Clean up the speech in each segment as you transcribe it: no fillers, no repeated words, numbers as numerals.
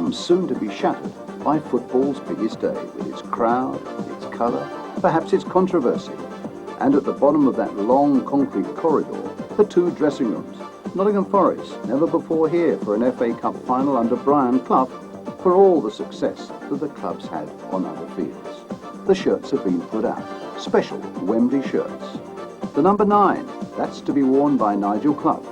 Nottingham soon to be shattered by football's biggest day, with its crowd, its colour, perhaps its controversy. And at the bottom of that long concrete corridor, the two dressing rooms. Nottingham Forest, never before here for an FA Cup final under Brian Clough, for all the success that the club's had on other fields. The shirts have been put out, special Wembley shirts. The number 9, that's to be worn by Nigel Clough.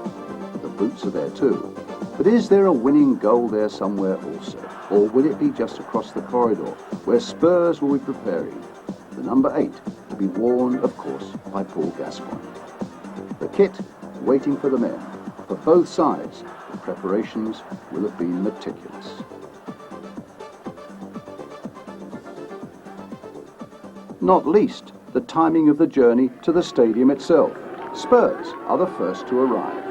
The boots are there too. But is there a winning goal there somewhere also? Or will it be just across the corridor, where Spurs will be preparing? The number 8, to be worn, of course, by Paul Gascoigne. The kit, waiting for the men. For both sides, the preparations will have been meticulous. Not least, the timing of the journey to the stadium itself. Spurs are the first to arrive.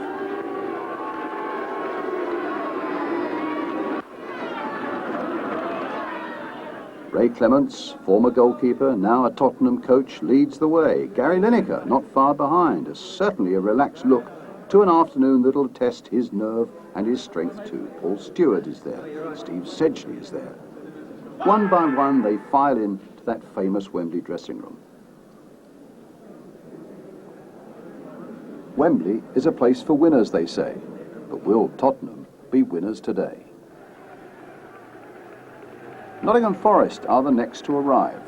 Ray Clements, former goalkeeper, now a Tottenham coach, leads the way. Gary Lineker, not far behind, is certainly a relaxed look to an afternoon that'll test his nerve and his strength too. Paul Stewart is there. Steve Sedgley is there. One by one, they file in to that famous Wembley dressing room. Wembley is a place for winners, they say. But will Tottenham be winners today? Nottingham Forest are the next to arrive.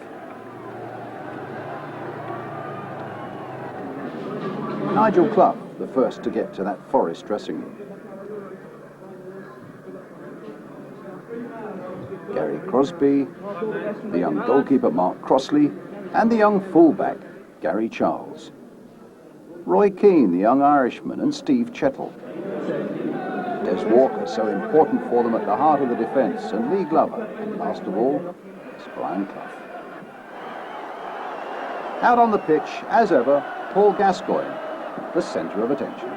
Nigel Clough, the first to get to that Forest dressing room. Gary Crosby, the young goalkeeper Mark Crossley, and the young fullback Gary Charles. Roy Keane, the young Irishman, and Steve Chettle. Des Walker, so important for them at the heart of the defence, and Lee Glover, and last of all, it's Brian Clough. Out on the pitch, as ever, Paul Gascoigne, the centre of attention.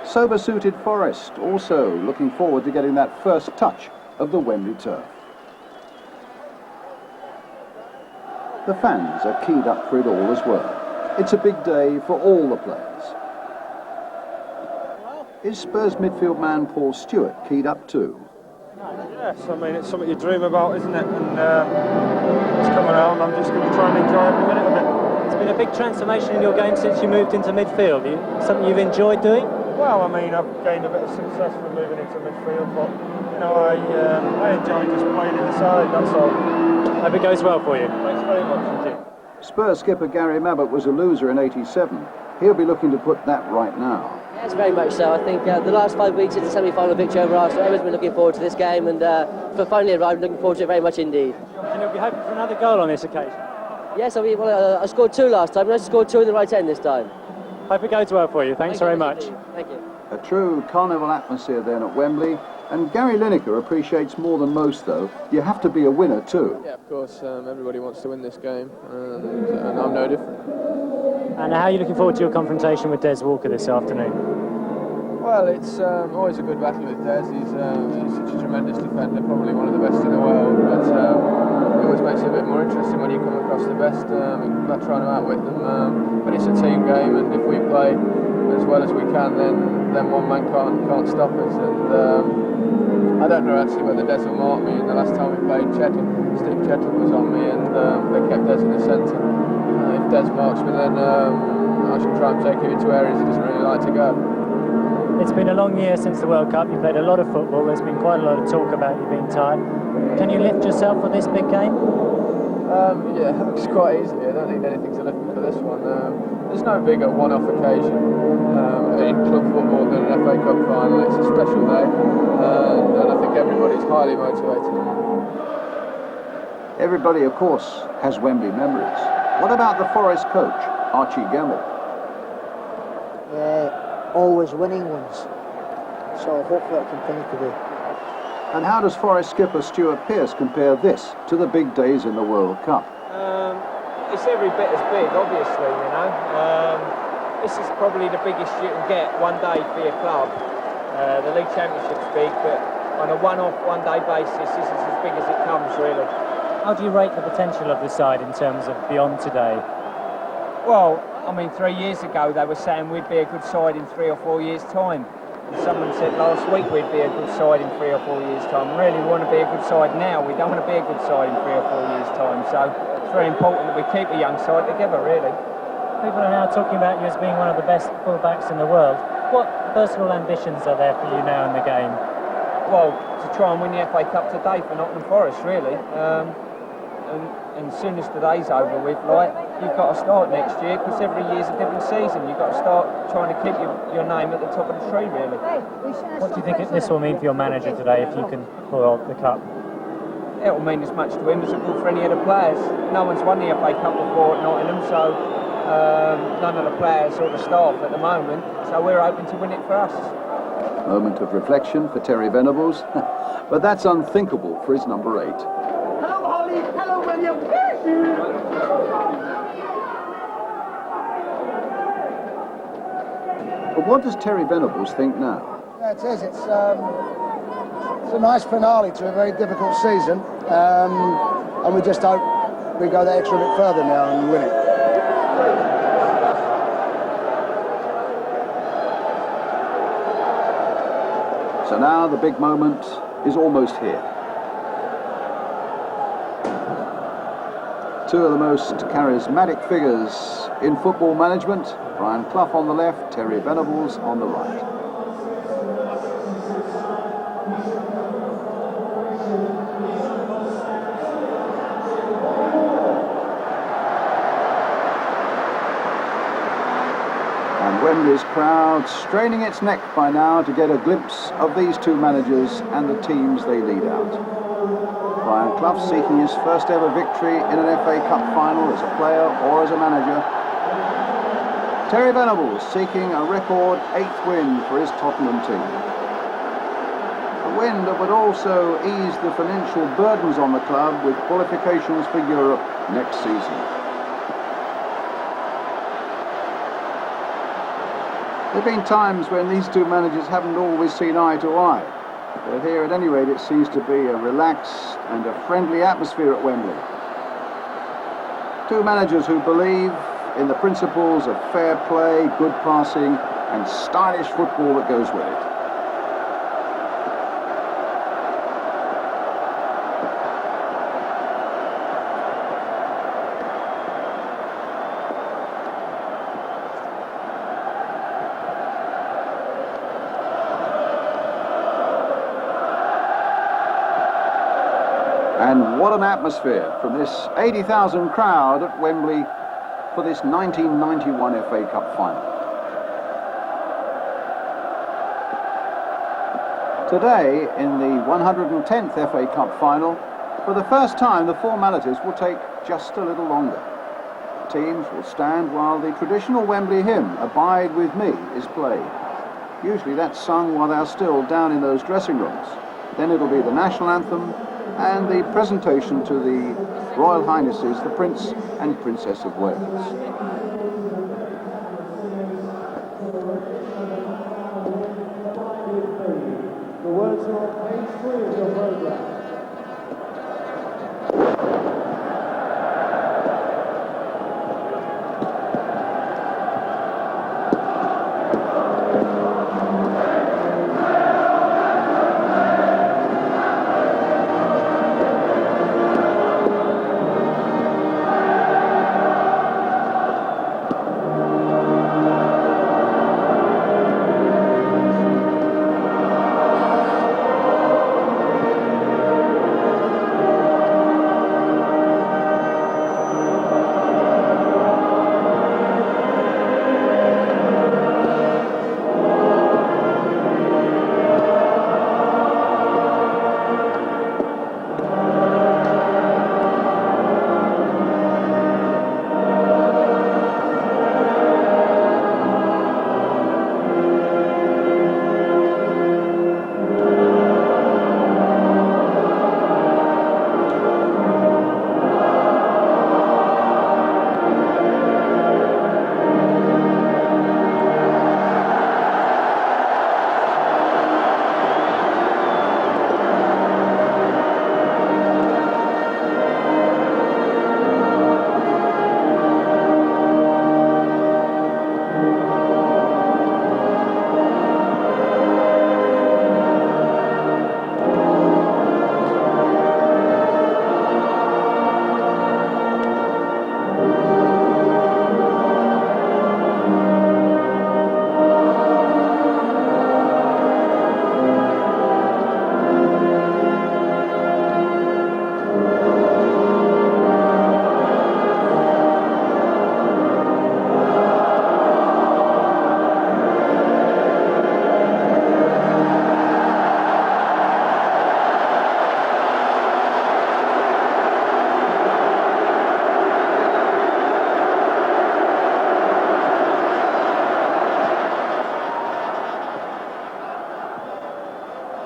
Sober-suited Forest, also looking forward to getting that first touch of the Wembley turf. The fans are keyed up for it all as well. It's a big day for all the players. Is Spurs midfield man Paul Stewart keyed up too? Yes, I mean, it's something you dream about, isn't it? And it's coming around. I'm just going to try and enjoy every minute of it. It's been a big transformation in your game since you moved into midfield. Something you've enjoyed doing? Well, I mean, I've gained a bit of success from moving into midfield, but you know, I enjoy just playing in the side. That's all. Hope it goes well for you. Thanks very much indeed. Spurs skipper Gary Mabbott was a loser in '87. He'll be looking to put that right now. Yes, very much so. I think the last 5 weeks is the semi-final victory over Arsenal. Everyone's been looking forward to this game, and for finally arriving, looking forward to it very much indeed. And you'll be hoping for another goal on this occasion? Yes, I scored 2 last time, and I scored 2 in the right end this time. Hope it goes well for you. Thanks very much. Thank you. A true carnival atmosphere then at Wembley. And Gary Lineker appreciates more than most, though. You have to be a winner too. Yeah, of course. Everybody wants to win this game, and I'm no different. And how are you looking forward to your confrontation with Des Walker this afternoon? Well, it's always a good battle with Des. He's such a tremendous defender, probably one of the best in the world. But it always makes it a bit more interesting when you come across the best. Not trying to outwit them, but it's a team game, and if we play as well as we can, then one man can't stop us. And I don't know actually whether Des will mark me. The last time we played Steve Chettle was on me, and they kept Des in the centre. If Des marks me, then I should try and take him into areas he doesn't really like to go. It's been a long year since the World Cup. You played a lot of football. There's been quite a lot of talk about you being tired. Can you lift yourself for this big game? Yeah, it's quite easily. I don't need anything to lift me for this one. There's no bigger one-off occasion in club football than an FA Cup final. It's a special day, and I think everybody's highly motivated. Everybody, of course, has Wembley memories. What about the Forest coach, Archie Gemmill? Always winning ones, so hopefully it'll continue to be. And how does Forest skipper Stuart Pearce compare this to the big days in the World Cup? It's every bit as big, obviously, you know. This is probably the biggest you can get one day for your club. The League Championship's big, but on a one-off, one-day basis, this is as big as it comes, really. How do you rate the potential of the side in terms of beyond today? Well, I mean, 3 years ago they were saying we'd be a good side in 3 or 4 years' time. Someone said last week we'd be a good side in 3 or 4 years' time. Really, we want to be a good side now. We don't want to be a good side in 3 or 4 years' time. So it's very important that we keep a young side together, really. People are now talking about you as being one of the best full-backs in the world. What personal ambitions are there for you now in the game? Well, to try and win the FA Cup today for Nottingham Forest, really. And as soon as today's over with, like, you've got to start next year, because every year's a different season. You've got to start trying to keep your name at the top of the tree, really. What do you think this will mean for your manager today if you can pull off the cup? It will mean as much to him as it will for any of the players. No one's won the FA Cup before at Nottingham, so none of the players or the staff at the moment, so we're hoping to win it for us. Moment of reflection for Terry Venables, but that's unthinkable for his number 8. Hello, Holly. Hello, William. But what does Terry Venables think now? Yeah, it is. It's a nice finale to a very difficult season, and we just hope we go that extra bit further now and win it. So now the big moment is almost here. Two of the most charismatic figures in football management, Brian Clough on the left, Terry Venables on the right. And Wembley's crowd straining its neck by now to get a glimpse of these two managers and the teams they lead out. Brian Clough seeking his first ever victory in an FA Cup final as a player or as a manager. Terry Venables seeking a record 8th win for his Tottenham team. A win that would also ease the financial burdens on the club with qualifications for Europe next season. There have been times when these two managers haven't always seen eye to eye. But here, at any rate, it seems to be a relaxed and a friendly atmosphere at Wembley. Two managers who believe in the principles of fair play, good passing, and stylish football that goes with it. And what an atmosphere from this 80,000 crowd at Wembley for this 1991 FA Cup final. Today, in the 110th FA Cup final, for the first time the formalities will take just a little longer. Teams will stand while the traditional Wembley hymn, "Abide With Me," is played. Usually that's sung while they're still down in those dressing rooms. Then it'll be the national anthem and the presentation to the Royal Highnesses, the Prince and Princess of Wales. The words are on page 3 of your programme.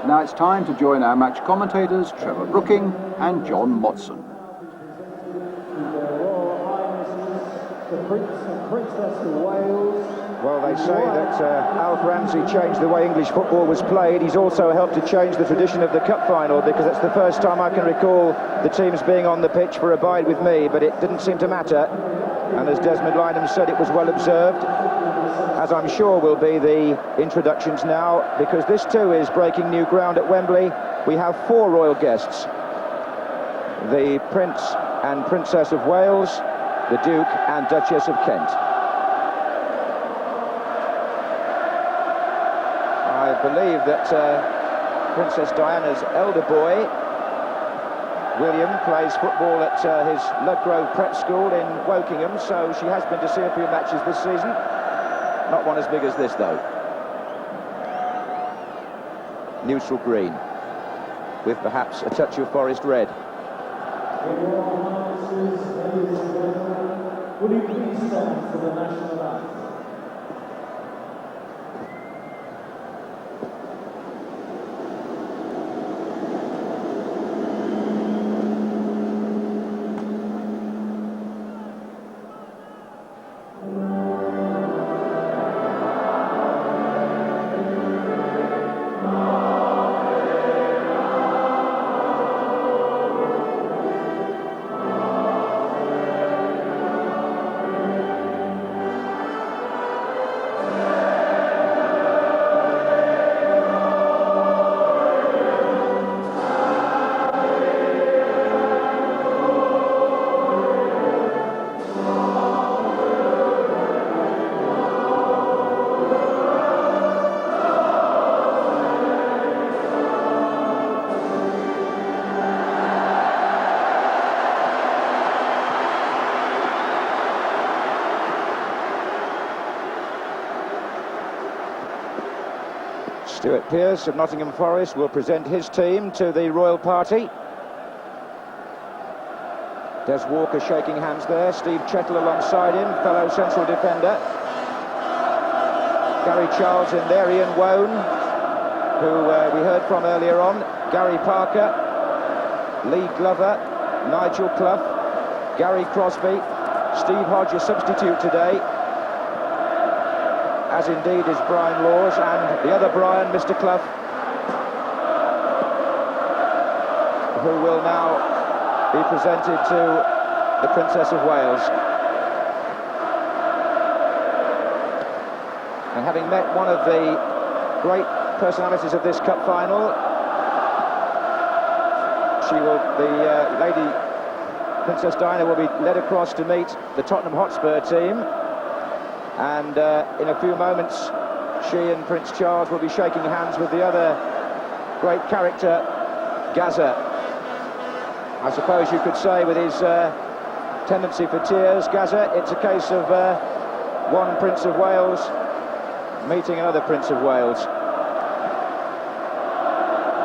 Now it's time to join our match commentators, Trevor Brooking and John Motson. The Prince and Princess of Wales. Well, they say that Alf Ramsey changed the way English football was played. He's also helped to change the tradition of the cup final, because it's the first time I can recall the teams being on the pitch for Abide With Me, but it didn't seem to matter. And as Desmond Lynham said, it was well observed, as I'm sure will be the introductions now, because this too is breaking new ground at Wembley. We have 4 royal guests: the Prince and Princess of Wales, the Duke and Duchess of Kent. I believe that Princess Diana's elder boy, William, plays football at his Ludgrove Prep School in Wokingham, so she has been to see a few matches this season. Not one as big as this, though. Neutral green, with perhaps a touch of forest red. Will you please stand for the national anthem? Stuart Pearce of Nottingham Forest will present his team to the royal party. Des Walker shaking hands there, Steve Chettle alongside him, fellow central defender. Gary Charles in there, Ian Wone, who we heard from earlier on, Gary Parker, Lee Glover, Nigel Clough, Gary Crosby, Steve Hodge, a substitute today, as indeed is Brian Laws, and the other Brian, Mr. Clough, who will now be presented to the Princess of Wales. And having met one of the great personalities of this cup final, the Lady Princess Diana will be led across to meet the Tottenham Hotspur team. And in a few moments, she and Prince Charles will be shaking hands with the other great character, Gaza. I suppose you could say, with his tendency for tears, Gaza, it's a case of one Prince of Wales meeting another Prince of Wales.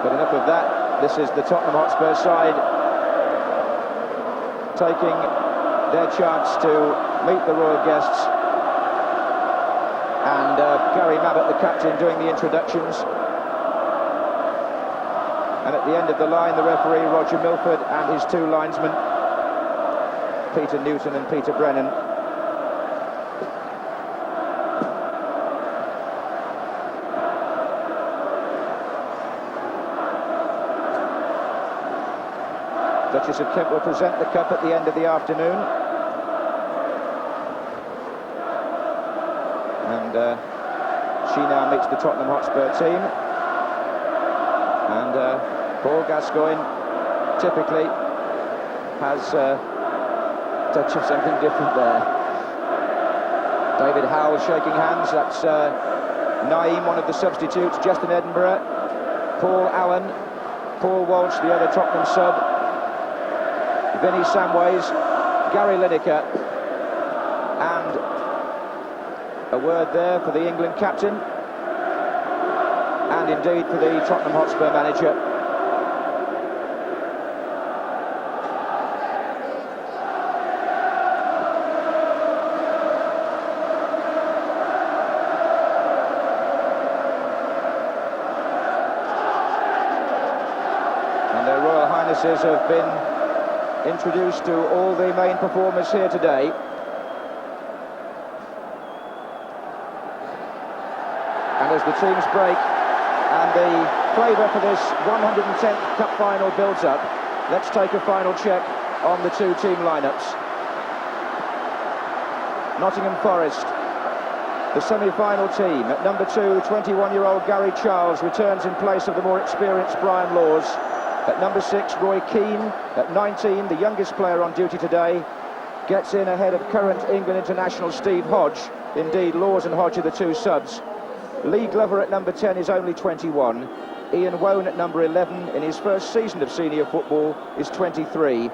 But enough of that. This is the Tottenham Hotspur side taking their chance to meet the royal guests. And Gary Mabbott, the captain, doing the introductions. And at the end of the line, the referee, Roger Milford, and his 2 linesmen, Peter Newton and Peter Brennan. Duchess of Kent will present the cup at the end of the afternoon. And she now meets the Tottenham Hotspur team. And Paul Gascoigne typically has a touch of something different there. David Howell shaking hands. That's Naeem, one of the substitutes, Justin Edinburgh, Paul Allen, Paul Walsh, the other Tottenham sub, Vinnie Samways, Gary Lineker, and a word there for the England captain, and indeed for the Tottenham Hotspur manager. bonuses have been introduced to all the main performers here today. And as the teams break and the flavour for this 110th Cup final builds up, let's take a final check on the two team lineups. Nottingham Forest, the semi-final team. At number 2, 21-year-old Gary Charles returns in place of the more experienced Brian Laws. At number 6, Roy Keane. At 19, the youngest player on duty today, gets in ahead of current England international Steve Hodge. Indeed, Laws and Hodge are the two subs. Lee Glover at number 10 is only 21. Ian Wone at number 11, in his first season of senior football, is 23,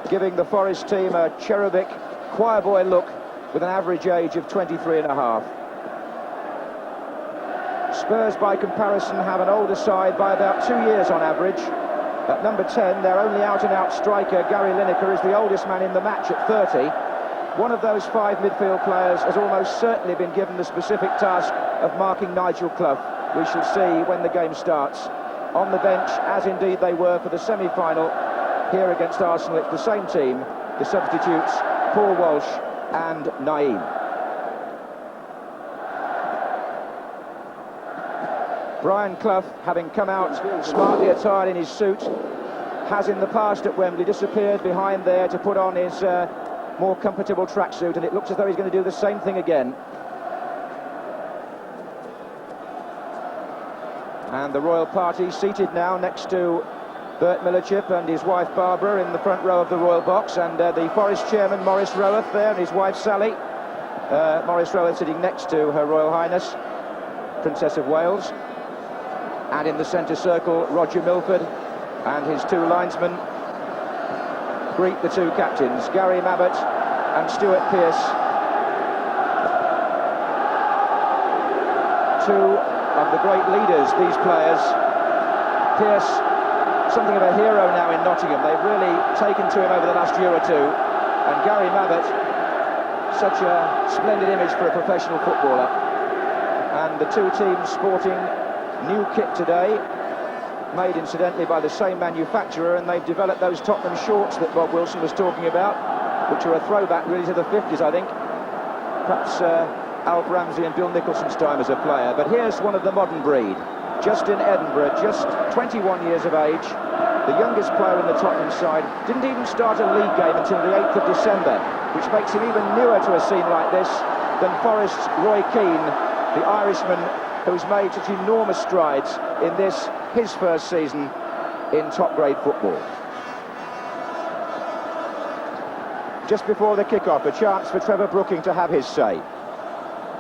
giving the Forest team a cherubic, choir boy look with an average age of 23 and a half. Spurs, by comparison, have an older side by about 2 years on average. At number 10, their only out-and-out striker, Gary Lineker, is the oldest man in the match at 30. One of those 5 midfield players has almost certainly been given the specific task of marking Nigel Clough. We shall see when the game starts. On the bench, as indeed they were for the semi-final here against Arsenal, it's the same team. The substitutes, Paul Walsh and Naeem. Brian Clough, having come out smartly attired in his suit, has in the past at Wembley disappeared behind there to put on his more comfortable tracksuit, and it looks as though he's going to do the same thing again. And the royal party seated now next to Bert Millerchip and his wife Barbara in the front row of the royal box, and the Forest chairman Maurice Roweth there and his wife Sally. Maurice Roweth sitting next to Her Royal Highness Princess of Wales, and in the centre circle Roger Milford and his two linesmen greet the two captains, Gary Mabbott and Stuart Pearce. Two of the great leaders, these players. Pearce, something of a hero now in Nottingham. They've really taken to him over the last year or two. And Gary Mabbott, such a splendid image for a professional footballer. And the two teams sporting new kit today, made incidentally by the same manufacturer, and they've developed those Tottenham shorts that Bob Wilson was talking about, which are a throwback really to the 50s, I think. Perhaps Alf Ramsey and Bill Nicholson's time as a player. But here's one of the modern breed, Justin Edinburgh, just 21 years of age, the youngest player in the Tottenham side, didn't even start a league game until the 8th of December, which makes him even newer to a scene like this than Forest's Roy Keane, the Irishman who's made such enormous strides in this, his first season in top-grade football. Just before the kick-off, a chance for Trevor Brooking to have his say.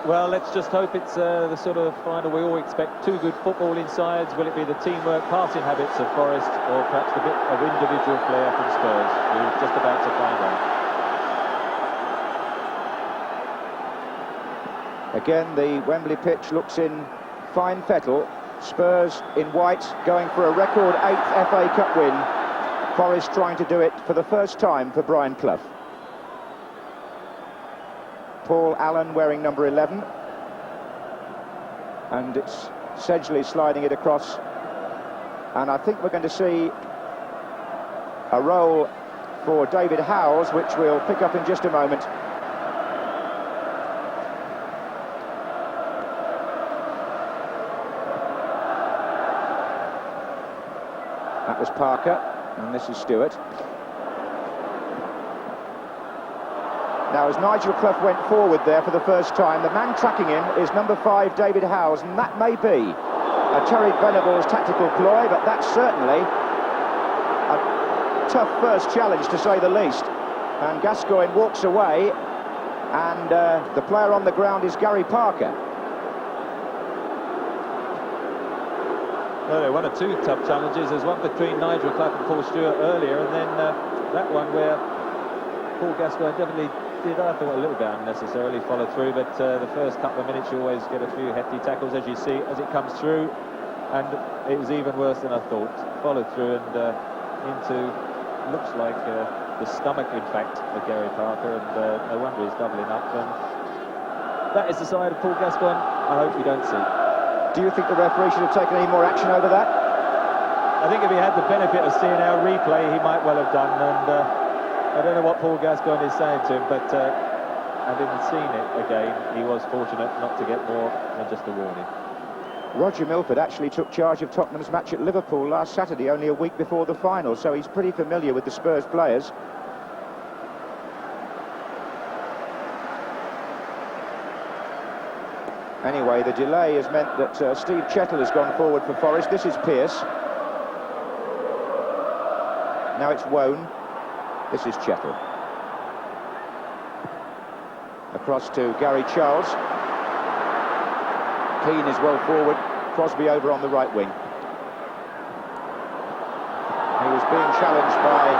Well, let's just hope it's the sort of final we all expect. Two good footballing sides. Will it be the teamwork, passing habits of Forest, or perhaps a bit of individual flair from Spurs? We're just about to find out. Again, the Wembley pitch looks in fine fettle. Spurs in white, going for a record 8th FA Cup win. Forest trying to do it for the first time for Brian Clough. Paul Allen wearing number 11. And it's Sedgley sliding it across. And I think we're going to see a roll for David Howells, which we'll pick up in just a moment. That was Parker, and this is Stewart. Now, as Nigel Clough went forward there for the first time, the man tracking him is number 5, David Howells, and that may be a Terry Venables tactical ploy, but that's certainly a tough first challenge, to say the least. And Gascoigne walks away, and the player on the ground is Gary Parker. Well, there were one or two tough challenges. There's one between Nigel Clough and Paul Stewart earlier, and then that one where Paul Gascoigne definitely did, I thought, a little bit unnecessarily follow through, but the first couple of minutes you always get a few hefty tackles, as you see, as it comes through, and it was even worse than I thought. Followed through and into, looks like the stomach, in fact, of Gary Parker, and no wonder he's doubling up. And that is the side of Paul Gascoigne I hope we don't see. Do you think the referee should have taken any more action over that? I think if he had the benefit of seeing our replay, he might well have done. And I don't know what Paul Gascoigne is saying to him, but having seen it again, he was fortunate not to get more than just a warning. Roger Milford actually took charge of Tottenham's match at Liverpool last Saturday, only a week before the final, so he's pretty familiar with the Spurs players. Anyway, the delay has meant that Steve Chettle has gone forward for Forest. This is Pearce. Now it's Wone. This is Chettle. Across to Gary Charles. Keane is well forward. Crosby over on the right wing. He was being challenged by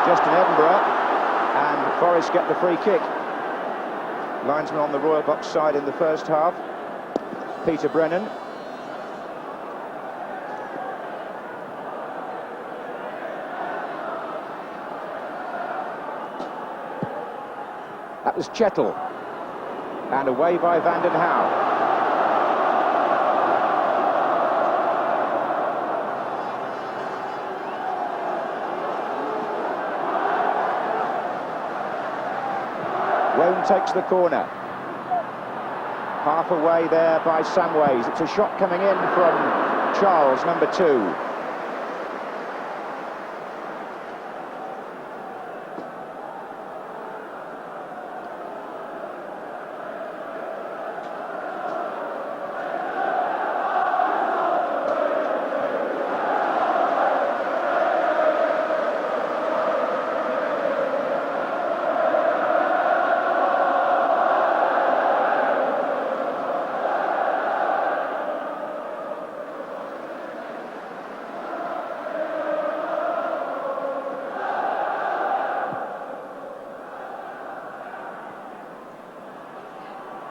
Justin Edinburgh, and Forest get the free kick. Linesman on the Royal Box side in the first half, Peter Brennan. That was Chettle, and away by Van den Hauwe. Wone takes the corner. Half away there by Samways. It's a shot coming in from Charles, number 2.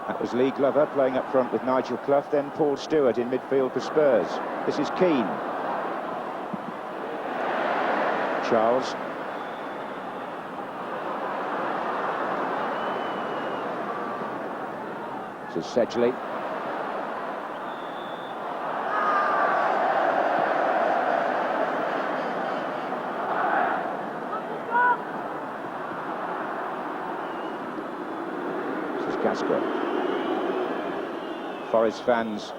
That was Lee Glover playing up front with Nigel Clough, then Paul Stewart in midfield for Spurs. This is Keane. Charles. This is Sedgley. This is Gascoigne. Forest fans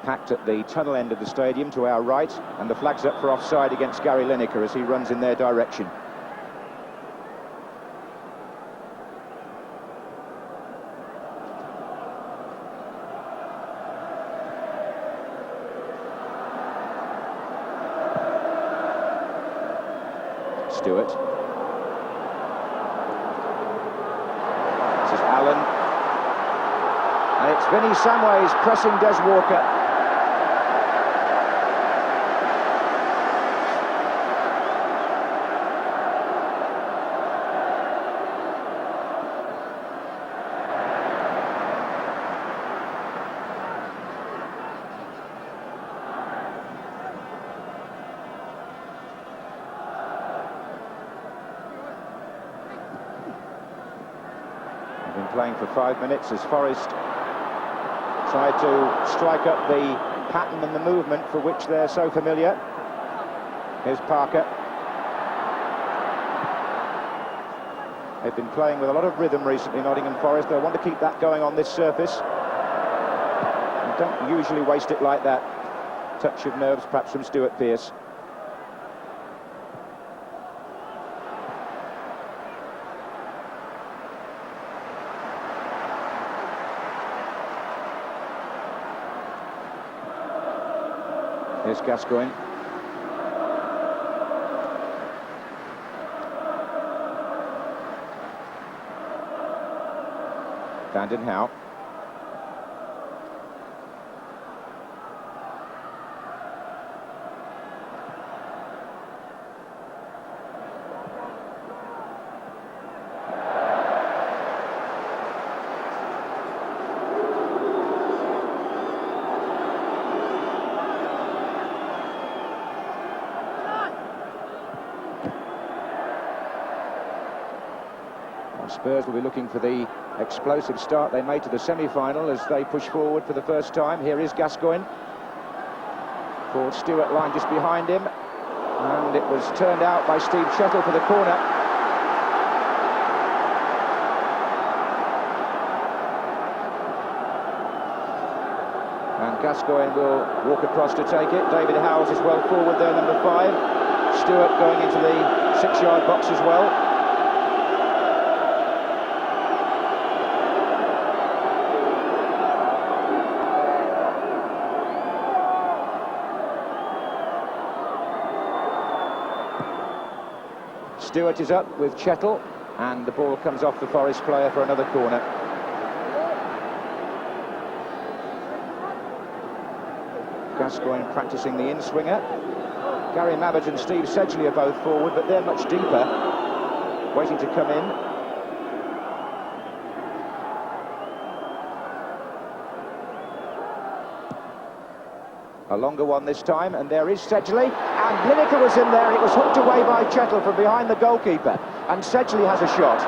packed at the tunnel end of the stadium to our right, and the flag's up for offside against Gary Lineker as he runs in their direction. Stewart. This is Allen. And it's Vinnie Samways pressing Des Walker. We've been playing for 5 minutes as Forest tried to strike up the pattern and the movement for which they're so familiar. Here's Parker. They've been playing with a lot of rhythm recently, Nottingham Forest. They'll want to keep that going on this surface. And don't usually waste it like that. Touch of nerves perhaps from Stuart Pearce. Here's Gascoigne. Van den Hauwe. Spurs will be looking for the explosive start they made to the semi-final as they push forward for the first time. Here is Gascoigne. Paul Stewart line just behind him, and it was turned out by Steve Chettle for the corner. And Gascoigne will walk across to take it. David Howells is well forward there, number 5. Stewart going into the 6-yard box as well. Stewart is up with Chettle, and the ball comes off the Forest player for another corner. Gascoigne practicing the in-swinger. Gary Mabbott and Steve Sedgley are both forward, but they're much deeper, waiting to come in. A longer one this time, and there is Sedgley, and Lineker was in there. It was hooked away by Chettle from behind the goalkeeper, and Sedgley has a shot.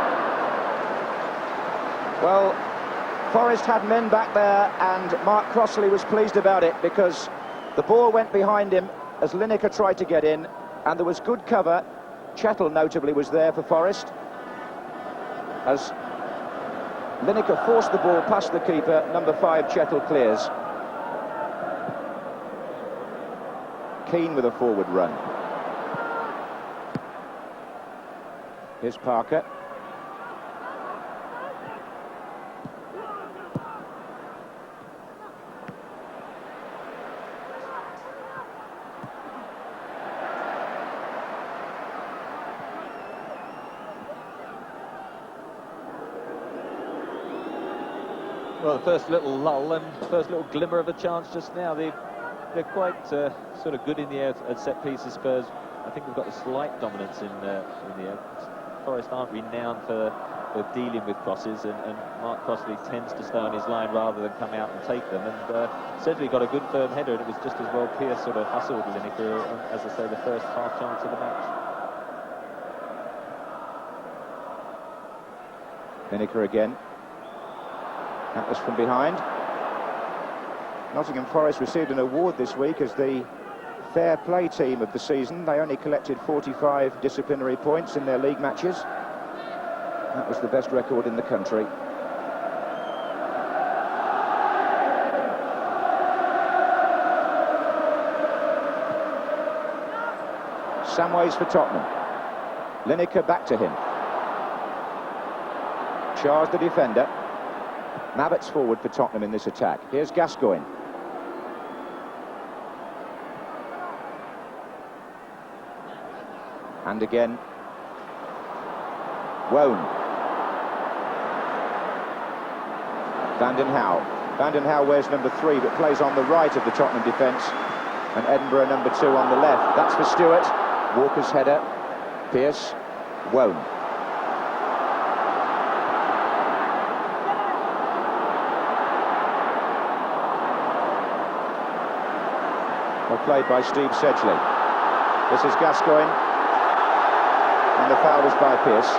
Well, Forest had men back there, and Mark Crossley was pleased about it, because the ball went behind him as Lineker tried to get in, and there was good cover. Chettle notably was there for Forest, as Lineker forced the ball past the keeper. Number 5 Chettle clears. Keane with a forward run. Here's Parker. Well, the first little lull and first little glimmer of a chance just now. They're quite sort of good in the air at set pieces, Spurs. I think we've got a slight dominance in the air. Forest aren't renowned for dealing with crosses, and Mark Crossley tends to stay on his line rather than come out and take them. And Sedgley got a good firm header, and it was just as well Pearce sort of hustled Lineker, as I say, the first half chance of the match. Lineker again. That was from behind. Nottingham Forest received an award this week as the fair play team of the season. They only collected 45 disciplinary points in their league matches. That was the best record in the country. Samways for Tottenham. Lineker back to him. Charged the defender. Mabbott's forward for Tottenham in this attack. Here's Gascoigne. And again, Wone. Vanden Hauwe. Vanden Hauwe wears number 3, but plays on the right of the Tottenham defence. And Edinburgh number 2 on the left. That's for Stewart. Walker's header. Pearce. Wone. Well played by Steve Sedgley. This is Gascoigne, and the foul was by Pearce.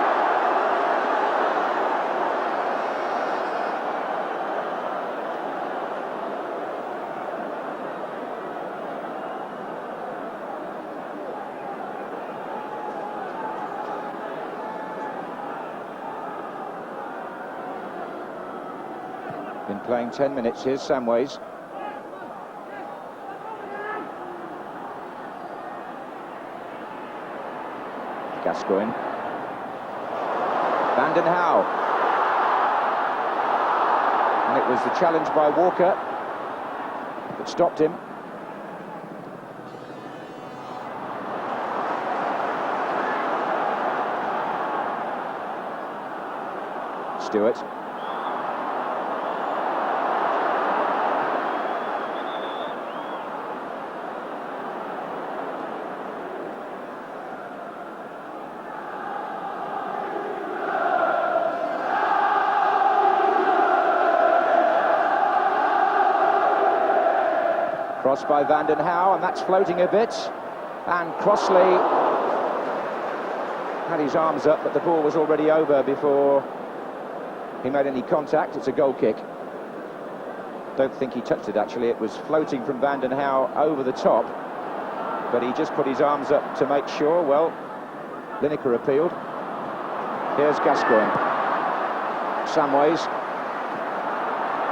Been playing 10 minutes. Here's Samways. Gascoigne. Vanden Hauwe. And it was the challenge by Walker that stopped him. Stewart. Cross by Vanden Hauwe, and that's floating a bit. And Crossley had his arms up, but the ball was already over before he made any contact. It's a goal kick. Don't think he touched it, actually. It was floating from Van den Hauwe over the top, but he just put his arms up to make sure. Well, Lineker appealed. Here's Gascoigne. Samways.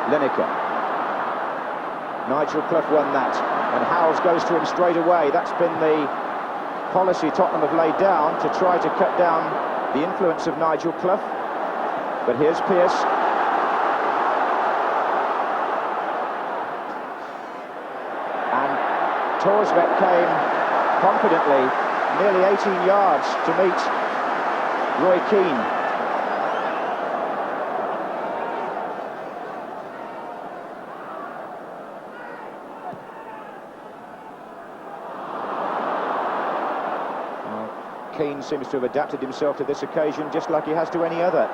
Lineker. Nigel Clough won that, and Howells goes to him straight away. That's been the policy Tottenham have laid down to try to cut down the influence of Nigel Clough. But here's Pearce. And Torsbeck came confidently nearly 18 yards to meet Roy Keane. Keane seems to have adapted himself to this occasion just like he has to any other.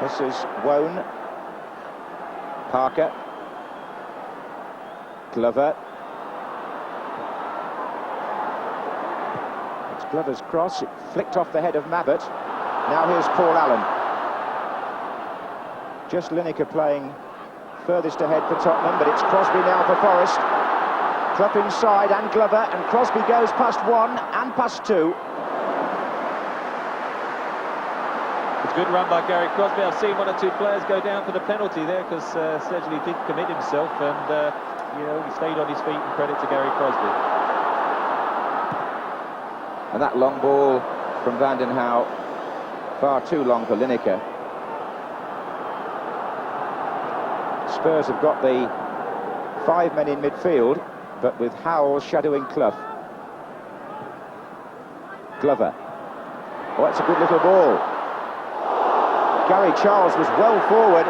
This is Wone. Parker. Glover. It's Glover's cross. It flicked off the head of Mabbott. Now here's Paul Allen. Just Lineker playing furthest ahead for Tottenham, but it's Crosby now for Forest. Clough inside and Glover, and Crosby goes past one and past two. Good run by Gary Crosby. I've seen one or two players go down for the penalty there because Sedgley did commit himself, and you know, he stayed on his feet, and credit to Gary Crosby. And that long ball from Van den Hauwe, far too long for Lineker. Spurs have got the 5 men in midfield, but with Howell shadowing Clough. Glover. Oh, that's a good little ball. Gary Charles was well forward.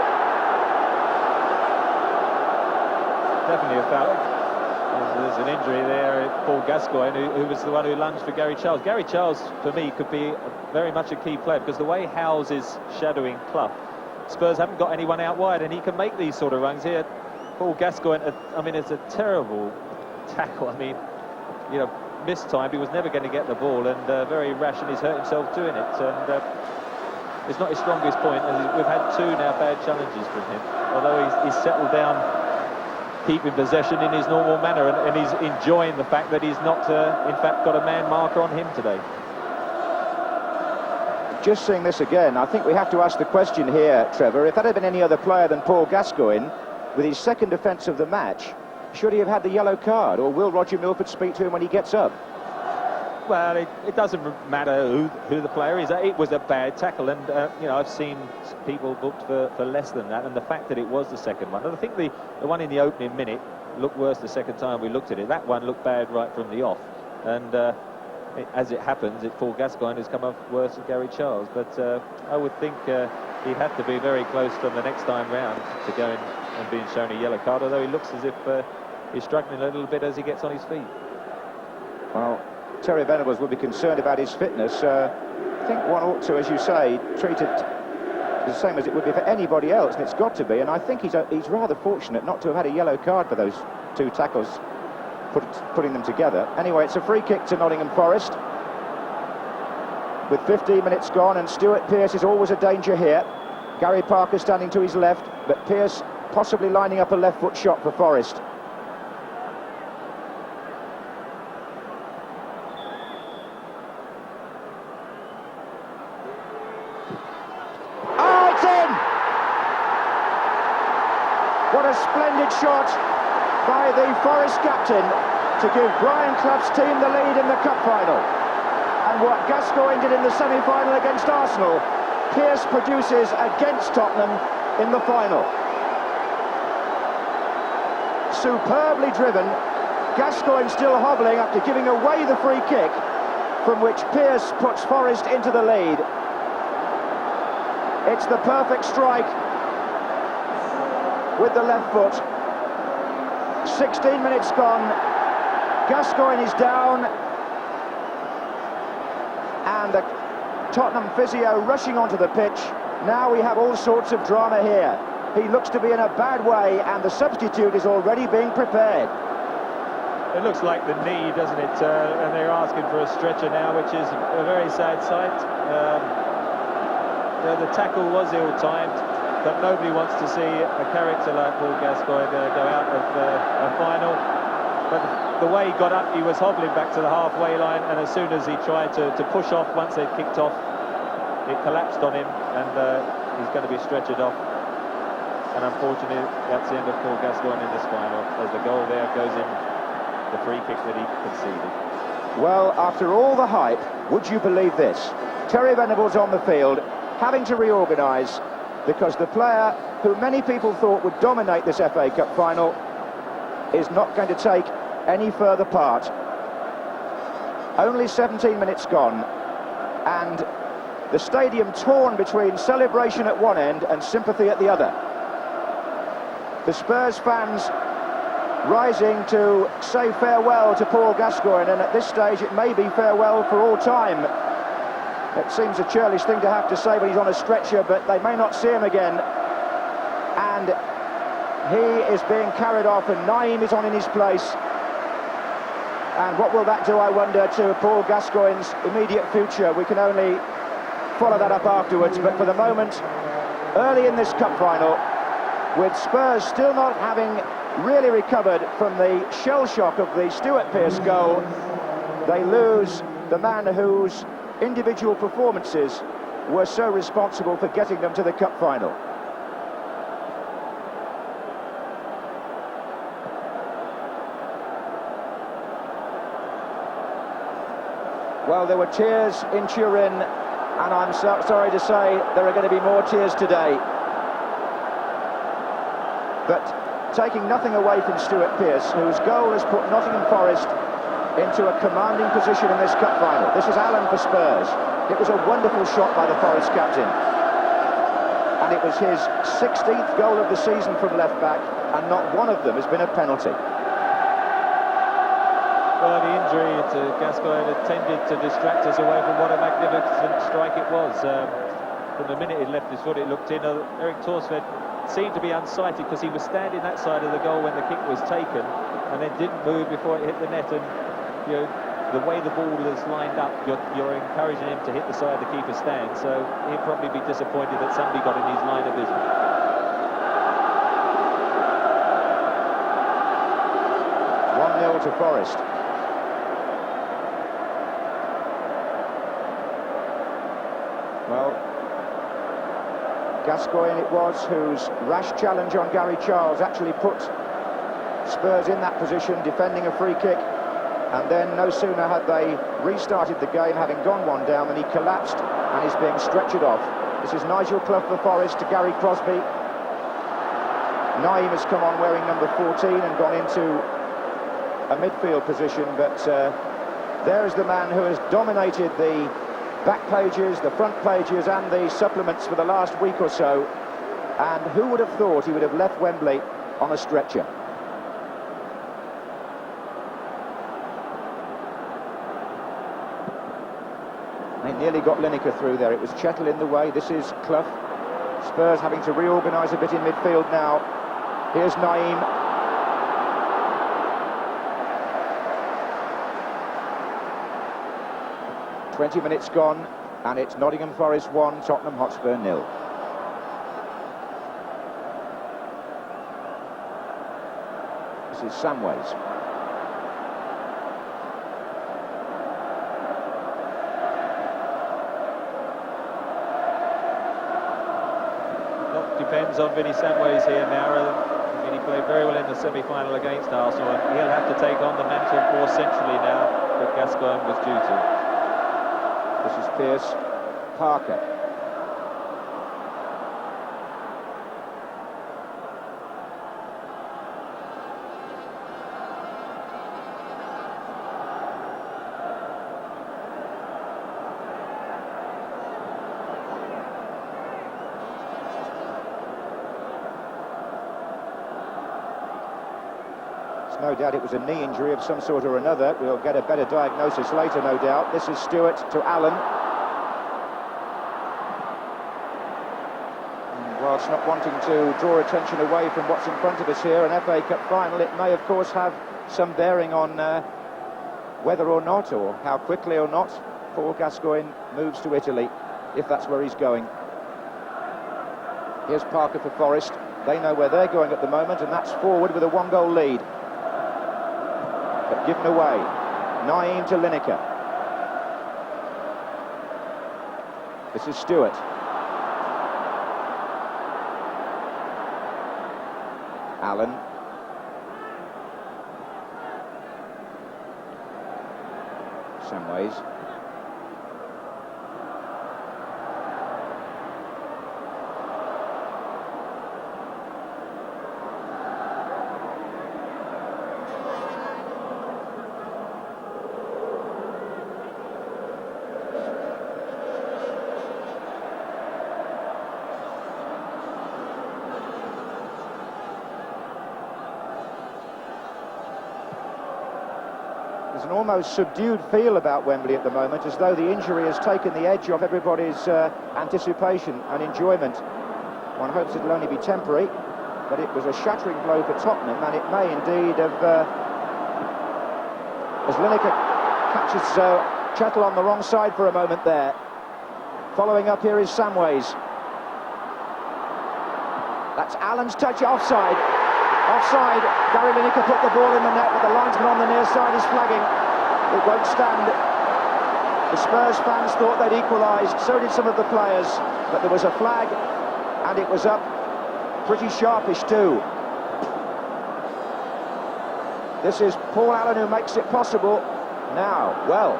Definitely a foul. There's an injury there. Paul Gascoigne, who was the one who lunged for Gary Charles. Gary Charles, for me, could be very much a key player because the way Howells is shadowing Clough, Spurs haven't got anyone out wide, and he can make these sort of runs here. Paul Gascoigne, I mean, it's a terrible tackle. I mean, you know, missed time. He was never going to get the ball, and very rash, and he's hurt himself doing it. And it's not his strongest point, and we've had two now bad challenges from him. Although he's settled down, keeping possession in his normal manner, and he's enjoying the fact that he's not, in fact, got a man marker on him today. Just seeing this again, I think we have to ask the question here, Trevor, if that had been any other player than Paul Gascoigne, with his second offence of the match, should he have had the yellow card, or will Roger Milford speak to him when he gets up? Well, it doesn't matter who the player is. It was a bad tackle, and you know, I've seen people booked for less than that, and the fact that it was the second one, and I think the one in the opening minute looked worse the second time we looked at it. That one looked bad right from the off, and as it happens, Paul Gascoigne has come off worse than Gary Charles, but I would think he'd have to be very close from the next time round to going and being shown a yellow card, although he looks as if he's struggling a little bit as he gets on his feet. Well, Terry Venables will be concerned about his fitness. I think one ought to, as you say, treat it the same as it would be for anybody else, and it's got to be, and I think he's rather fortunate not to have had a yellow card for those two tackles, putting them together. Anyway, it's a free kick to Nottingham Forest with 15 minutes gone, and Stuart Pearce is always a danger here. Gary Parker standing to his left, but Pearce possibly lining up a left foot shot for Forest. Oh, it's in! What a splendid shot by the Forest captain to give Brian Clough's team the lead in the cup final. And what Gascoigne did in the semi-final against Arsenal, Pearce produces against Tottenham in the final. Superbly driven, Gascoigne still hobbling after giving away the free kick, from which Pearce puts Forest into the lead. It's the perfect strike with the left foot. 16 minutes gone, Gascoigne is down, and the Tottenham physio rushing onto the pitch. Now we have all sorts of drama here. He looks to be in a bad way, and the substitute is already being prepared. It looks like the knee, doesn't it? And they're asking for a stretcher now, which is a very sad sight. The tackle was ill-timed. but nobody wants to see a character like Paul Gascoigne go out of a final. But the way he got up, he was hobbling back to the halfway line, and as soon as he tried to push off once they'd kicked off, it collapsed on him, and he's going to be stretchered off. And unfortunately, that's the end of Paul Gascoigne in this final, as the goal there goes in, the free kick that he conceded. Well, after all the hype, would you believe this? Terry Venables on the field, having to reorganise, because the player who many people thought would dominate this FA Cup final is not going to take any further part. Only 17 minutes gone, and the stadium torn between celebration at one end and sympathy at the other. The Spurs fans rising to say farewell to Paul Gascoigne, and at this stage it may be farewell for all time. It seems a churlish thing to have to say when he's on a stretcher, but they may not see him again. And he is being carried off, and Naeem is on in his place. And what will that do, I wonder, to Paul Gascoigne's immediate future? We can only follow that up afterwards, but for the moment, early in this cup final, with Spurs still not having really recovered from the shell shock of the Stuart Pearce goal, they lose the man whose individual performances were so responsible for getting them to the cup final. Well, there were tears in Turin, and I'm sorry to say there are going to be more tears today. But taking nothing away from Stuart Pearce, whose goal has put Nottingham Forest into a commanding position in this cup final. This is Allen for Spurs. It was a wonderful shot by the Forest captain. And it was his 16th goal of the season from left-back, and not one of them has been a penalty. Well, the injury to Gascoigne had tended to distract us away from what a magnificent strike it was. From the minute he left his foot, it looked in. Eric Torsved seemed to be unsighted because he was standing that side of the goal when the kick was taken, and then didn't move before it hit the net. And you know, the way the ball is lined up, you're encouraging him to hit the side the keeper stands. So he'd probably be disappointed that somebody got in his line of vision. To Forest. Well, Gascoigne it was whose rash challenge on Gary Charles actually put Spurs in that position, defending a free kick, and then no sooner had they restarted the game, having gone one down, than he collapsed and is being stretchered off. This is Nigel Clough for Forest to Gary Crosby. Naeem has come on wearing number 14 and gone into a midfield position, but there is the man who has dominated the back pages, the front pages and the supplements for the last week or so, and who would have thought he would have left Wembley on a stretcher? They nearly got Lineker through there. It was Chettle in the way. This is Clough. Spurs having to reorganise a bit in midfield now. Here's Naeem. 20 minutes gone, and it's Nottingham Forest 1, Tottenham Hotspur 0. This is Samways. Lot depends on Vinnie Samways here now. I mean, he played very well in the semi-final against Arsenal, and he'll have to take on the mantle more centrally now that Gascoigne was due to. This is Pearce, Parker. There's no doubt it was a knee injury of some sort or another. We'll get a better diagnosis later, no doubt. This is Stewart to Allen. And whilst not wanting to draw attention away from what's in front of us here, an FA Cup final, it may of course have some bearing on whether or not, or how quickly or not, Paul Gascoigne moves to Italy, if that's where he's going. Here's Parker for Forest. They know where they're going at the moment, and that's forward with a 1-goal lead. But given away. Naeem to Lineker. This is Stewart. Allen. Samways. There's an almost subdued feel about Wembley at the moment, as though the injury has taken the edge off everybody's anticipation and enjoyment. One hopes it'll only be temporary, but it was a shattering blow for Tottenham, and it may indeed have... as Lineker catches Chettle on the wrong side for a moment there. Following up here is Samways. That's Allen's touch, offside. Offside. Gary Lineker put the ball in the net, but the linesman on the near side is flagging. It won't stand. The Spurs fans thought they'd equalised, so did some of the players, but there was a flag, and it was up pretty sharpish too. This is Paul Allen who makes it possible. Now, well,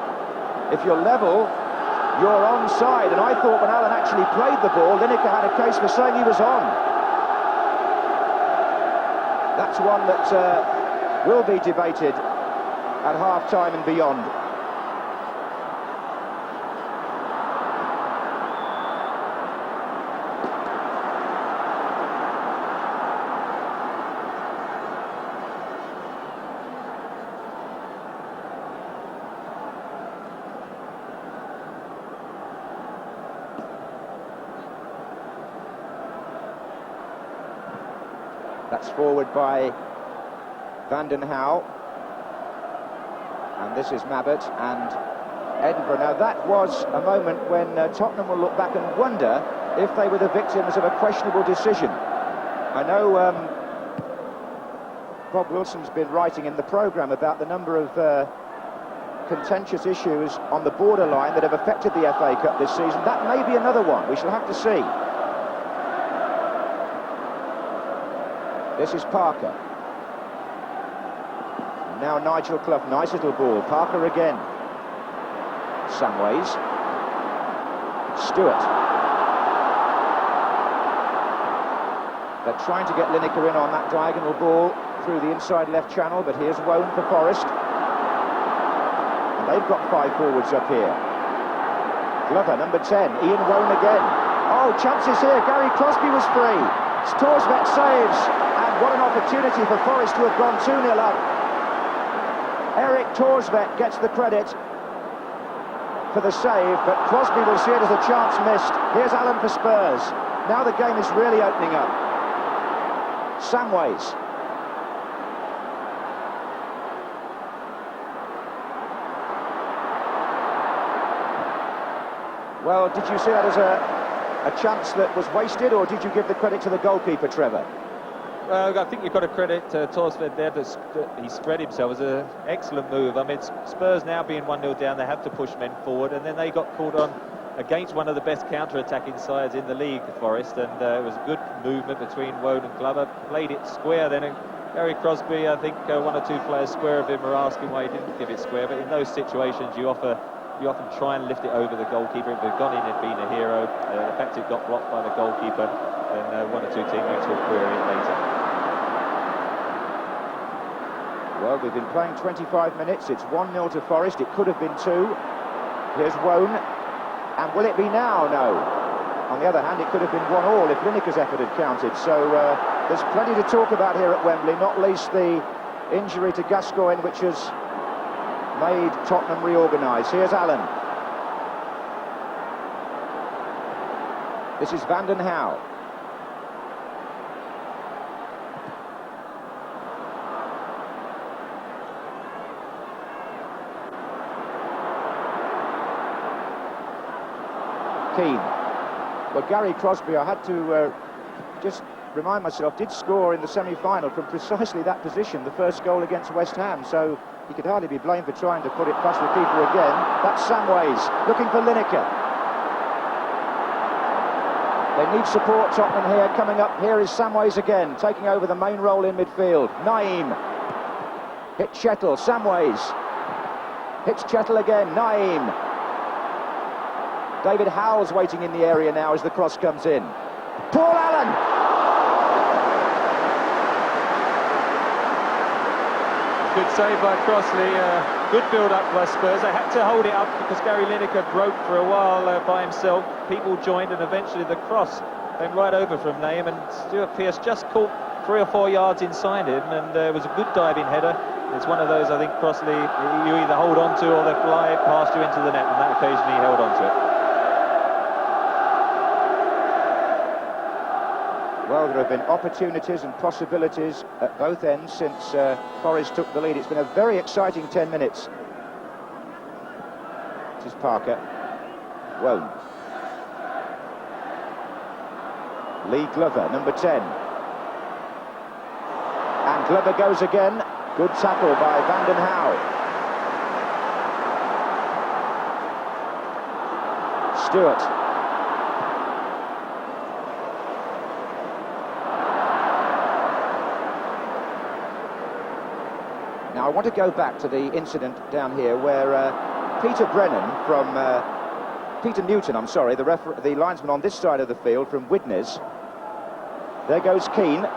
if you're level, you're onside, and I thought when Allen actually played the ball, Lineker had a case for saying he was on. That's one that will be debated at half-time and beyond. That's forward by Van den Houw. And this is Mabbott and Edinburgh. Now that was a moment when Tottenham will look back and wonder if they were the victims of a questionable decision. I know Bob Wilson's been writing in the programme about the number of contentious issues on the borderline that have affected the FA Cup this season. That may be another one. We shall have to see. This is Parker. And now Nigel Clough, nice little ball. Parker again. Samways. Stewart. They're trying to get Lineker in on that diagonal ball through the inside left channel, but here's Wone for Forest. And they've got 5 forwards up here. Glover, number 10, Ian Wone again. Oh, chances here, Gary Crosby was free. Torsvet saves, and what an opportunity for Forest to have gone 2-0 up. Eric Torsvet gets the credit for the save, but Crosby will see it as a chance missed. Here's Allen for Spurs. Now the game is really opening up. Samways. Well, did you see that as a chance that was wasted, or did you give the credit to the goalkeeper, Trevor? Well, I think you've got to credit Torsved there that he spread himself. It was an excellent move. I mean, Spurs now being 1-0 down, they have to push men forward, and then they got caught on against one of the best counter-attacking sides in the league, Forest, and it was a good movement between Wone and Glover. Played it square then, and Gary Crosby, I think 1 or 2 players square of him are asking why he didn't give it square, but in those situations you often try and lift it over the goalkeeper. If they'd gone in and been a hero, the fact it got blocked by the goalkeeper, then 1 or 2 teammates will query it later. Well, we've been playing 25 minutes. It's 1-0 to Forest. It could have been 2. Here's Wone. And will it be now? No. On the other hand, it could have been 1-1 if Lineker's effort had counted. So there's plenty to talk about here at Wembley, not least the injury to Gascoigne, which has made Tottenham reorganise. Here's Allen. This is Van den Houw. Keane. Well, Gary Crosby, I had to just remind myself, did score in the semi-final from precisely that position, the first goal against West Ham, so he could hardly be blamed for trying to put it past the keeper again. That's Samways, looking for Lineker. They need support, Tottenham here, coming up. Here is Samways again, taking over the main role in midfield. Naeem, hit Chettle, Samways, hits Chettle again, Naeem. David Howell's waiting in the area now as the cross comes in. Paul Allen! Good save by Crossley, good build-up by Spurs. They had to hold it up because Gary Lineker broke for a while by himself. People joined and eventually the cross came right over from Naeem, and Stuart Pearce just caught 3 or 4 yards inside him, and it was a good diving header. It's one of those, I think, Crossley, you either hold on to or they fly past you into the net, and that occasion he held on to it. Well, there have been opportunities and possibilities at both ends since Forest took the lead. It's been a very exciting 10 minutes. This is Parker. Won't. Lee Glover, number 10. And Glover goes again. Good tackle by Vanden Hauwe. Stewart. Now I want to go back to the incident down here where Peter Newton, I'm sorry, the linesman on this side of the field from Widnes. There goes Keane.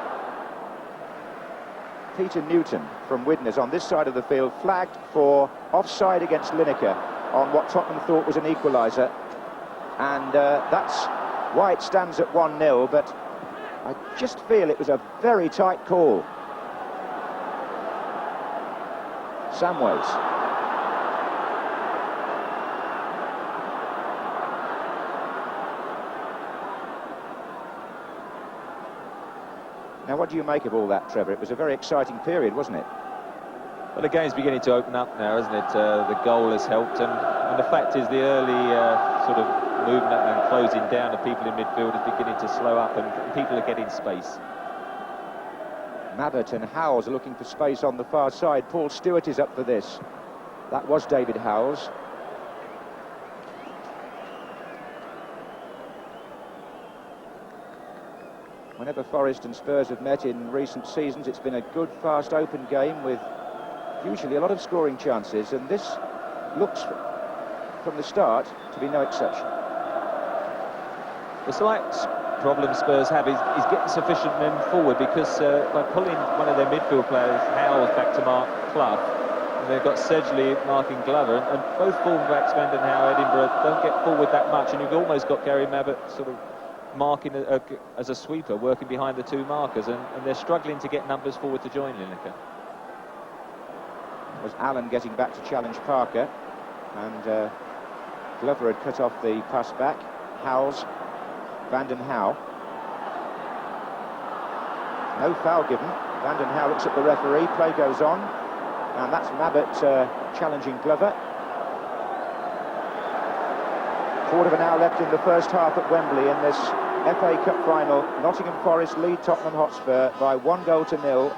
Peter Newton from Widnes on this side of the field, flagged for offside against Lineker on what Tottenham thought was an equaliser. And that's why it stands at 1-0, but I just feel it was a very tight call. Samways. Now, what do you make of all that, Trevor? It was a very exciting period, wasn't it? Well, the game's beginning to open up now, isn't it? The goal has helped, and the fact is the early sort of movement and closing down of people in midfield is beginning to slow up, and people are getting space. Mabbott and Howells are looking for space on the far side. Paul Stewart is up for this. That was David Howells. Whenever Forest and Spurs have met in recent seasons, it's been a good, fast, open game with usually a lot of scoring chances, and this looks, from the start, to be no exception. The slight problem Spurs have is getting sufficient men forward, because by pulling one of their midfield players, Howells, back to mark Clough, and they've got Sedgley marking Glover, and both fullbacks, Vanden Hauwe, Edinburgh, don't get forward that much, and you've almost got Gary Mabbott sort of marking as a sweeper, working behind the two markers, and they're struggling to get numbers forward to join Lineker. Was Allen getting back to challenge Parker, and Glover had cut off the pass back. Howells, Vanden Hauwe. No foul given. Vanden Hauwe looks at the referee, play goes on, and that's Mabbott challenging Glover. Quarter of an hour left in the first half at Wembley in this FA Cup final. Nottingham Forest lead Tottenham Hotspur by 1-0.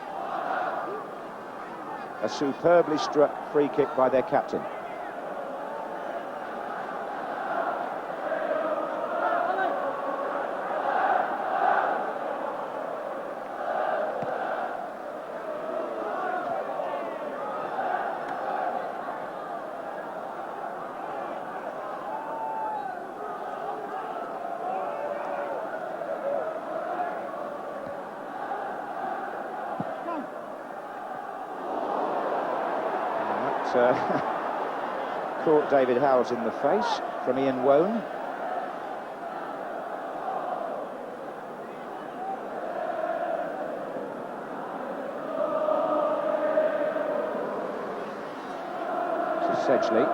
A superbly struck free kick by their captain. Caught David Howells in the face from Ian Wone. To Sedgley.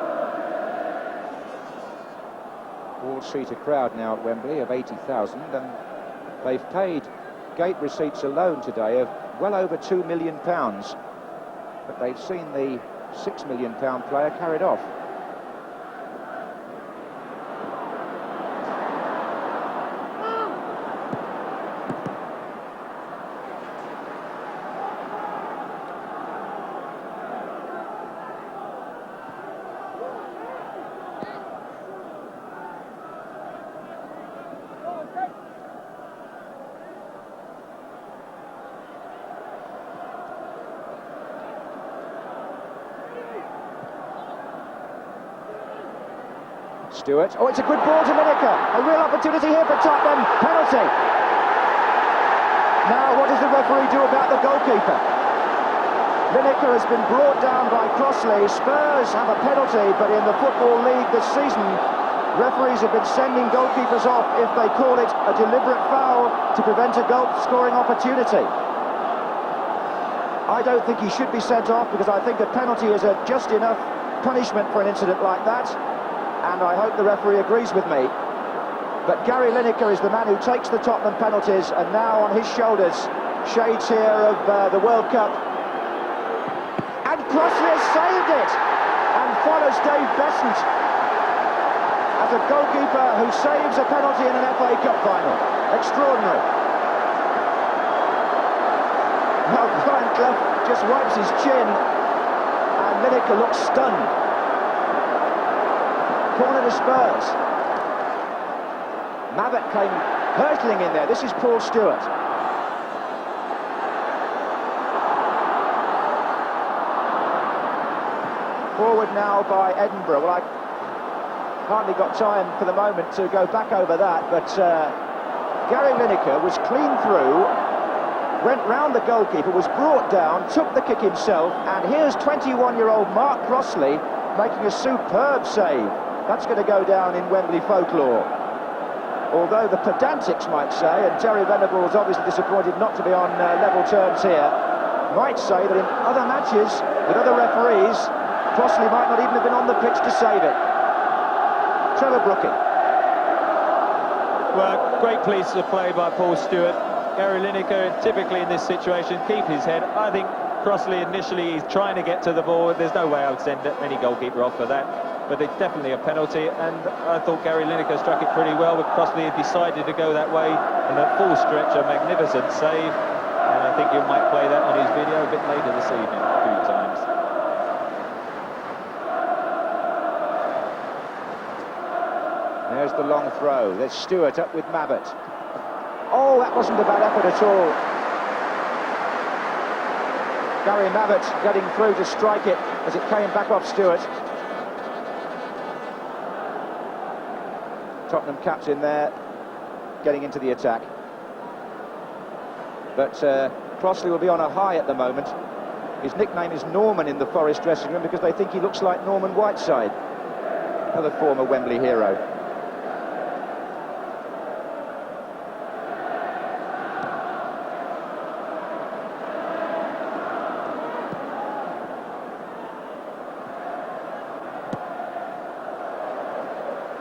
All-seater crowd now at Wembley of 80,000, and they've paid gate receipts alone today of well over £2 million, but they've seen the £6 million player carried off. Stewart. Oh, it's a good ball to Lineker. A real opportunity here for Tottenham. Penalty. Now, what does the referee do about the goalkeeper? Lineker has been brought down by Crossley. Spurs have a penalty, but in the Football League this season, referees have been sending goalkeepers off if they call it a deliberate foul to prevent a goal-scoring opportunity. I don't think he should be sent off, because I think a penalty is a just enough punishment for an incident like that, and I hope the referee agrees with me. But Gary Lineker is the man who takes the Tottenham penalties, and now on his shoulders, shades here of the World Cup. And Crossley has saved it, and follows Dave Besant as a goalkeeper who saves a penalty in an FA Cup final. Extraordinary. Now Brian Clough just wipes his chin, and Lineker looks stunned. Corner to Spurs. Mabbott came hurtling in there. This is Paul Stewart. Forward now by Edinburgh. Well, I hardly got time for the moment to go back over that, but Gary Lineker was clean through, went round the goalkeeper, was brought down, took the kick himself, and here's 21-year-old Mark Crossley making a superb save. That's going to go down in Wembley folklore. Although the pedantics might say, and Terry Venables obviously disappointed not to be on level terms here, might say that in other matches with other referees, Crossley might not even have been on the pitch to save it. Trevor Brooking. Well, great piece of play by Paul Stewart. Gary Lineker, typically in this situation, keep his head. I think Crossley initially is trying to get to the ball. There's no way I would send any goalkeeper off for that. But it's definitely a penalty, and I thought Gary Lineker struck it pretty well, but Crossley had decided to go that way, and at full stretch, a magnificent save, and I think you might play that on his video a bit later this evening, a few times. There's the long throw. There's Stewart up with Mabbott. Oh, that wasn't a bad effort at all. Gary Mabbott getting through to strike it as it came back off Stewart. Tottenham captain there, getting into the attack. But Crossley will be on a high at the moment. His nickname is Norman in the Forest dressing room because they think he looks like Norman Whiteside, another former Wembley hero.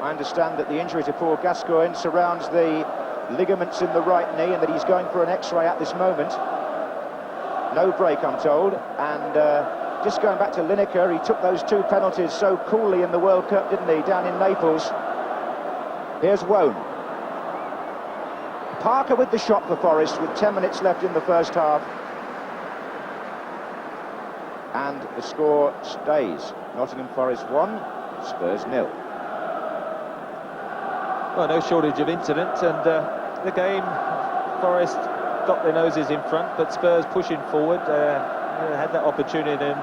I understand that the injury to Paul Gascoigne surrounds the ligaments in the right knee and that he's going for an X-ray at this moment. No break, I'm told. And just going back to Lineker, he took those two penalties so coolly in the World Cup, didn't he, down in Naples. Here's Wone. Parker with the shot for Forest with 10 minutes left in the first half. And the score stays. Nottingham Forest 1, Spurs 0. Well, no shortage of incident, and the game, Forest got their noses in front, but Spurs pushing forward, had that opportunity, and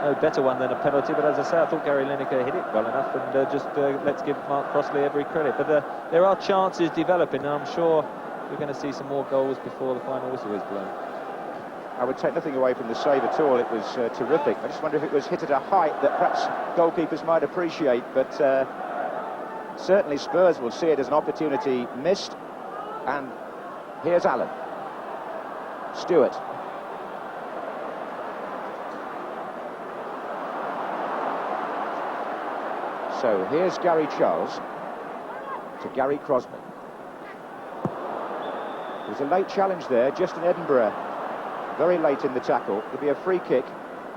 no better one than a penalty, but as I say, I thought Gary Lineker hit it well enough, and let's give Mark Crossley every credit. But there are chances developing, and I'm sure we're going to see some more goals before the final whistle is blown. I would take nothing away from the save at all. It was terrific. I just wonder if it was hit at a height that perhaps goalkeepers might appreciate, but certainly Spurs will see it as an opportunity missed. And here's Allen. Stewart. So here's Gary Charles to Gary Crosby. There was a late challenge there, just in Edinburgh. Very late in the tackle. It'll be a free kick.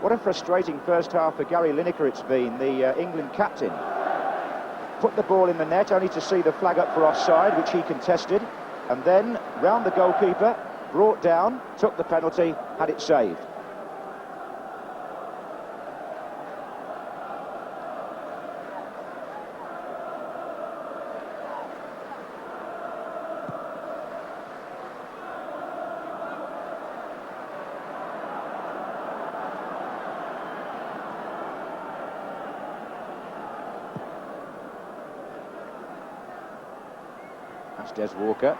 What a frustrating first half for Gary Lineker it's been, the England captain. Put the ball in the net only to see the flag up for offside, which he contested, and then round the goalkeeper, brought down, took the penalty, had it saved. That's Des Walker.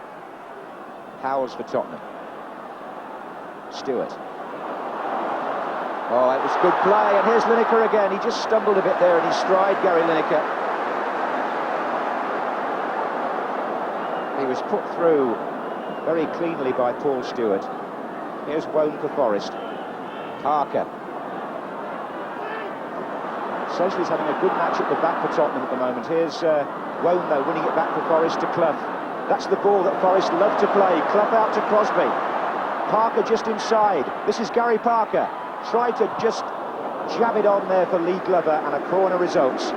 Howells for Tottenham. Stewart. Oh, it was good play, and here's Lineker again. He just stumbled a bit there in his stride, Gary Lineker. He was put through very cleanly by Paul Stewart. Here's Wone for Forest. Parker. Essentially, he's having a good match at the back for Tottenham at the moment. Here's Wone, though, winning it back for Forest to Clough. That's the ball that Forest love to play. Clough out to Crosby. Parker just inside. This is Gary Parker. Tried to just jab it on there for Lee Glover, and a corner results.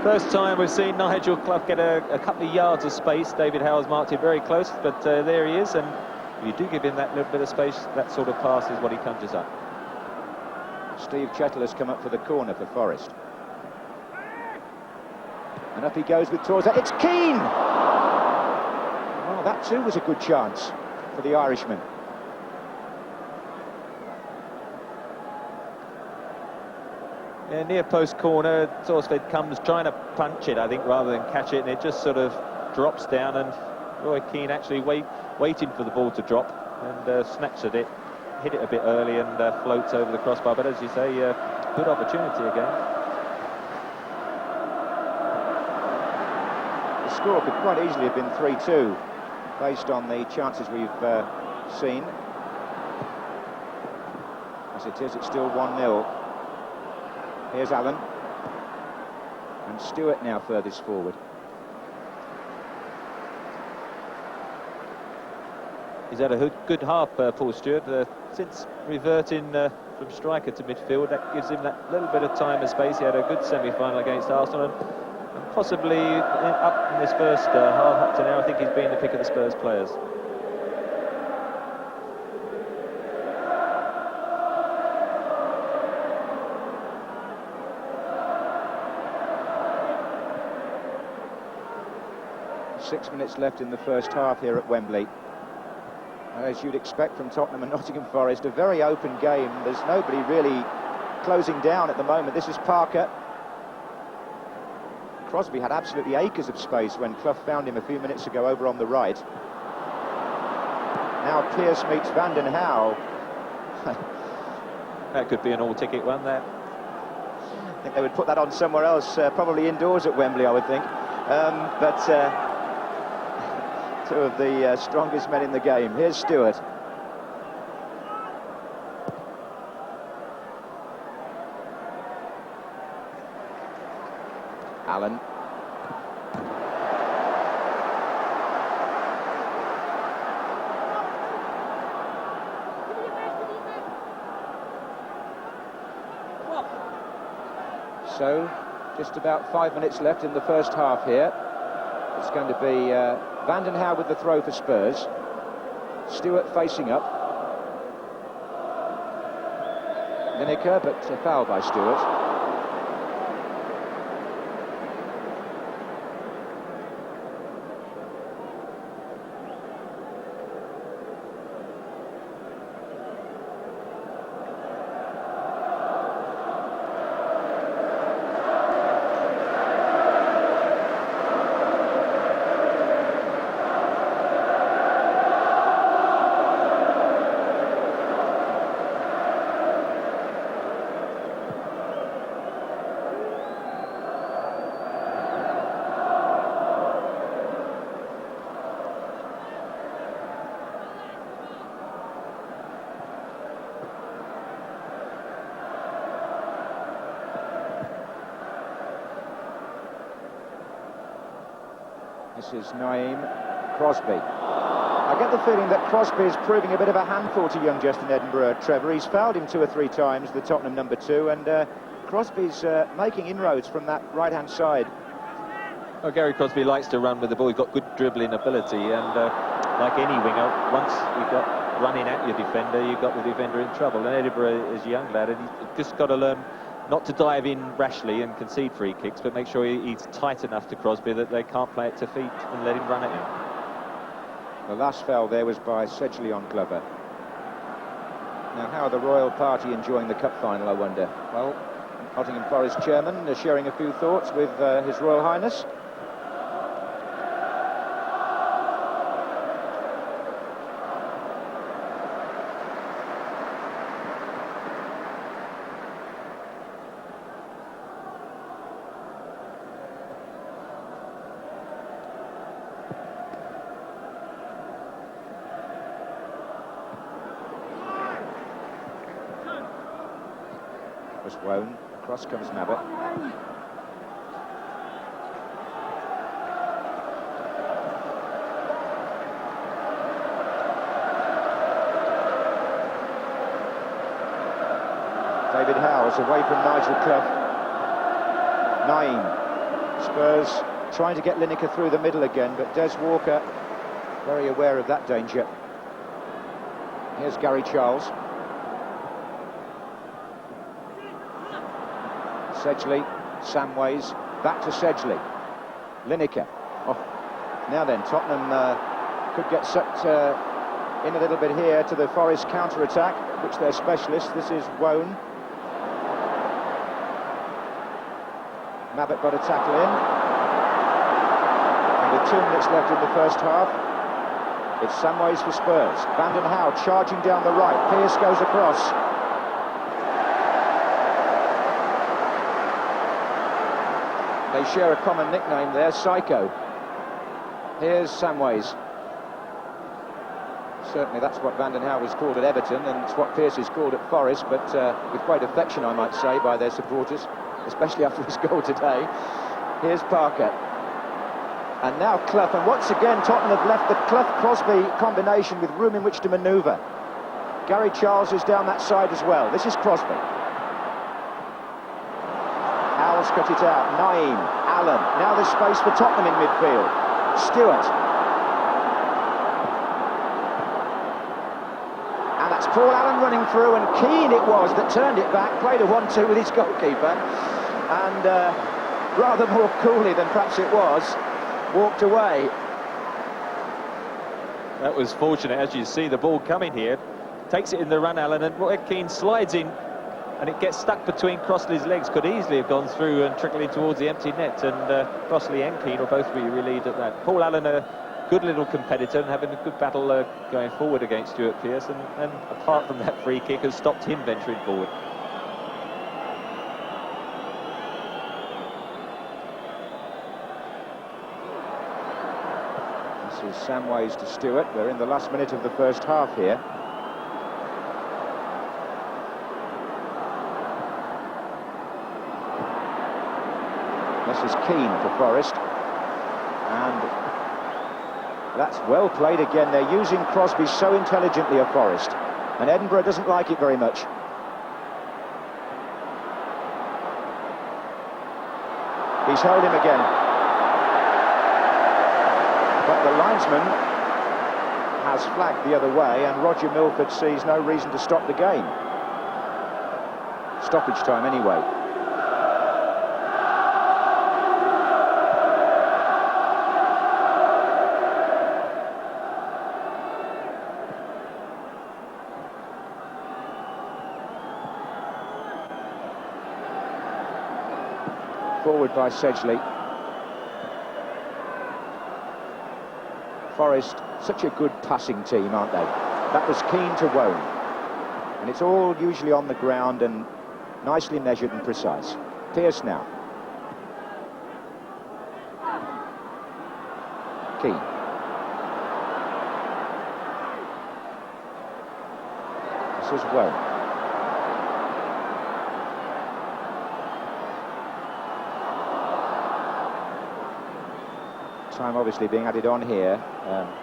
First time we've seen Nigel Clough get a couple of yards of space. David Howells marked him very close, but there he is, and if you do give him that little bit of space, that sort of pass is what he conjures up. Steve Chettle has come up for the corner for Forest. And up he goes with Torza. It's Keane! Oh, that too was a good chance for the Irishman. Yeah, near post corner, Torsved comes trying to punch it, I think, rather than catch it, and it just sort of drops down, and Roy Keane actually waiting for the ball to drop, and snatched at it, hit it a bit early, and floats over the crossbar. But as you say, good opportunity again. The score could quite easily have been 3-2, based on the chances we've seen. As it is, it's still 1-0. Here's Allen. And Stewart now furthest forward. He's had a good half, Paul Stewart, since reverting from striker to midfield. That gives him that little bit of time and space. He had a good semi-final against Arsenal, and possibly up in this first half up to now, I think he's been the pick of the Spurs players. Six minutes left in the first half here at Wembley. As you'd expect from Tottenham and Nottingham Forest, a very open game. There's nobody really closing down at the moment. This is Parker. Crosby had absolutely acres of space when Clough found him a few minutes ago over on the right. Now Pearce meets Van den Hauwe. That could be an all-ticket one, that. I think they would put that on somewhere else, probably indoors at Wembley, I would think. Two of the strongest men in the game. Here's Stewart. Allen. So, just about 5 minutes left in the first half here. It's going to be Van den Hauwe with the throw for Spurs. Stewart facing up. Lineker, but a foul by Stewart. This is Naeem Crosby. I get the feeling that Crosby is proving a bit of a handful to young Justin Edinburgh, Trevor. He's fouled him 2 or 3 times, the Tottenham number 2, and Crosby's making inroads from that right-hand side. Well, Gary Crosby likes to run with the ball. He's got good dribbling ability, and like any winger, once you've got running at your defender, you've got the defender in trouble. And Edinburgh is a young lad, and he's just got to learn not to dive in rashly and concede free kicks, but make sure he's tight enough to Crosby that they can't play it to feet and let him run at him. The last foul there was by Sedgley on Glover. Now, how are the royal party enjoying the cup final, I wonder? Well, Nottingham Forest chairman is sharing a few thoughts with His Royal Highness. That was Wone. Across comes Mabbott. David Howes away from Nigel Clough. Naeem. Spurs trying to get Lineker through the middle again, but Des Walker very aware of that danger. Here's Gary Charles. Sedgley, Samways, back to Sedgley. Lineker. Oh, now then, Tottenham could get sucked in a little bit here to the Forest counter-attack, which they're specialists. This is Wone. Mabbott got a tackle in. And with 2 minutes left in the first half, it's Samways for Spurs. Vanden Hauwe charging down the right. Pearce goes across. They share a common nickname there, Psycho. Here's Samways. Certainly that's what Vanden Hauwe was called at Everton, and it's what Pearce is called at Forest, but with great affection, I might say, by their supporters, especially after his goal today. Here's Parker. And now Clough, and once again Tottenham have left the Clough-Crosby combination with room in which to manoeuvre. Gary Charles is down that side as well. This is Crosby. Howes cut it out. Naeem, Allen. Now there's space for Tottenham in midfield. Stewart. And that's Paul Allen running through, and Keane it was that turned it back, played a 1-2 with his goalkeeper, and rather more coolly than perhaps it was, walked away. That was fortunate, as you see the ball coming here. Takes it in the run, Allen, and Roy Keane slides in, and it gets stuck between Crossley's legs. Could easily have gone through and trickled in towards the empty net, and Crossley and Keane will both be relieved at that. Paul Allen, a good little competitor, and having a good battle going forward against Stuart Pearce, and apart from that free kick, has stopped him venturing forward. This is Samways to Stewart. We're in the last minute of the first half here. This is Keane for Forest, and that's well played again. They're using Crosby so intelligently at Forest, and Edinburgh doesn't like it very much. He's held him again, but the linesman has flagged the other way, and Roger Milford sees no reason to stop the game. Stoppage time anyway. Forward by Sedgley. Forest, such a good passing team, aren't they? That was Keane to Wone. And it's all usually on the ground and nicely measured and precise. Pearce now. Keane. This is Wone. Time obviously being added on here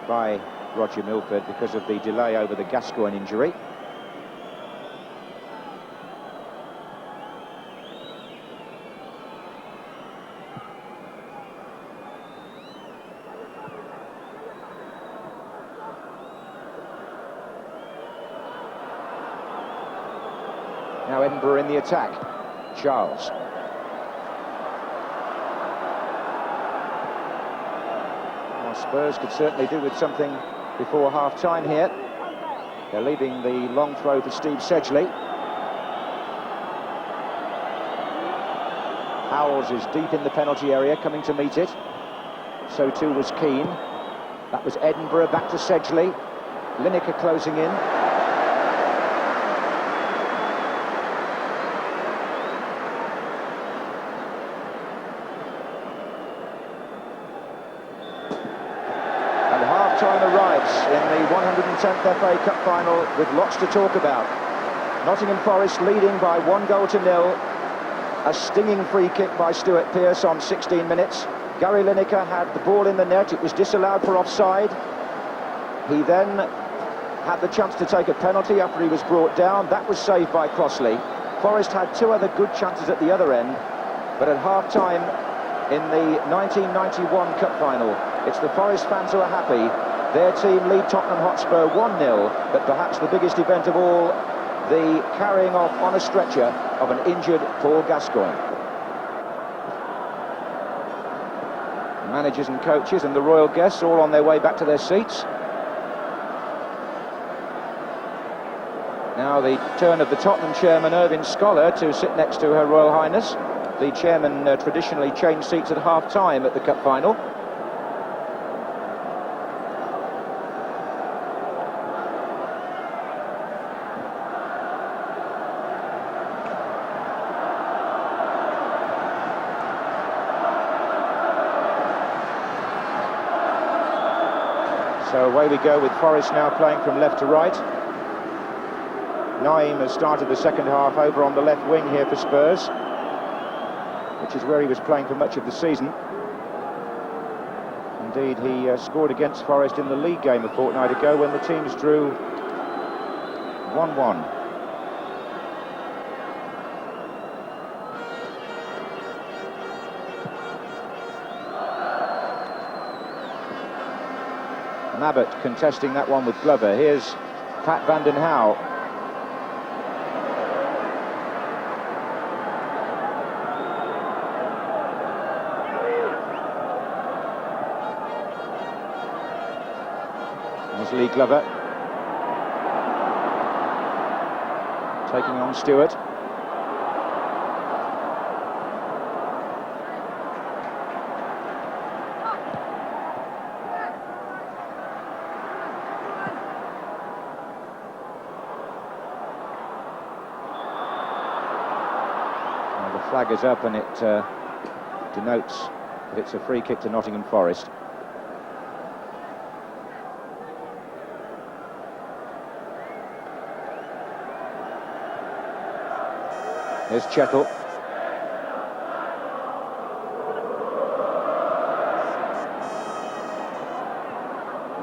by Roger Milford because of the delay over the Gascoigne injury. Now Edinburgh in the attack. Charles. Spurs could certainly do with something before half-time here. They're leaving the long throw for Steve Sedgley. Howells is deep in the penalty area, coming to meet it. So too was Keane. That was Edinburgh, back to Sedgley. Lineker closing in. Time arrives in the 110th FA Cup final with lots to talk about. Nottingham Forest leading by 1-0. A stinging free kick by Stuart Pearce on 16 minutes. Gary Lineker had the ball in the net. It was disallowed for offside. He then had the chance to take a penalty after he was brought down. That was saved by Crossley. Forest had 2 other good chances at the other end, but at half-time in the 1991 Cup final, it's the Forest fans who are happy. Their team lead Tottenham Hotspur 1-0, but perhaps the biggest event of all, the carrying off on a stretcher of an injured Paul Gascoigne. Managers and coaches and the royal guests all on their way back to their seats. Now the turn of the Tottenham chairman, Irving Scholar, to sit next to Her Royal Highness. The chairman traditionally changed seats at half-time at the Cup final. So away we go with Forest now playing from left to right. Naeem has started the second half over on the left wing here for Spurs, which is where he was playing for much of the season. Indeed, he scored against Forest in the league game a fortnight ago when the teams drew 1-1. Abbott contesting that one with Glover. Here's Pat van den Hauwe. There's Lee Glover taking on Stewart. Flag is up and it denotes that it's a free kick to Nottingham Forest. Here's Chettle.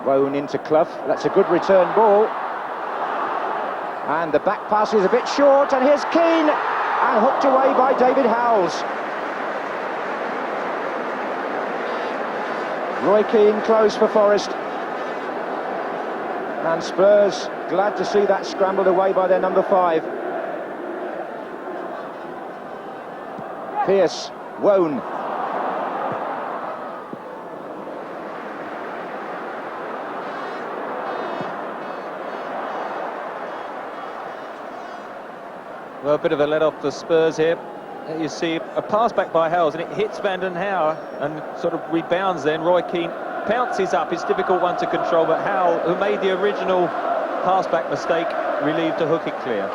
Wone into Clough. That's a good return ball. And the back pass is a bit short, and here's Keane. And hooked away by David Howells. Roy Keane close for Forest. And Spurs glad to see that scrambled away by their number 5. Pearce, Wone. Well, a bit of a let-off for Spurs here. You see a pass back by Howells and it hits van den Hauwe and sort of rebounds then. Roy Keane pounces up. It's a difficult one to control, but Howell, who made the original pass-back mistake, relieved to hook it clear.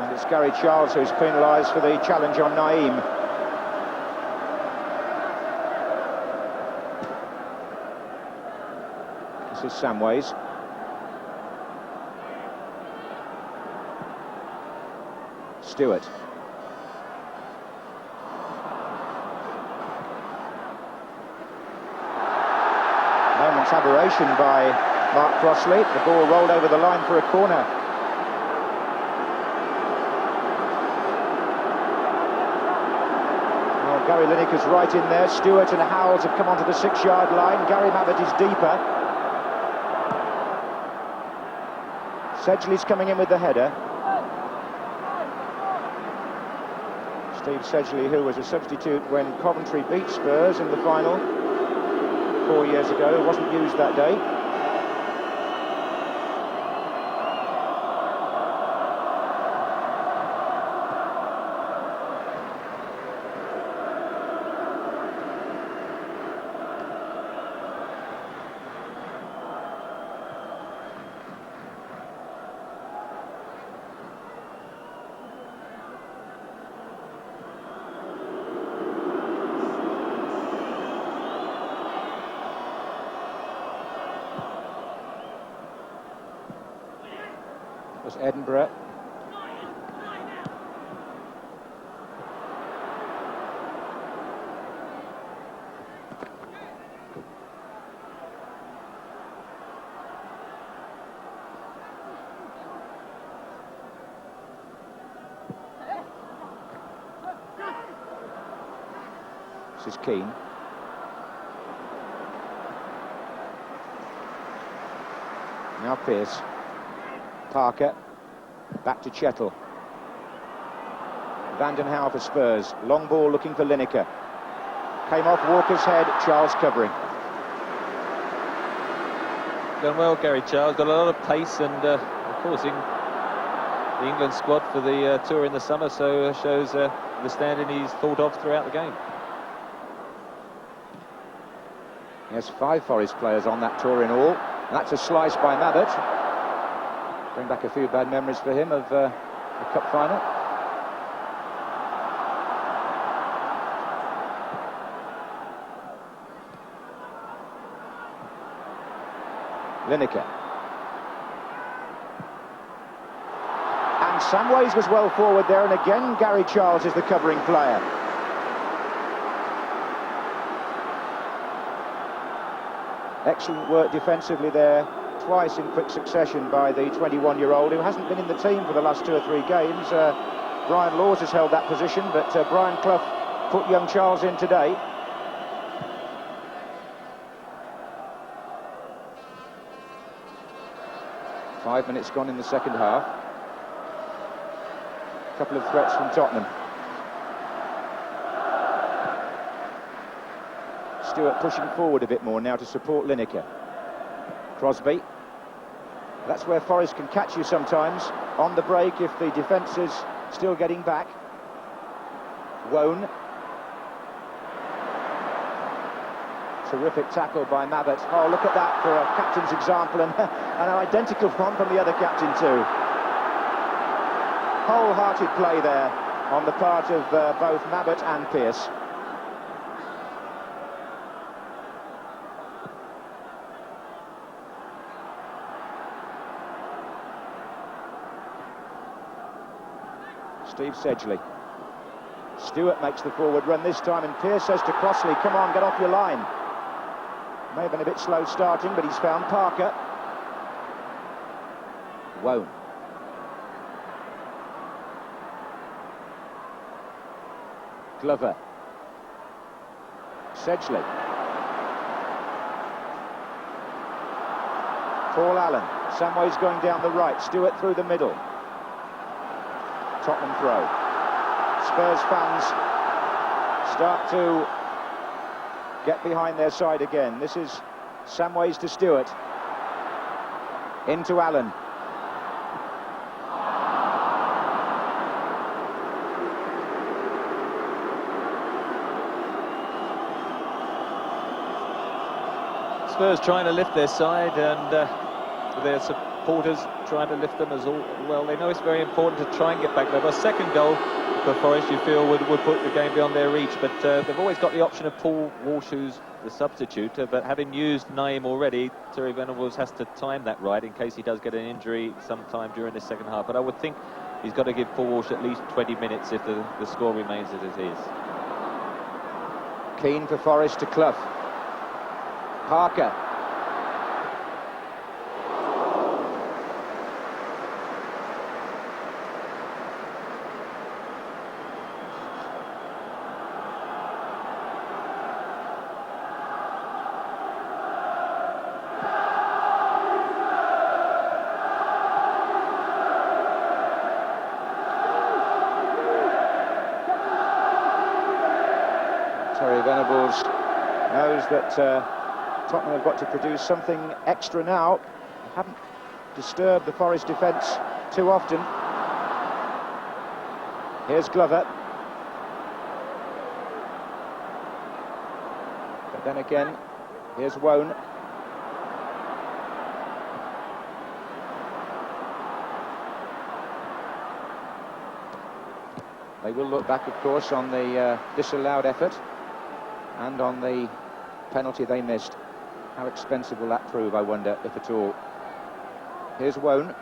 And it's Gary Charles who's penalised for the challenge on Naeem. This is Samways. Stewart. Moment's aberration by Mark Crossley. The ball rolled over the line for a corner. Well, Gary Lineker's right in there. Stewart and Howells have come onto the 6-yard line. Gary Mabbutt is deeper. Sedgley's coming in with the header. Steve Sedgley, who was a substitute when Coventry beat Spurs in the final 4 years ago, wasn't used that day. was Edinburgh. This is Keane. Now Pearce. Parker. Back to Chettle. Vanden Hauwe for Spurs. Long ball looking for Lineker. Came off Walker's head. Charles covering. Done well, Gary Charles. Got a lot of pace and, of course, in the England squad for the tour in the summer, so shows the standing he's thought of throughout the game. He has 5 Forest players on that tour in all. And that's a slice by Mabbott. Bring back a few bad memories for him of the cup final. Lineker. And Samways was well forward there, and again Gary Charles is the covering player. Excellent work defensively there, twice in quick succession by the 21-year-old who hasn't been in the team for the last 2 or 3 games. Brian Laws has held that position, but Brian Clough put young Charles in today. Five minutes gone in the second half. A couple of threats from Tottenham. Stewart pushing forward a bit more now to support Lineker. Crosby. That's where Forest can catch you sometimes, on the break if the defence is still getting back. Wone. Terrific tackle by Mabbott. Oh, look at that for a captain's example, and an identical one from the other captain too. Wholehearted play there on the part of both Mabbott and Pearce. Steve Sedgley. Stewart makes the forward run this time, and Pearce says to Crossley, come on, get off your line. May have been a bit slow starting, but he's found Parker. Wone. Glover. Sedgley. Paul Allen. Samways going down the right. Stewart through the middle. Tottenham throw. Spurs fans start to get behind their side again. This is Samways to Stewart. Into Allen. Spurs trying to lift their side, and their supporters trying to lift them as well. They know it's very important to try and get back there. But a second goal for Forest, you feel, would put the game beyond their reach. But they've always got the option of Paul Walsh, who's the substitute. But having used Naeem already, Terry Venables has to time that right in case he does get an injury sometime during the second half. But I would think he's got to give Paul Walsh at least 20 minutes if the score remains as it is. Keane for Forest to Clough. Parker. Terry Venables knows that Tottenham have got to produce something extra now. They haven't disturbed the Forest defence too often. Here's Glover. But then again, here's Wone. They will look back, of course, on the disallowed effort and on the penalty they missed. How expensive will that prove, I wonder, if at all. Here's Wone.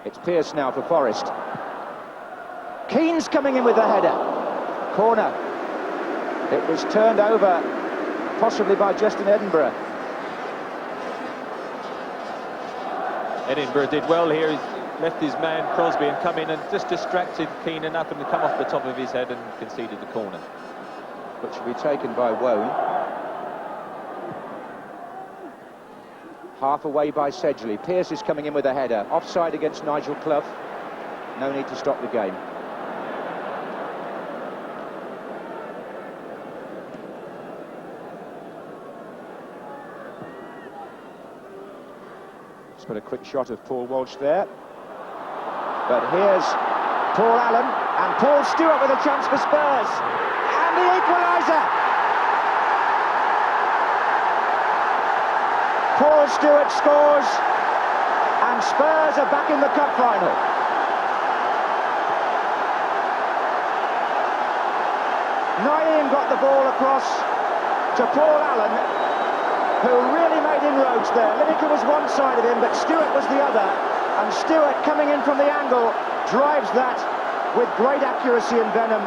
It's Pearce now for Forest. Keane's coming in with the header. Corner. It was turned over, possibly by Justin Edinburgh. Edinburgh did well here. He left his man Crosby and come in and just distracted Keane enough and come off the top of his head and conceded the corner. Which will be taken by Wone. Half away by Sedgley. Pearce is coming in with a header. Offside against Nigel Clough. No need to stop the game. Just got a quick shot of Paul Walsh there. But here's Paul Allen and Paul Stewart with a chance for Spurs. And the equaliser! Paul Stewart scores, and Spurs are back in the cup final. Naeem got the ball across to Paul Allen, who really made inroads there. Lineker was one side of him, but Stewart was the other. And Stewart, coming in from the angle, drives that with great accuracy and venom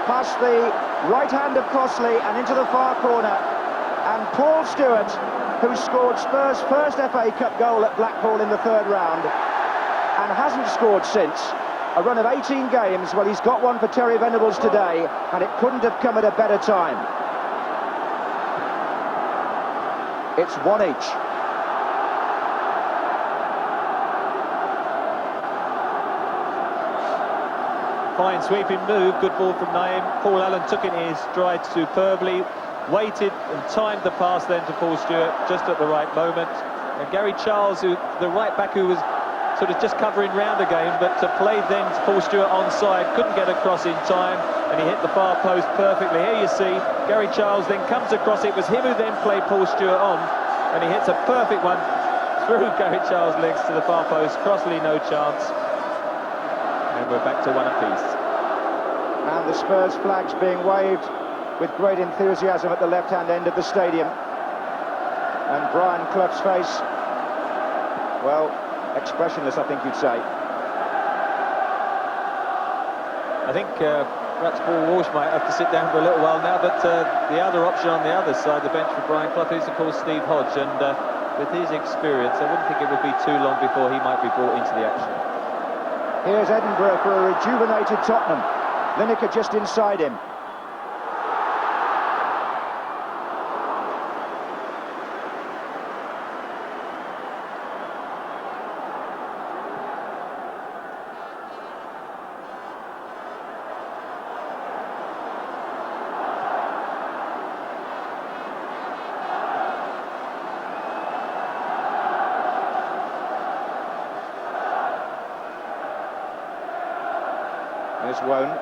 past the right hand of Crossley and into the far corner. And Paul Stewart, who scored Spurs' first FA Cup goal at Blackpool in the third round and hasn't scored since, a run of 18 games. Well, he's got one for Terry Venables today, and it couldn't have come at a better time. It's one each. Fine sweeping move, good ball from Naeem. Paul Allen took it in his stride superbly, waited and timed the pass then to Paul Stewart just at the right moment. And Gary Charles, the right back who was sort of just covering round again, but to play then to Paul Stewart onside, couldn't get across in time, and he hit the far post perfectly. Here you see Gary Charles then comes across. It was him who then played Paul Stewart on, and he hits a perfect one through Gary Charles' legs to the far post. Crossley no chance. And we're back to one apiece. And the Spurs flags being waved with great enthusiasm at the left-hand end of the stadium. And Brian Clough's face, well, expressionless, I think you'd say. I think perhaps Paul Walsh might have to sit down for a little while now, but the other option on the other side of the bench for Brian Clough is, of course, Steve Hodge. And with his experience, I wouldn't think it would be too long before he might be brought into the action. Here's Edinburgh for a rejuvenated Tottenham. Lineker just inside him. There's Wone.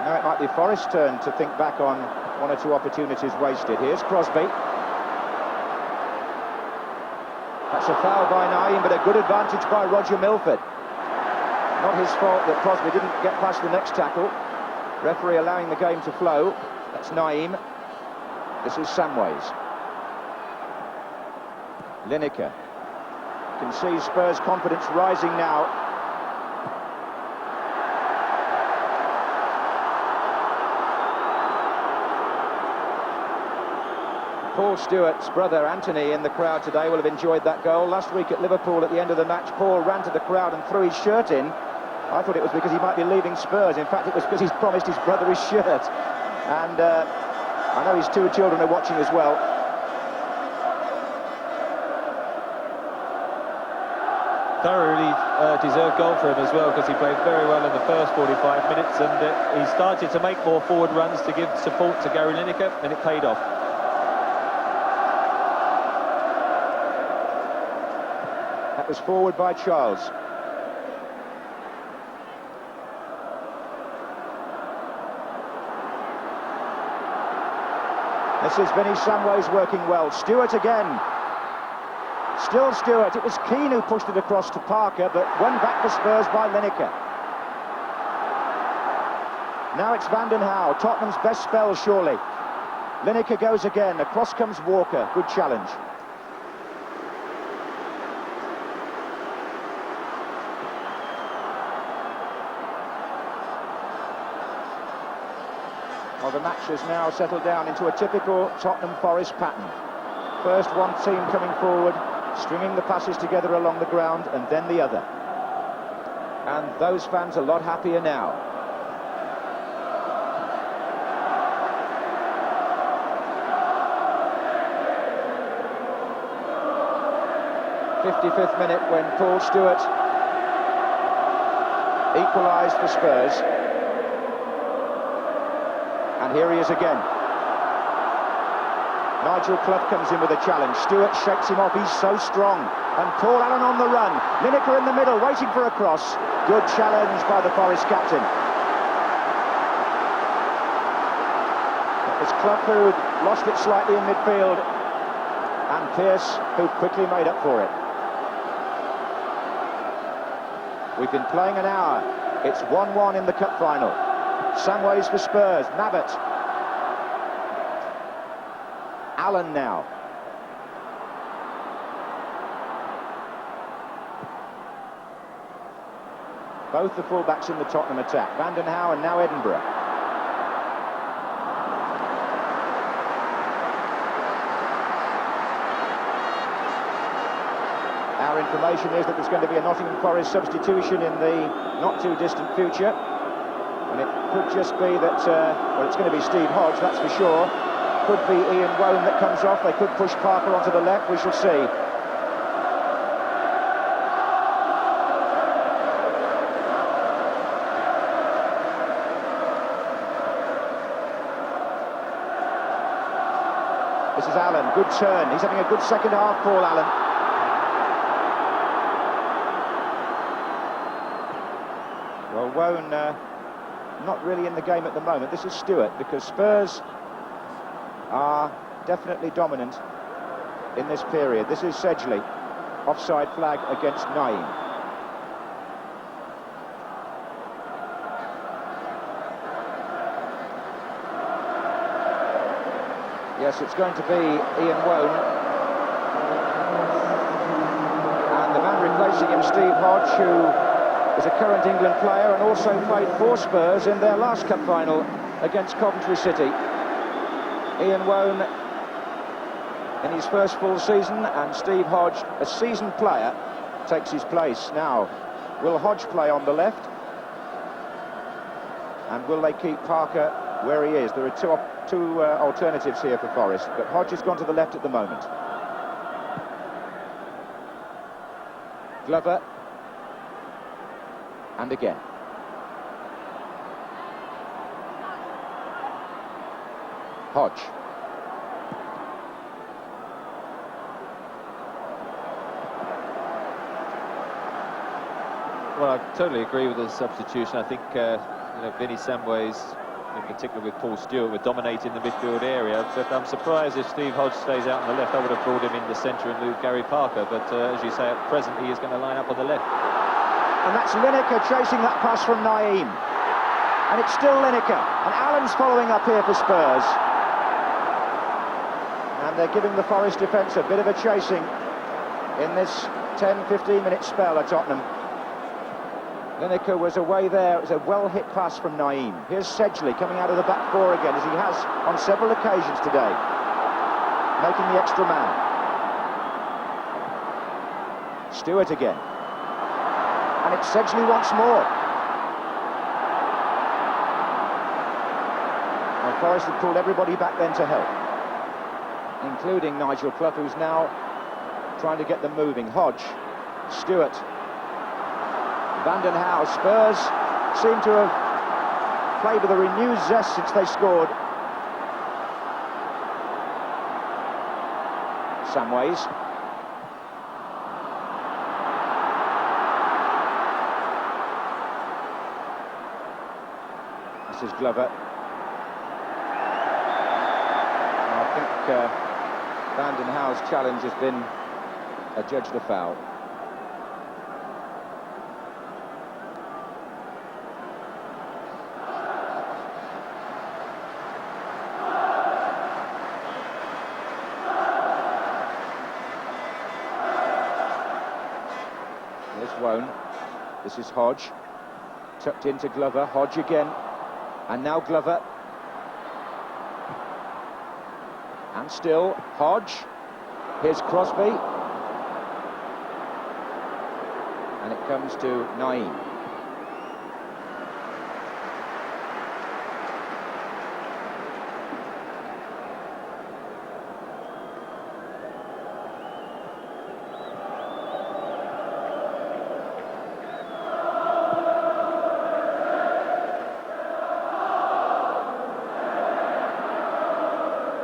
Now it might be Forest's turn to think back on one or two opportunities wasted. Here's Crosby. That's a foul by Naeem, but a good advantage by Roger Milford. Not his fault that Crosby didn't get past the next tackle. Referee allowing the game to flow. That's Naeem. This is Samways. Lineker. Can see Spurs' confidence rising now. Paul Stewart's brother Anthony in the crowd today will have enjoyed that goal. Last week at Liverpool at the end of the match, Paul ran to the crowd and threw his shirt in. I thought it was because he might be leaving Spurs. In fact, it was because he's promised his brother his shirt. And I know his two children are watching as well. Thoroughly deserved goal for him as well, because he played very well in the first 45 minutes, and he started to make more forward runs to give support to Gary Lineker, and it paid off. That was forward by Charles. This is Vinnie Samways working well. Stewart again. Still Stewart. It was Keane who pushed it across to Parker, but won back for Spurs by Lineker. Now it's Van den Hauwe, Tottenham's best spell, surely. Lineker goes again, across comes Walker, good challenge. Well, the match has now settled down into a typical Tottenham Forest pattern. First one team coming forward, stringing the passes together along the ground, and then the other. And those fans are a lot happier now. '55th minute when Paul Stewart equalised for Spurs. And here he is again. Nigel Clough comes in with a challenge. Stewart shakes him off, he's so strong. And Paul Allen on the run. Lineker in the middle, waiting for a cross. Good challenge by the Forest captain. It was Clough who lost it slightly in midfield. And Pearce who quickly made up for it. We've been playing an hour. It's 1-1 in the cup final. Samways for Spurs, Nabbit. Allen now. Both the fullbacks in the Tottenham attack, Vandenhouw and now Edinburgh. Our information is that there's going to be a Nottingham Forest substitution in the not too distant future. And it could just be that, well, it's going to be Steve Hodge, that's for sure. Could be Ian Wone that comes off. They could push Parker onto the left, we shall see. This is Allen, good turn. He's having a good second half, Paul Allen. Well, Wone not really in the game at the moment. This is Stewart, because Spurs are definitely dominant in this period. This is Sedgley, offside flag against Naeem. Yes, it's going to be Ian Wone. And the man replacing him, Steve Hodge, who is a current England player and also played for Spurs in their last cup final against Coventry City. Ian Wone in his first full season, and Steve Hodge, a seasoned player, takes his place. Now, will Hodge play on the left? And will they keep Parker where he is? There are two alternatives here for Forest, but Hodge has gone to the left at the moment. Glover. And again. Hodge. Well, I totally agree with the substitution. I think Vinnie Samways, in particular with Paul Stewart, were dominating the midfield area. But I'm surprised if Steve Hodge stays out on the left. I would have brought him in the centre and moved Gary Parker. But as you say, at present he is going to line up on the left. And that's Lineker chasing that pass from Naeem. And it's still Lineker. And Allen's following up here for Spurs. And they're giving the Forest defence a bit of a chasing in this 10-15 minute spell at Tottenham. Lineker was away there. It was a well-hit pass from Naeem. Here's Sedgley coming out of the back four again, as he has on several occasions today, making the extra man. Stewart again. And it's Sedgley once more. And Forest have pulled everybody back then to help, including Nigel Clough, who's now trying to get them moving. Hodge, Stewart, Vandenhouw. Spurs seem to have played with a renewed zest since they scored. Samways. This is Glover. I think Vandenhouw's challenge has been adjudged a foul. There's Wone. This is Hodge. Tucked into Glover. Hodge again. And now Glover. And still Hodge. Here's Crosby. And it comes to Naeem.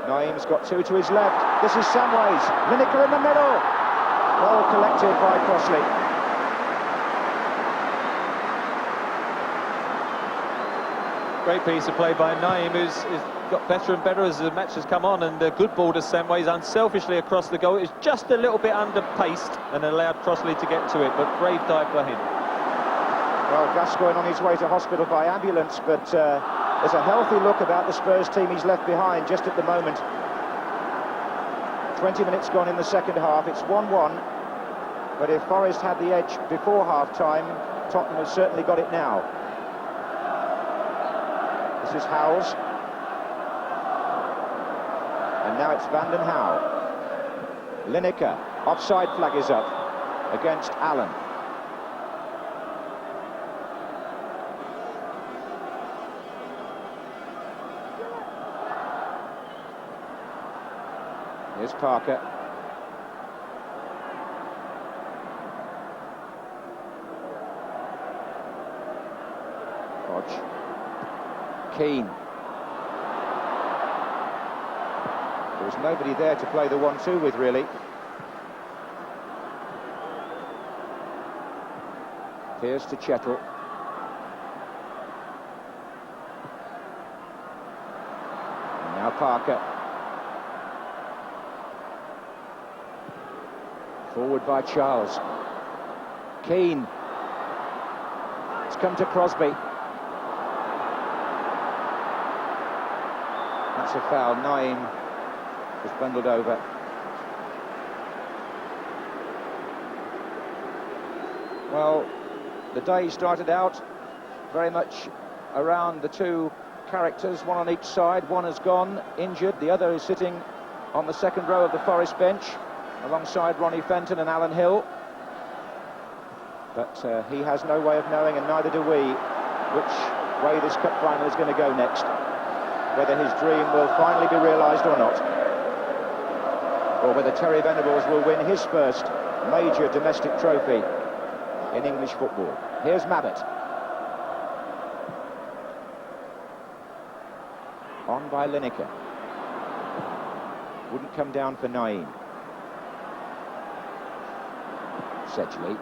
Naeem's got two to his left. This is Samways. Lineker in the middle. Well collected by Crossley. Great piece of play by Naeem, who's got better and better as the match has come on, and a good ball to Samways unselfishly across the goal. It was just a little bit under-paced and allowed Crossley to get to it, but brave dive by him. Well, Gascoigne on his way to hospital by ambulance, but there's a healthy look about the Spurs team he's left behind just at the moment. 20 minutes gone in the second half, it's 1-1, but if Forest had the edge before half-time, Tottenham has certainly got it now. This is Howells. And now it's Van den Hauwe. Lineker, offside flag is up against Allen. Here's Parker. Hodge. Keane. There was nobody there to play the 1-2 with, really. Here's to Chettle. And now Parker. Forward by Charles. Keane. It's come to Crosby. That's a foul. Naeem was bundled over. Well, the day started out very much around the two characters, one on each side. One has gone injured, the other is sitting on the second row of the Forest bench alongside Ronnie Fenton and Alan Hill. But he has no way of knowing, and neither do we, which way this cup final is going to go next. Whether his dream will finally be realised or not, or whether Terry Venables will win his first major domestic trophy in English football. Here's Mabbott. On by Lineker. Wouldn't come down for Naeem. Sedgley.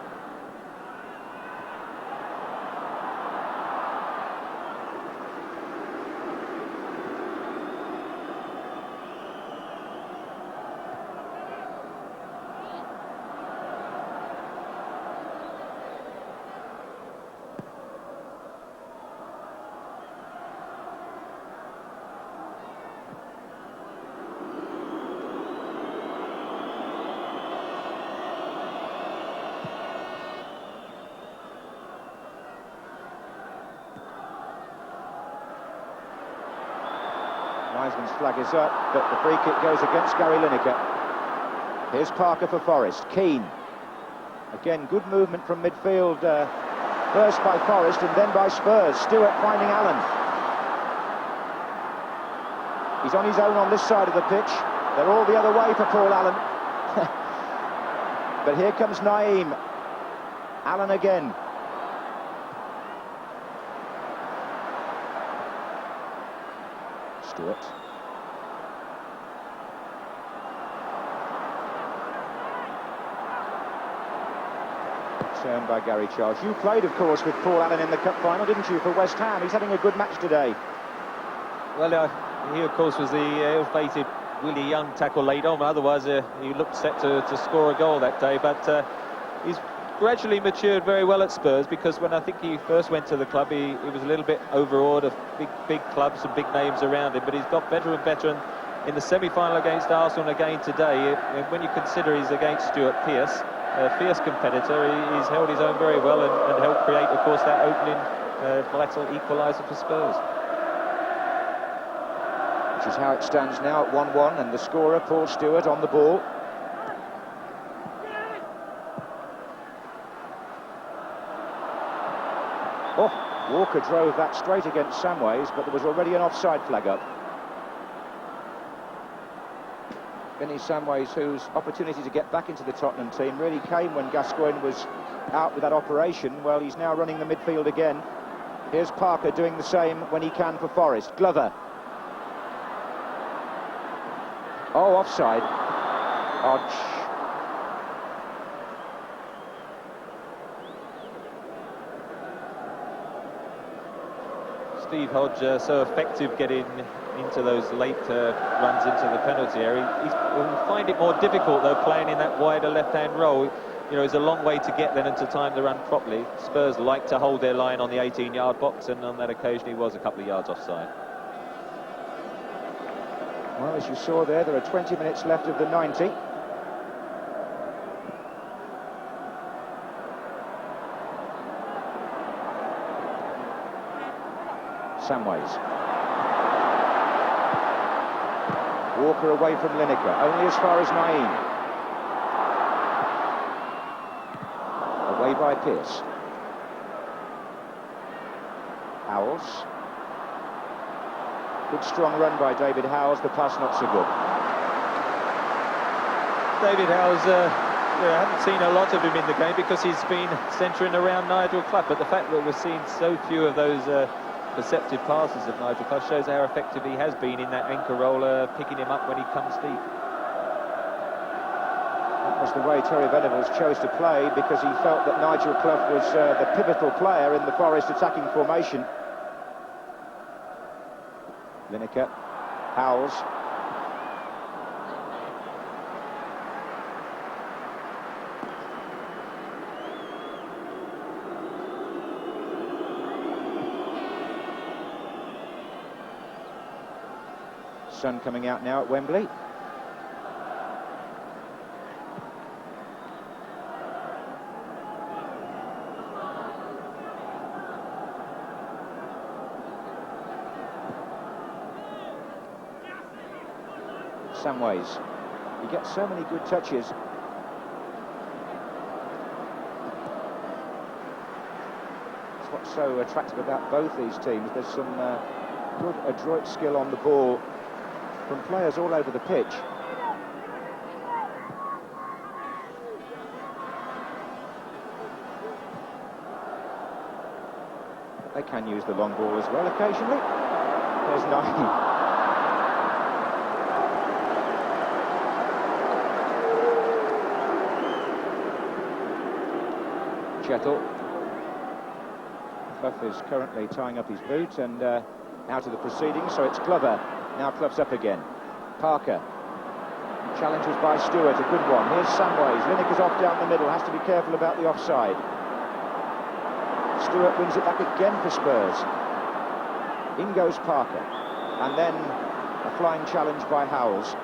Wiseman's flag is up, but the free kick goes against Gary Lineker. Here's Parker for Forest. Keane. Again, good movement from midfield, first by Forest and then by Spurs. Stewart finding Allen. He's on his own on this side of the pitch. They're all the other way for Paul Allen. But here comes Naeem. Allen again. Stewart. Turned by Gary Charles. You played, of course, with Paul Allen in the cup final, didn't you, for West Ham? He's having a good match today. Well, he, of course, was the ill-fated Willie Young tackle late on. Otherwise, he looked set to score a goal that day. But he's gradually matured very well at Spurs, because when I think he first went to the club, he was a little bit overawed of big clubs and big names around him. But he's got better and better. And in the semi-final against Arsenal and again today, when you consider he's against Stuart Pearce, a fierce competitor. He's held his own very well and helped create, of course, that opening vital equaliser for Spurs. Which is how it stands now at 1-1, and the scorer, Paul Stewart, on the ball. Oh, Walker drove that straight against Samways, but there was already an offside flag up. Vinny Samways, whose opportunity to get back into the Tottenham team really came when Gascoigne was out with that operation. Well, he's now running the midfield again. Here's Parker doing the same when he can for Forest. Glover. Oh, offside. Hodge. Steve Hodge, so effective getting into those late runs into the penalty area. He'll find it more difficult, though, playing in that wider left-hand role. You know, it's a long way to get then and to time the run properly. Spurs like to hold their line on the 18-yard box, and on that occasion he was a couple of yards offside. Well, as you saw there are 20 minutes left of the 90. Samways. Walker away from Lineker, only as far as Naeem. Away by Pearce. Howells. Good strong run by David Howells, the pass not so good. David Howells, I haven't seen a lot of him in the game because he's been centering around Nigel Clough, but the fact that we've seen so few of those perceptive passes of Nigel Clough shows how effective he has been in that anchor roller, picking him up when he comes deep. That was the way Terry Venables chose to play, because he felt that Nigel Clough was the pivotal player in the Forest attacking formation. Lineker, Howells. Sun coming out now at Wembley. Samways. He gets so many good touches. That's what's so attractive about both these teams. There's some good adroit skill on the ball from players all over the pitch. They can use the long ball as well occasionally. There's Naeem. Chettle. Clough is currently tying up his boot and out of the proceedings, so it's Glover. Now Clough's up again. Parker. Challenge was by Stewart, a good one. Here's Samways. Lineker's off down the middle, has to be careful about the offside. Stewart wins it back again for Spurs. In goes Parker. And then a flying challenge by Howells.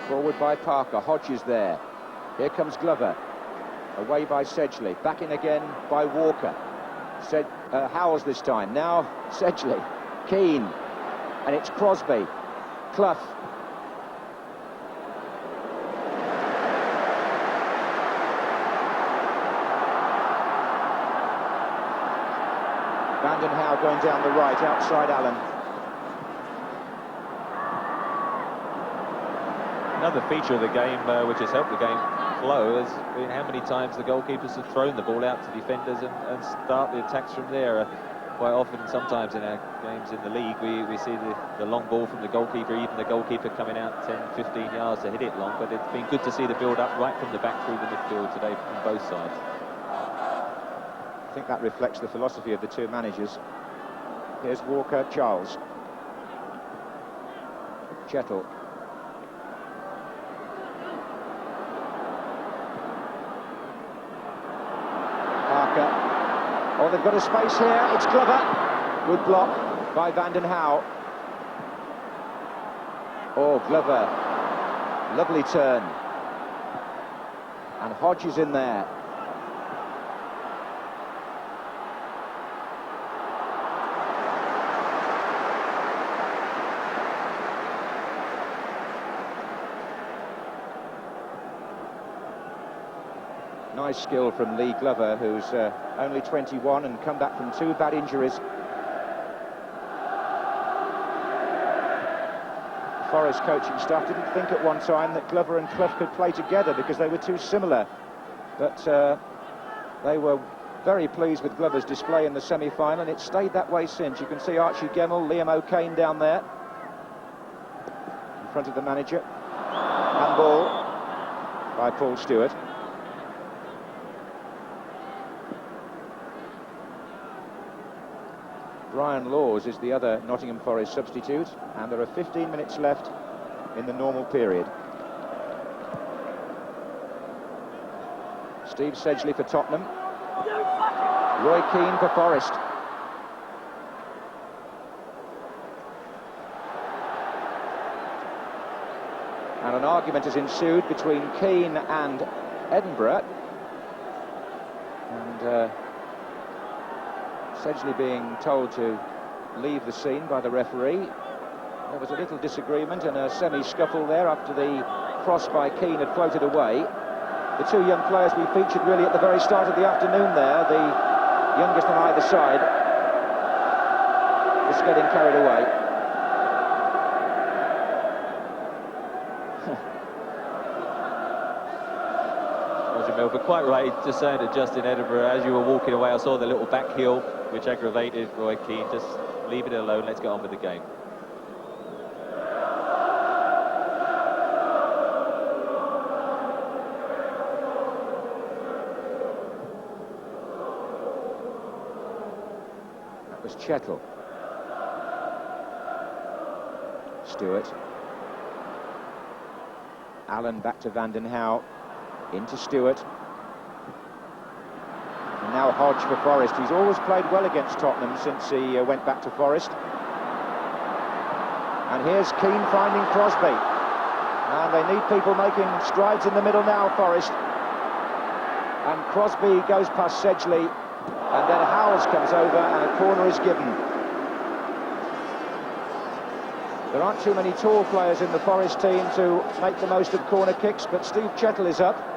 Forward by Parker, Hodges there. Here comes Glover. Away by Sedgley. Back in again by Walker. Howells this time. Now Sedgley. Keane. And it's Crosby. Clough. Vanden Hauwe going down the right, outside Allen. Another feature of the game which has helped the game flow has been how many times the goalkeepers have thrown the ball out to defenders and start the attacks from there. Quite often, sometimes in our games in the league, we see the long ball from the goalkeeper, even the goalkeeper coming out 10, 15 yards to hit it long, but it's been good to see the build-up right from the back through the midfield today from both sides. I think that reflects the philosophy of the two managers. Here's Walker, Charles. Chettle. Oh, they've got a space here. It's Glover. Good block by Vanden Hauwe. Oh, Glover. Lovely turn. And Hodge is in there. Nice skill from Lee Glover, who's only 21 and come back from 2 bad injuries. The Forest coaching staff didn't think at one time that Glover and Clough could play together because they were too similar. But they were very pleased with Glover's display in the semi-final, and it's stayed that way since. You can see Archie Gemmill, Liam O'Kane down there in front of the manager. Handball by Paul Stewart. Brian Laws is the other Nottingham Forest substitute, and there are 15 minutes left in the normal period. Steve Sedgley for Tottenham. Roy Keane for Forest. And an argument has ensued between Keane and Edinburgh. And Sedgley being told to leave the scene by the referee. There was a little disagreement and a semi-scuffle there after the cross by Keane had floated away. The 2 young players we featured really at the very start of the afternoon there, the youngest on either side, was getting carried away. But quite right, just saying to Justin Edinburgh, as you were walking away, I saw the little back heel, which aggravated Roy Keane. Just leave it alone, let's get on with the game. That was Chettle. Stewart. Allen back to Vanden Hauwe. Into Stewart. And now Hodge for Forest. He's always played well against Tottenham since he went back to Forest. And here's Keane finding Crosby. And they need people making strides in the middle now, Forest. And Crosby goes past Sedgley. And then Howells comes over and a corner is given. There aren't too many tall players in the Forest team to make the most of corner kicks, but Steve Chettle is up.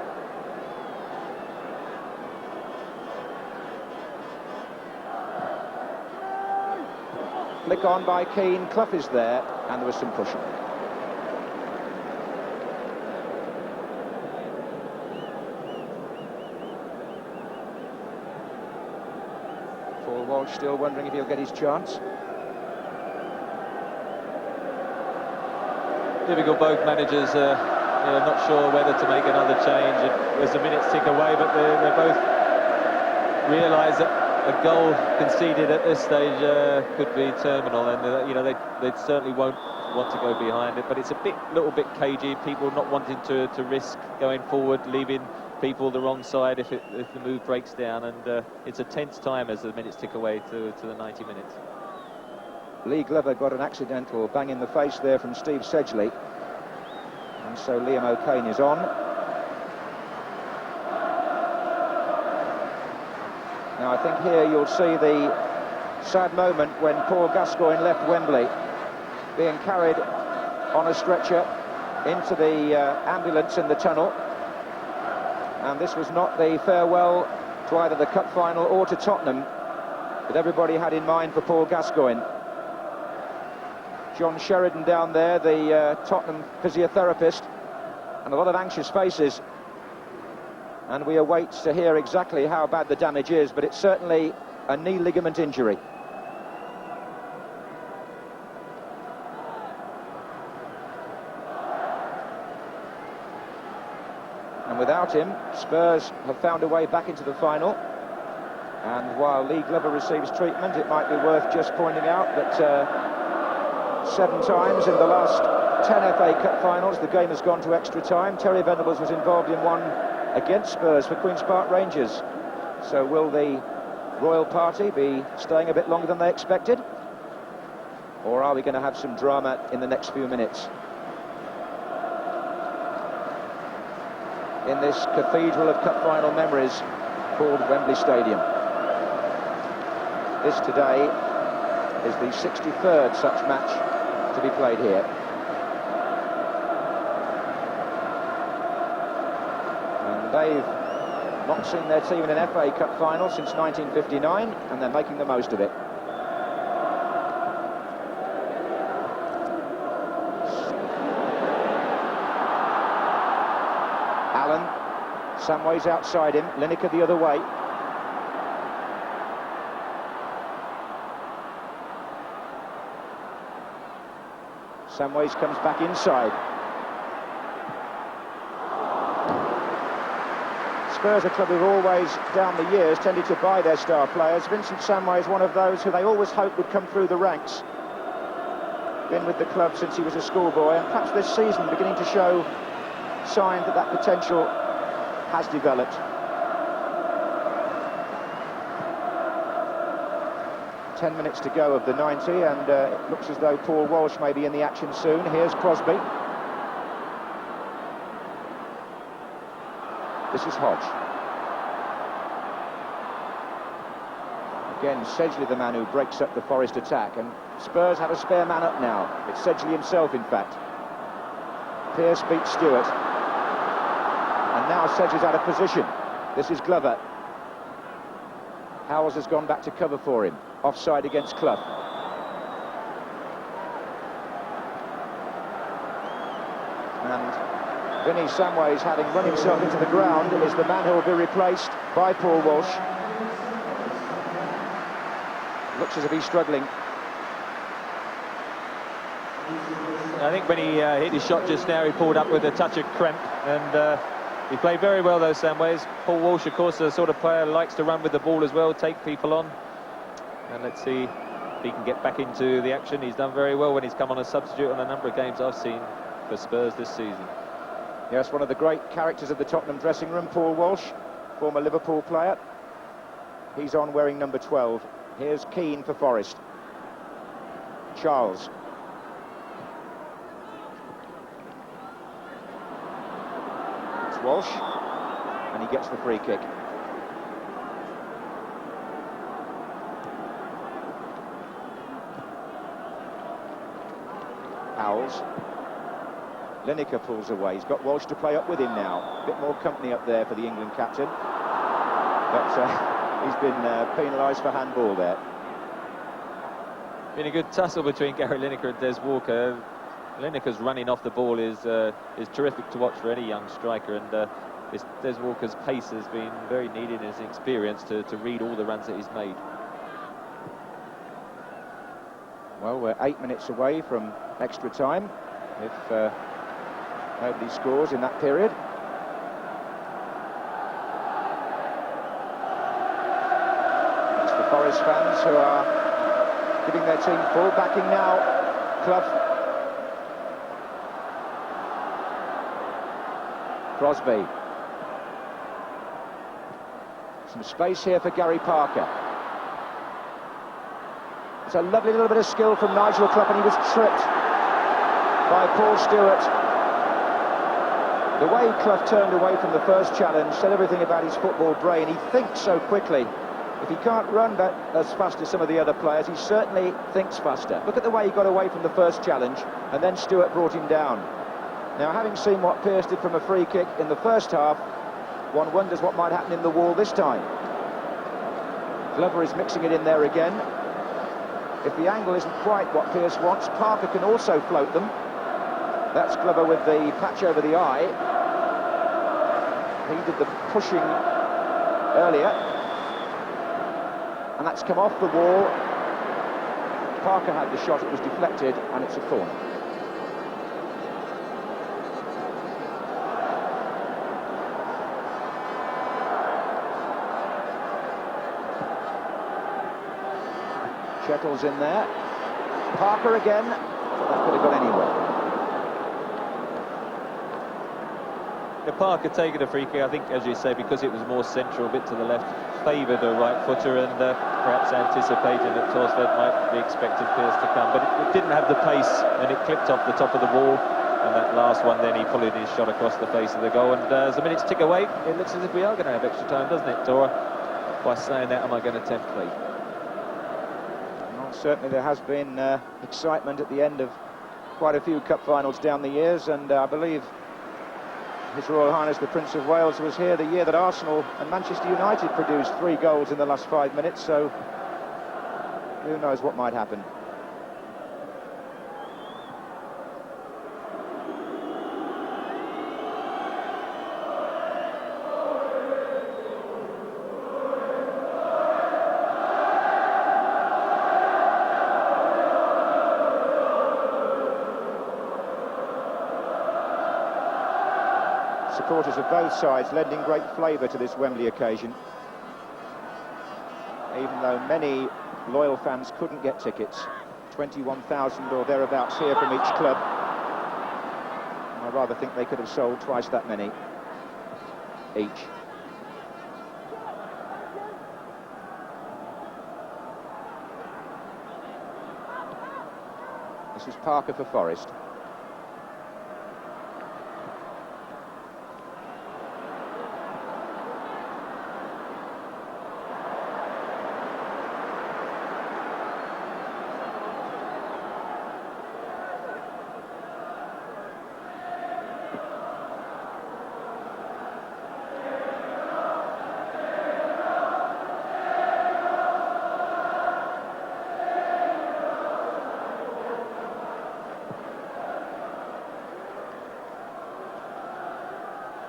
Flick on by Keane, Clough is there, and there was some pushing. Paul Walsh still wondering if he'll get his chance. Difficult, both managers not sure whether to make another change as the minutes tick away, but they both realise that a goal conceded at this stage could be terminal, and they certainly won't want to go behind it. But it's a little bit cagey. People not wanting to risk going forward, leaving people the wrong side if the move breaks down, and it's a tense time as the minutes tick away to the 90 minutes. Lee Glover got an accidental bang in the face there from Steve Sedgley, and so Liam O'Kane is on. Now I think here you'll see the sad moment when Paul Gascoigne left Wembley, being carried on a stretcher into the ambulance in the tunnel, and this was not the farewell to either the cup final or to Tottenham that everybody had in mind for Paul Gascoigne. John Sheridan down there, the Tottenham physiotherapist, and a lot of anxious faces. And we await to hear exactly how bad the damage is, but it's certainly a knee ligament injury. And without him, Spurs have found a way back into the final. And while Lee Glover receives treatment, it might be worth just pointing out that 7 times in the last 10 FA Cup finals the game has gone to extra time. Terry Venables was involved in one against Spurs for Queen's Park Rangers. So will the royal party be staying a bit longer than they expected? Or are we going to have some drama in the next few minutes? In this cathedral of cup final memories called Wembley Stadium. This today is the 63rd such match to be played here. And they've not seen their team in an FA Cup final since 1959, and they're making the most of it. Allen, Samways outside him, Lineker the other way. Samways comes back inside. Spurs, a club who've always, down the years, tended to buy their star players. Vincent Samway is one of those who they always hoped would come through the ranks. Been with the club since he was a schoolboy, and perhaps this season beginning to show signs that that potential has developed. Ten minutes to go of the 90, and it looks as though Paul Walsh may be in the action soon. Here's Crosby. This is Hodge. Again, Sedgley the man who breaks up the Forest attack, and Spurs have a spare man up now. It's Sedgley himself, in fact. Pearce beats Stewart. And now Sedgley's out of position. This is Glover. Howells has gone back to cover for him. Offside against Clough. And Vinnie Samways, having run himself into the ground, is the man who will be replaced by Paul Walsh. Looks as if he's struggling. I think when he hit his shot just now, he pulled up with a touch of cramp, and he played very well, though, Samways. Paul Walsh, of course, the sort of player who likes to run with the ball as well, take people on. And let's see if he can get back into the action. He's done very well when he's come on as substitute on a number of games I've seen for Spurs this season. Yes, one of the great characters of the Tottenham dressing room, Paul Walsh, former Liverpool player. He's on wearing number 12. Here's Keane for Forest. Charles. It's Walsh, and he gets the free kick. Howells. Lineker pulls away. He's got Walsh to play up with him now. A bit more company up there for the England captain. But he's been penalised for handball there. Been a good tussle between Gary Lineker and Des Walker. Lineker's running off the ball is terrific to watch for any young striker, and Des Walker's pace has been very needed in his experience to read all the runs that he's made. Well, we're 8 minutes away from extra time, if nobody scores in that period. It's the Forest fans who are giving their team full backing now. Clough. Crosby. Some space here for Gary Parker. It's a lovely little bit of skill from Nigel Clough, and he was tripped by Paul Stewart. The way Clough turned away from the first challenge said everything about his football brain. He thinks so quickly. If he can't run as fast as some of the other players, he certainly thinks faster. Look at the way he got away from the first challenge, and then Stewart brought him down. Now, having seen what Pearce did from a free kick in the first half, one wonders what might happen in the wall this time. Glover is mixing it in there again. If the angle isn't quite what Pearce wants, Parker can also float them. That's Glover with the patch over the eye. He did the pushing earlier. And that's come off the wall. Parker had the shot, it was deflected, and it's a corner. Shettle's in there. Parker again. That could have gone anywhere. the Park had taken a free kick, I think, as you say, because it was more central, a bit to the left, favoured a right footer, and perhaps anticipated that Torsved might be expecting Pearce to come, but it didn't have the pace, and it clipped off the top of the wall. And that last one, then he pulled his shot across the face of the goal. And as the minutes tick away, it looks as if we are going to have extra time, doesn't it, Tora? By saying that, am I going to tempt fate? Well, certainly there has been excitement at the end of quite a few cup finals down the years, and I believe His Royal Highness the Prince of Wales was here the year that Arsenal and Manchester United produced 3 goals in the last 5 minutes, so who knows what might happen. Supporters of both sides lending great flavour to this Wembley occasion, even though many loyal fans couldn't get tickets. 21,000 or thereabouts here from each club. I rather think they could have sold twice that many each. This is Parker for Forest.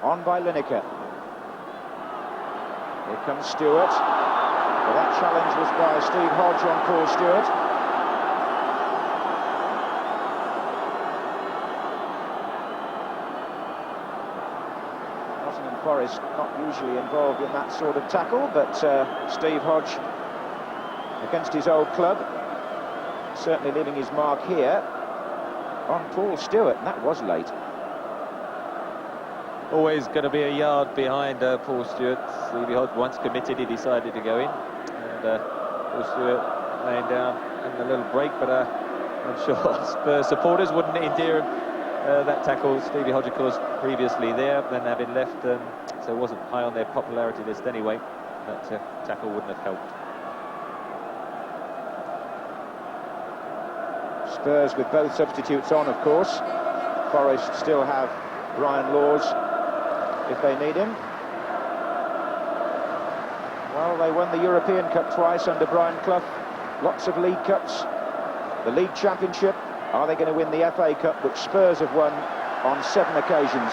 On by Lineker. Here comes Stewart. Well, that challenge was by Steve Hodge on Paul Stewart. Nottingham Forest not usually involved in that sort of tackle, but Steve Hodge, against his old club, certainly leaving his mark here on Paul Stewart, and that was late. Always going to be a yard behind Paul Stewart. Stevie Hodge once committed, he decided to go in. And Paul Stewart laying down in a little break, but I'm sure Spurs supporters wouldn't endear that tackle. Stevie Hodge, of course, previously there, then having left, so it wasn't high on their popularity list anyway. That tackle wouldn't have helped. Spurs with both substitutes on, of course. Forest still have Brian Laws if they need him. Well, they won the European Cup twice under Brian Clough. Lots of League Cups. The League Championship. Are they going to win the FA Cup, which Spurs have won on 7 occasions?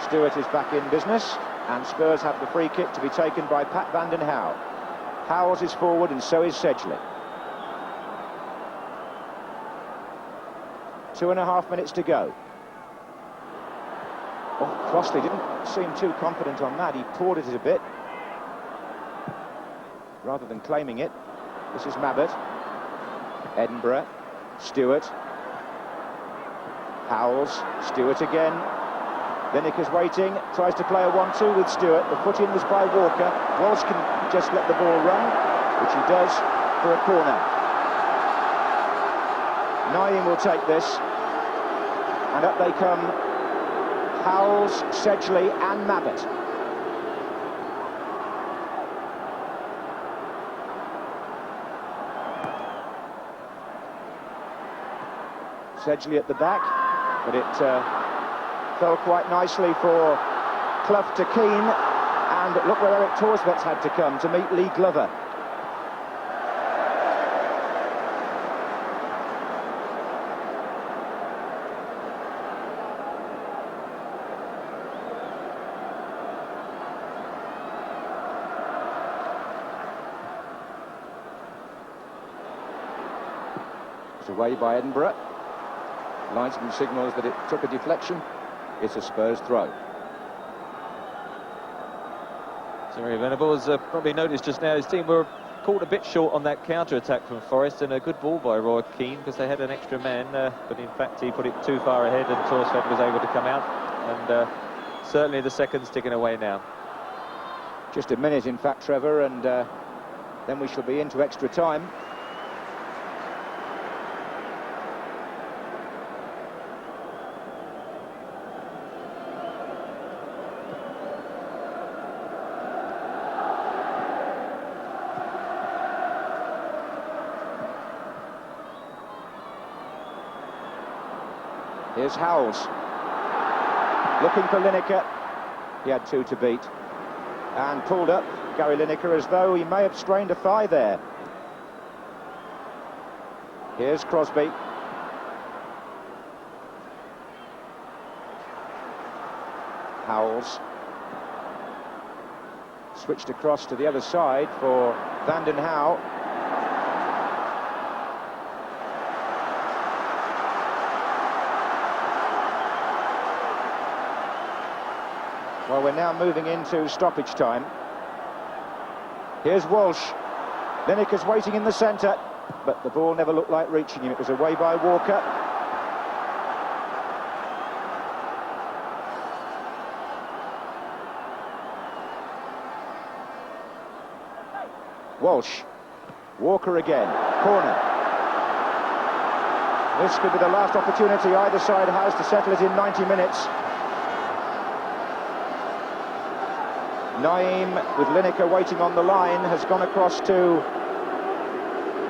Stewart is back in business, and Spurs have the free kick to be taken by Pat Vanden Hauwe. Howells is forward, and so is Sedgley. 2.5 minutes to go. Oh, Crossley didn't seem too confident on that. He poured it a bit rather than claiming it. This is Mabbott. Edinburgh. Stewart. Howells. Stewart again. Lineker's waiting. Tries to play a 1-2 with Stewart. The foot in was by Walker. Walsh can just let the ball run, which he does for a corner. Naeem will take this, and up they come Howells, Sedgley and Mabbott. Sedgley at the back, but it fell quite nicely for Clough to Keane, and look where Eric Torsvedt's had to come to meet Lee Glover. Away by Edinburgh. Linesman signals that it took a deflection. It's a Spurs throw. Sorry, Venables probably noticed just now his team were caught a bit short on that counter-attack from Forest, and a good ball by Roy Keane, because they had an extra man, but in fact he put it too far ahead and Torsved was able to come out, and certainly the second's ticking away now. Just a minute, in fact, Trevor, and then we shall be into extra time. Here's Howells, looking for Lineker. He had 2 to beat, and pulled up Gary Lineker as though he may have strained a thigh there. Here's Crosby. Howells switched across to the other side for Vanden Hauwe. Well, we're now moving into stoppage time. Here's Walsh. Lineker's waiting in the centre, but the ball never looked like reaching him. It was away by Walker. Walsh. Walker again. Corner. This could be the last opportunity either side has to settle it in 90 minutes. Naeem, with Lineker waiting on the line, has gone across to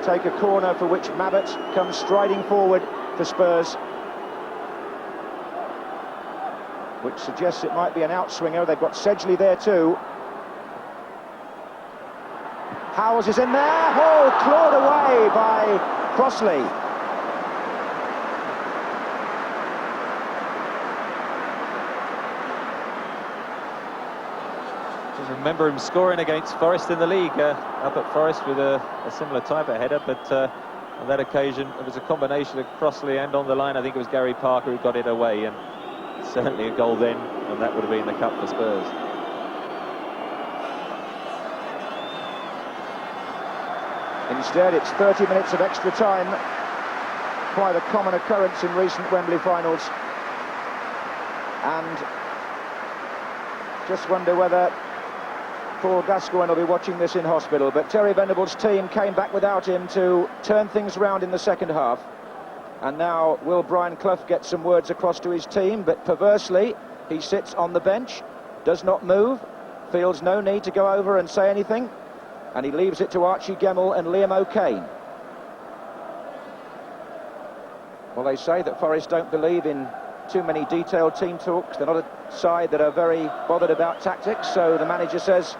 take a corner for which Mabbutt comes striding forward for Spurs, which suggests it might be an outswinger. They've got Sedgley there too. Howells is in there. Oh, clawed away by Crossley. Remember him scoring against Forest in the league, up at Forest with a similar type of header, but on that occasion it was a combination of Crossley and on the line I think it was Gary Parker who got it away, and certainly a goal then, and that would have been the cup for Spurs. Instead, it's 30 minutes of extra time, quite a common occurrence in recent Wembley finals, and just wonder whether Paul Gascoigne will be watching this in hospital, but Terry Venables' team came back without him to turn things round in the second half. And now will Brian Clough get some words across to his team, but perversely he sits on the bench, does not move, feels no need to go over and say anything, and he leaves it to Archie Gemmell and Liam O'Kane. Well, they say that Forest don't believe in too many detailed team talks. They're not a side that are very bothered about tactics, so the manager says,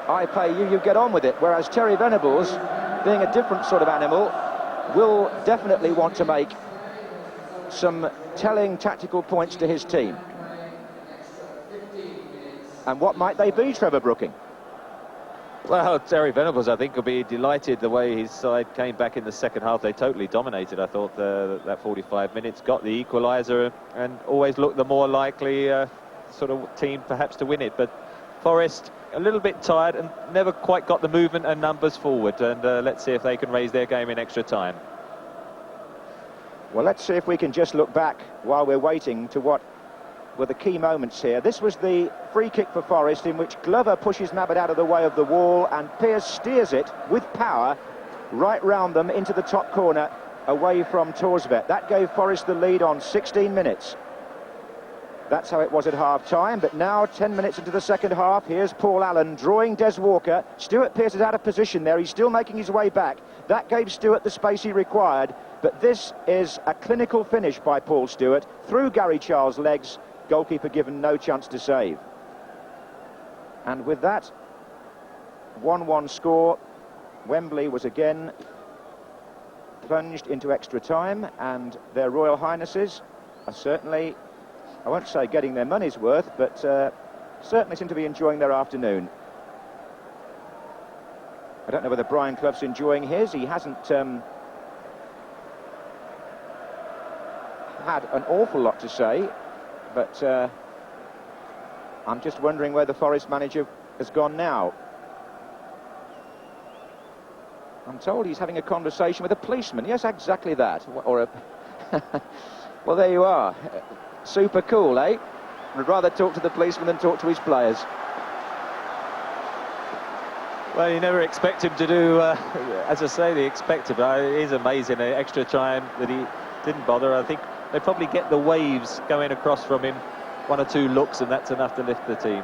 I pay you, you get on with it. Whereas Terry Venables, being a different sort of animal, will definitely want to make some telling tactical points to his team. And what might they be, Trevor Brooking? Well, Terry Venables, I think, will be delighted the way his side came back in the second half. They totally dominated, I thought, that 45 minutes, got the equaliser and always looked the more likely sort of team perhaps to win it. But Forest, a little bit tired and never quite got the movement and numbers forward. And let's see if they can raise their game in extra time. Well, let's see if we can just look back while we're waiting to what were the key moments here. This was the free kick for Forest, in which Glover pushes Mabbutt out of the way of the wall and Pearce steers it with power right round them into the top corner away from Torsved. That gave Forest the lead on 16 minutes. That's how it was at half-time, but now 10 minutes into the second half, here's Paul Allen drawing Des Walker. Stuart Pearce is out of position there, he's still making his way back. That gave Stuart the space he required, but this is a clinical finish by Paul Stewart through Gary Charles' legs. Goalkeeper given no chance to save. And with that 1-1 score, Wembley was again plunged into extra time, and their Royal Highnesses are certainly, I won't say getting their money's worth, but certainly seem to be enjoying their afternoon. I don't know whether Brian Clough's enjoying his. He hasn't had an awful lot to say, but I'm just wondering where the Forest manager has gone now. I'm told he's having a conversation with a policeman. Yes, exactly that. Or a... Well, there you are. Super cool, eh? Would rather talk to the policeman than talk to his players. Well, you never expect him to do, as I say, the expected, but it is amazing, the extra time that he didn't bother. I think they probably get the waves going across from him, 1 or 2 looks, and that's enough to lift the team.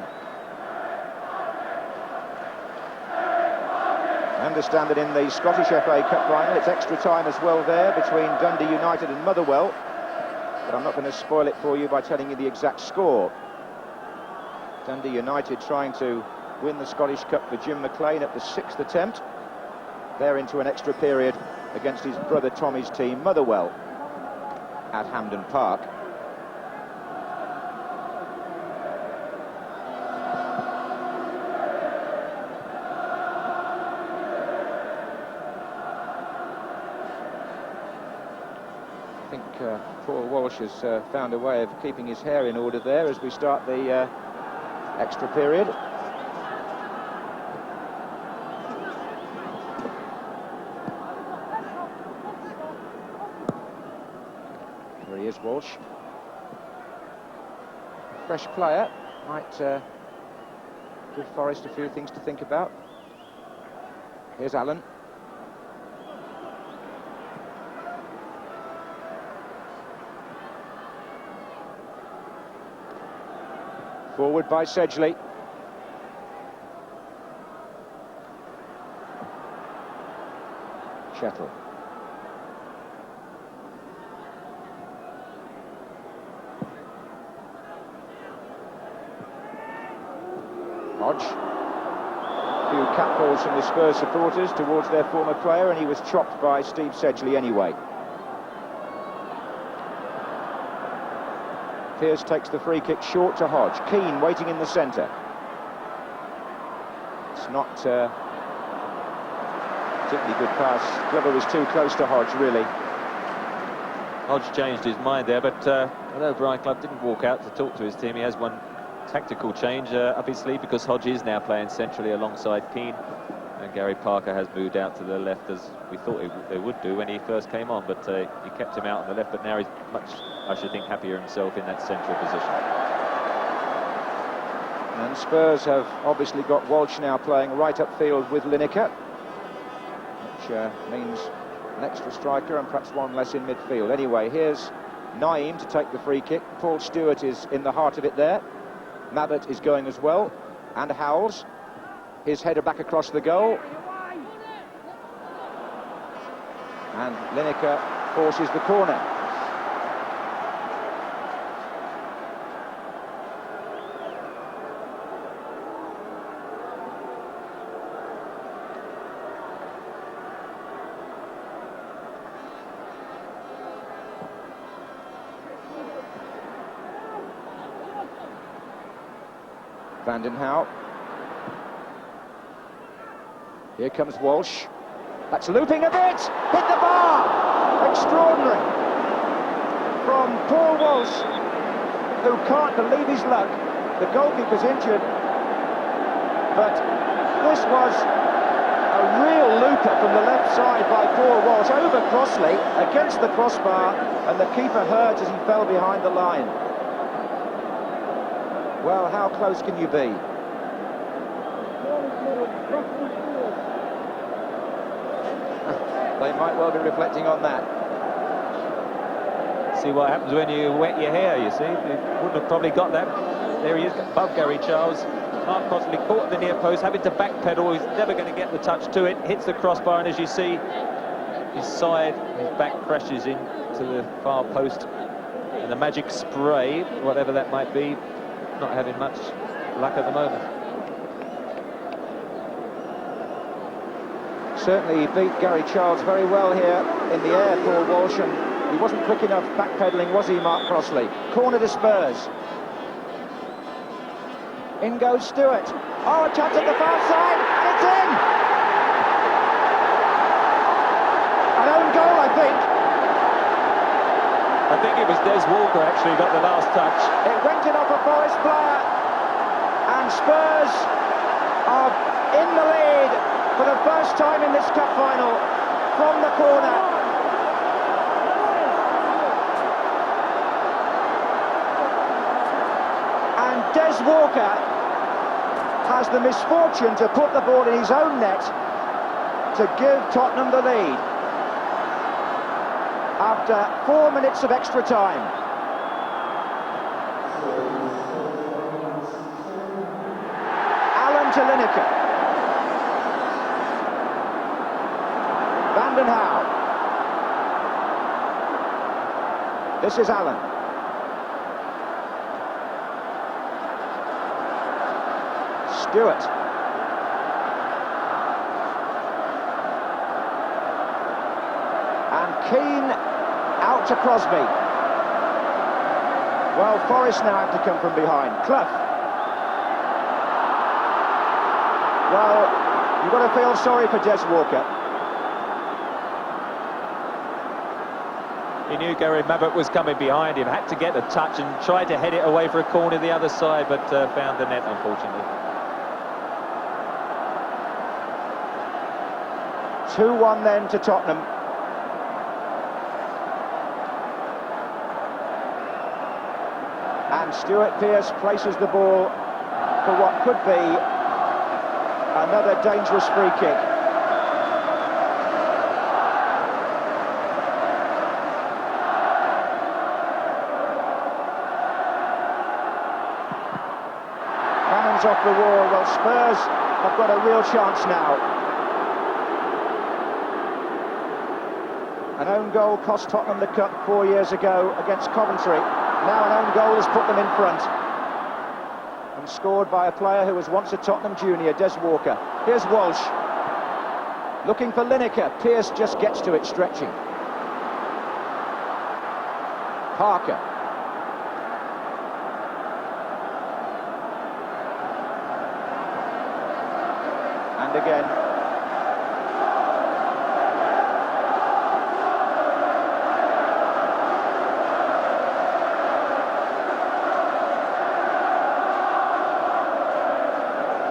I understand that in the Scottish FA Cup final, it's extra time as well there between Dundee United and Motherwell. But I'm not going to spoil it for you by telling you the exact score. Dundee United trying to win the Scottish Cup for Jim McLean at the 6th attempt. They're into an extra period against his brother Tommy's team, Motherwell, at Hampden Park. I think Paul Walsh has found a way of keeping his hair in order there as we start the extra period. There he is, Walsh. Fresh player, might give Forest a few things to think about. Here's Allen. Forward by Sedgley. Chettle. Hodge. A few catcalls from the Spurs supporters towards their former player, and he was chopped by Steve Sedgley anyway. Pearce takes the free kick short to Hodge. Keane waiting in the centre. It's not particularly good pass. Glover was too close to Hodge, really. Hodge changed his mind there, but although Brian Clough didn't walk out to talk to his team, he has one tactical change up his sleeve, because Hodge is now playing centrally alongside Keane, and Gary Parker has moved out to the left, as we thought they would do when he first came on, but he kept him out on the left, but now he's much, I should think, happier himself in that central position. And Spurs have obviously got Walsh now playing right upfield with Lineker, which means an extra striker and perhaps one less in midfield. Anyway, here's Naeem to take the free kick. Paul Stewart is in the heart of it there. Mabbott is going as well, and Howells. His header back across the goal. And Lineker forces the corner. Vandenhouw. Here comes Walsh. That's looping a bit. Hit the bar. Extraordinary. From Paul Walsh, who can't believe his luck. The goalkeeper's injured. But this was a real looper from the left side by Paul Walsh. Over Crossley, against the crossbar, and the keeper hurt as he fell behind the line. Well, how close can you be? They might well be reflecting on that. See what happens when you wet your hair, you see. They wouldn't have probably got that. There he is, above Gary Charles. Mark Crossley caught the near post, having to backpedal. He's never going to get the touch to it. Hits the crossbar, and as you see, his side, his back crashes into the far post. And the magic spray, whatever that might be, not having much luck at the moment. Certainly he beat Gary Charles very well here in the air, Paul Walsh, and he wasn't quick enough backpedaling, was he, Mark Crossley? Corner to Spurs. In goes Stewart. Oh, a chance at the far side, and it's in! An own goal, I think. I think it was Des Walker actually got the last touch. It went in off a Forest player, and Spurs are in the lead for the first time in this cup final from the corner. And Des Walker has the misfortune to put the ball in his own net to give Tottenham the lead after 4 minutes of extra time. Allen to Lineker. Van den Hauwe. This is Allen. Stewart. And Keane out to Crosby. Well, Forrest now have to come from behind. Clough. Well, you've got to feel sorry for Des Walker. He knew Gary Mabbutt was coming behind him, had to get a touch and tried to head it away for a corner the other side, but found the net, unfortunately. 2-1 then to Tottenham. And Stuart Pearce places the ball for what could be another dangerous free kick. Cannons off the wall. Well, Spurs have got a real chance now. An own goal cost Tottenham the cup 4 years ago against Coventry. Now an own goal has put them in front. And scored by a player who was once a Tottenham junior, Des Walker. Here's Walsh. Looking for Lineker. Pearce just gets to it, stretching. Parker. And again.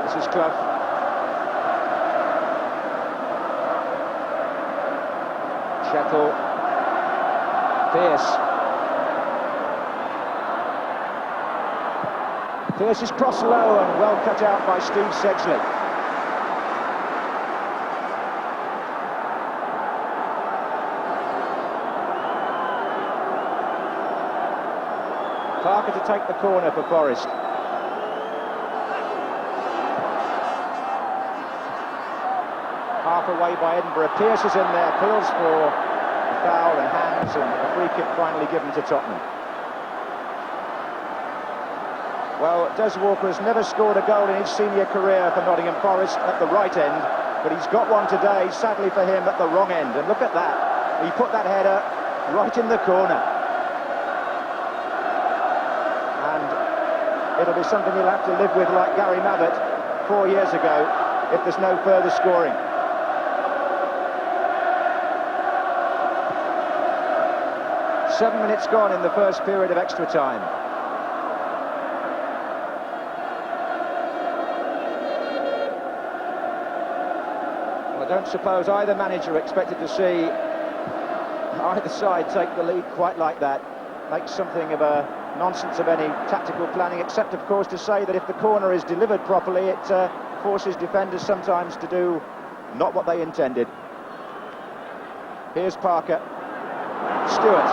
This is Clough. Chettle. Pearce. Pearce is crossed low and well cut out by Steve Sedgley. Parker to take the corner for Forest. Half away by Edinburgh. Pearce is in there, appeals for a foul and hands, and a free kick finally given to Tottenham. Well, Des Walker has never scored a goal in his senior career for Nottingham Forest at the right end, but he's got one today, sadly for him, at the wrong end. And look at that. He put that header right in the corner. It'll be something he'll have to live with, like Gary Mabbutt 4 years ago, if there's no further scoring. Seven minutes gone in the first period of extra time. Well, I don't suppose either manager expected to see either side take the lead quite like that. Makes something of a nonsense of any tactical planning, except of course to say that if the corner is delivered properly, it forces defenders sometimes to do not what they intended. Here's Parker. Stewart.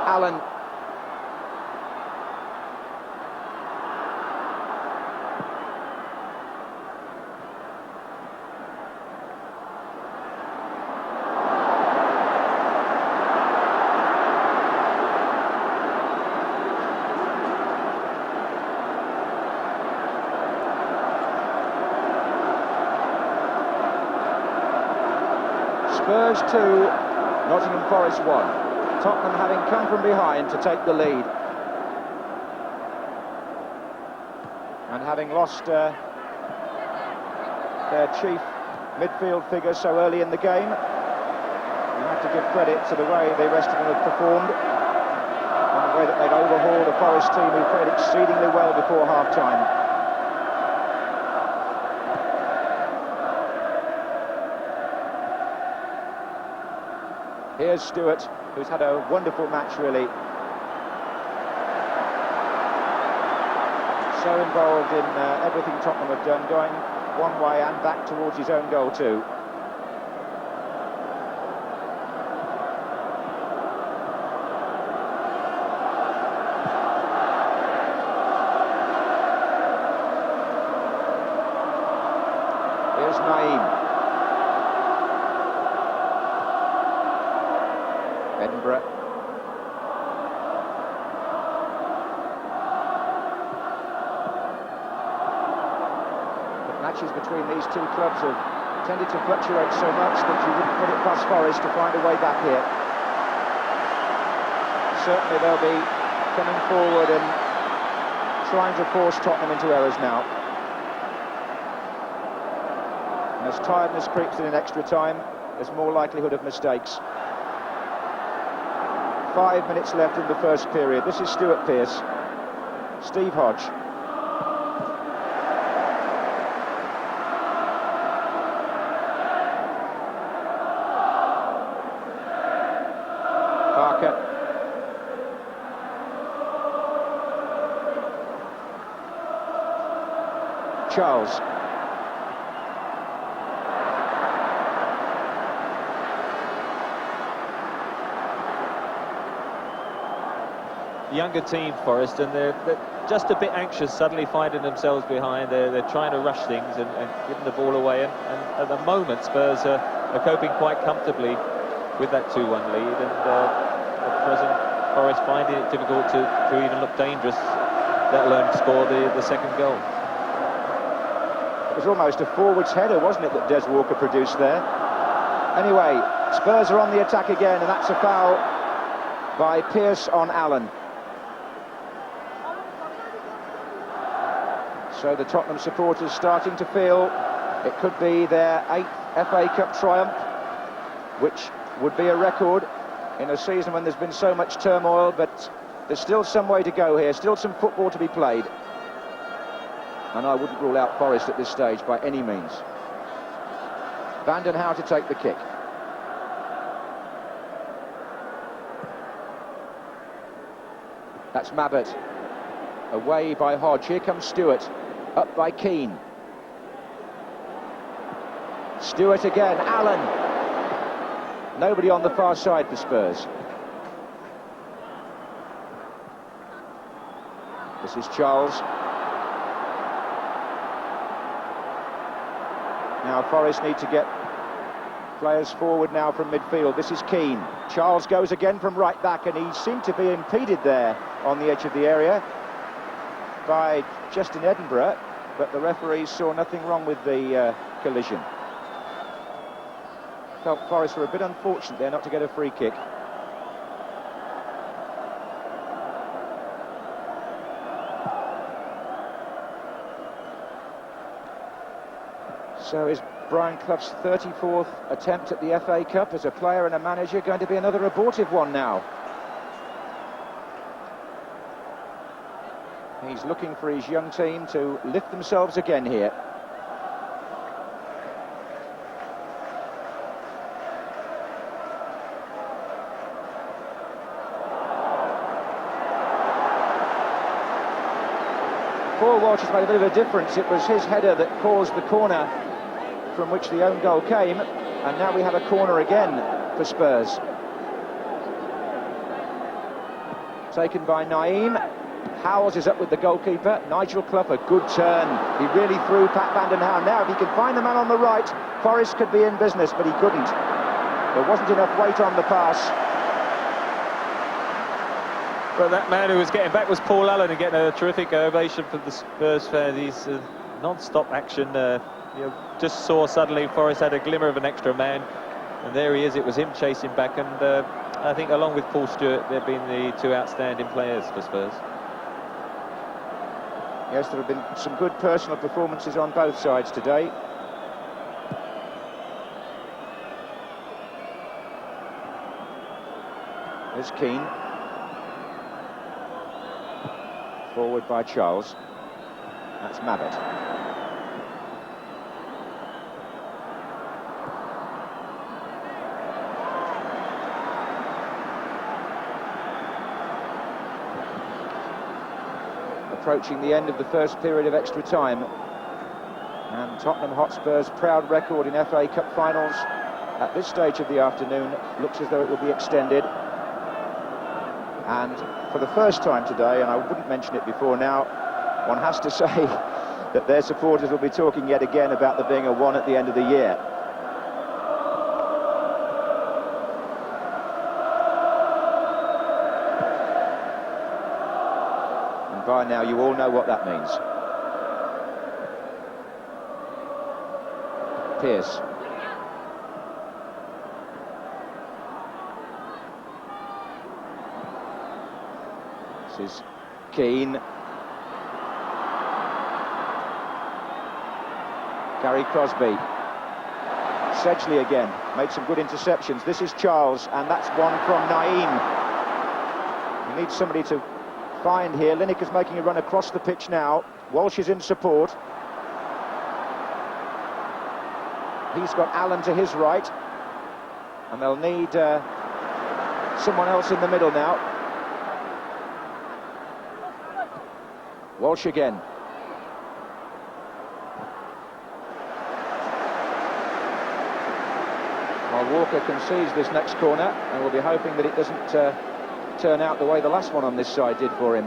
Allen. Spurs 2, Nottingham Forest 1. Tottenham having come from behind to take the lead. And having lost their chief midfield figure so early in the game, you have to give credit to the way the rest of them have performed, and the way that they've overhauled a Forest team who played exceedingly well before half-time. Here's Stewart, who's had a wonderful match, really. So involved in everything Tottenham have done, going one way and back towards his own goal too. Here's Naeem. Edinburgh. The matches between these two clubs have tended to fluctuate so much that you wouldn't put it past Forest to find a way back here. Certainly they'll be coming forward and trying to force Tottenham into errors now. And as tiredness creeps in extra time, there's more likelihood of mistakes. 5 minutes left in the first period. This is Stuart Pearce. Steve Hodge. Parker. Charles. Younger team, Forest, and they're just a bit anxious, suddenly finding themselves behind. They're trying to rush things and giving the ball away, and at the moment Spurs are coping quite comfortably with that 2-1 lead, and at present Forest finding it difficult to even look dangerous, let alone score the second goal. It was almost a forwards header, wasn't it, that Des Walker produced there? Anyway, Spurs are on the attack again, and that's a foul by Pearce on Allen. So the Tottenham supporters starting to feel it could be their 8th FA Cup triumph, which would be a record in a season when there's been so much turmoil, but there's still some way to go here, still some football to be played. And I wouldn't rule out Forest at this stage by any means. Vanden Hauwe to take the kick. That's Mabbott. Away by Hodge. Here comes Stewart. Up by Keane. Stewart again. Allen. Nobody on the far side for Spurs. This is Charles. Now Forest need to get players forward now from midfield. This is Keane. Charles goes again from right back, and he seemed to be impeded there on the edge of the area by Justin Edinburgh, but the referees saw nothing wrong with the collision. Felt Forest were a bit unfortunate there not to get a free kick. So is Brian Clough's 34th attempt at the FA Cup as a player and a manager going to be another abortive one now? He's looking for his young team to lift themselves again here. Paul Walsh has made a bit of a difference. It was his header that caused the corner from which the own goal came, and now we have a corner again for Spurs. Taken by Naeem. Howells is up with the goalkeeper. Nigel Clough, a good turn. He really threw Pat Vanden Hauwe. Now, if he can find the man on the right, Forest could be in business, but he couldn't. There wasn't enough weight on the pass. Well, that man who was getting back was Paul Allen, and getting a terrific ovation for the Spurs fans. He's non-stop action. You just saw suddenly Forest had a glimmer of an extra man, and there he is. It was him chasing back, and I think along with Paul Stewart, they've been the two outstanding players for Spurs. Yes, there have been some good personal performances on both sides today. There's Keane. Forward by Charles. That's Mabbott. approaching the end of the first period of extra time. And Tottenham Hotspur's proud record in FA Cup finals at this stage of the afternoon looks as though it will be extended. And for the first time today, and I wouldn't mention it before now, one has to say that their supporters will be talking yet again about there being a 1 at the end of the year. And by now you all know what that means. Pearce. This is Keane. Gary Crosby. Sedgley again, made some good interceptions. This is Charles, and that's one from Naeem. You need somebody to find here. Lineker's making a run across the pitch now. Walsh is in support. He's got Allen to his right, and they'll need someone else in the middle now. Walsh again. While Walker concedes this next corner, and we'll be hoping that it doesn't turn out the way the last one on this side did for him.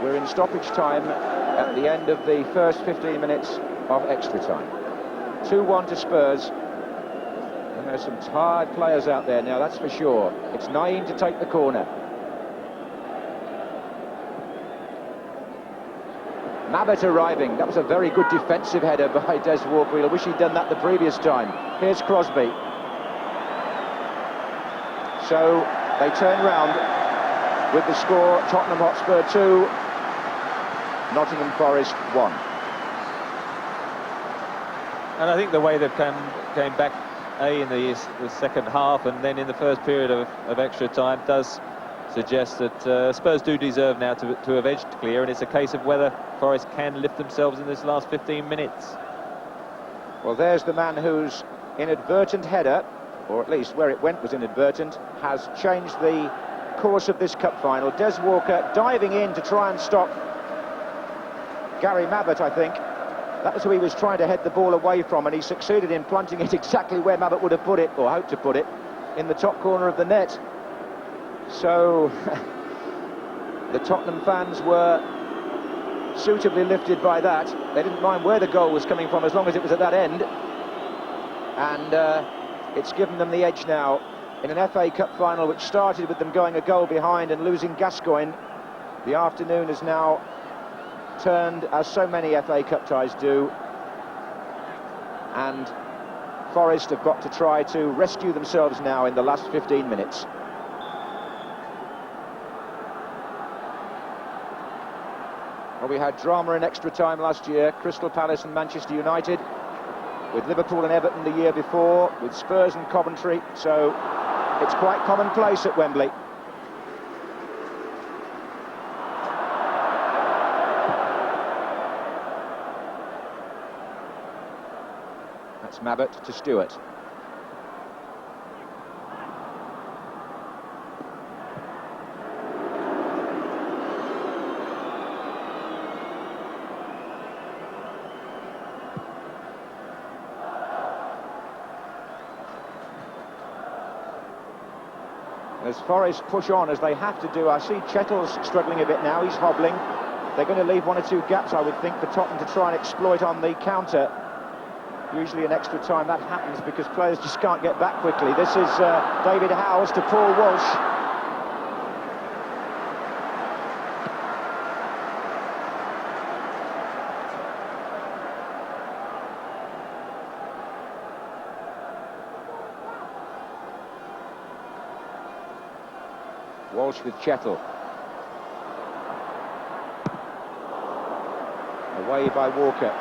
We're in stoppage time at the end of the first 15 minutes of extra time. 2-1 to Spurs. And there's some tired players out there now, that's for sure. It's Naeem to take the corner. Mabbutt arriving. That was a very good defensive header by Des Walker. I wish he'd done that the previous time. Here's Crosby. So they turn round with the score: Tottenham Hotspur 2, Nottingham Forest 1. And I think the way they've came back, in the second half and then in the first period of extra time, does suggest that Spurs do deserve now to have edged clear, and it's a case of whether Forest can lift themselves in this last 15 minutes. Well, there's the man whose inadvertent header, or at least where it went was inadvertent, has changed the course of this cup final. Des Walker diving in to try and stop Gary Mabbutt, I think. That was who he was trying to head the ball away from, and he succeeded in planting it exactly where Mabbutt would have put it, or hoped to put it, in the top corner of the net. So the Tottenham fans were suitably lifted by that. They didn't mind where the goal was coming from as long as it was at that end. And it's given them the edge now in an FA Cup final which started with them going a goal behind and losing Gascoigne. The afternoon has now turned, as so many FA Cup ties do, and Forest have got to try to rescue themselves now in the last 15 minutes. Well, we had drama in extra time last year: Crystal Palace and Manchester United, with Liverpool and Everton the year before, with Spurs and Coventry, so it's quite commonplace at Wembley. That's Mabbutt to Stewart. As Forest push on, as they have to do, I see Chettle's struggling a bit now, he's hobbling. They're going to leave one or two gaps, I would think, for Tottenham to try and exploit on the counter. Usually in extra time that happens because players just can't get back quickly. This is David Howes to Paul Walsh. Walsh with Chettle. Away by Walker.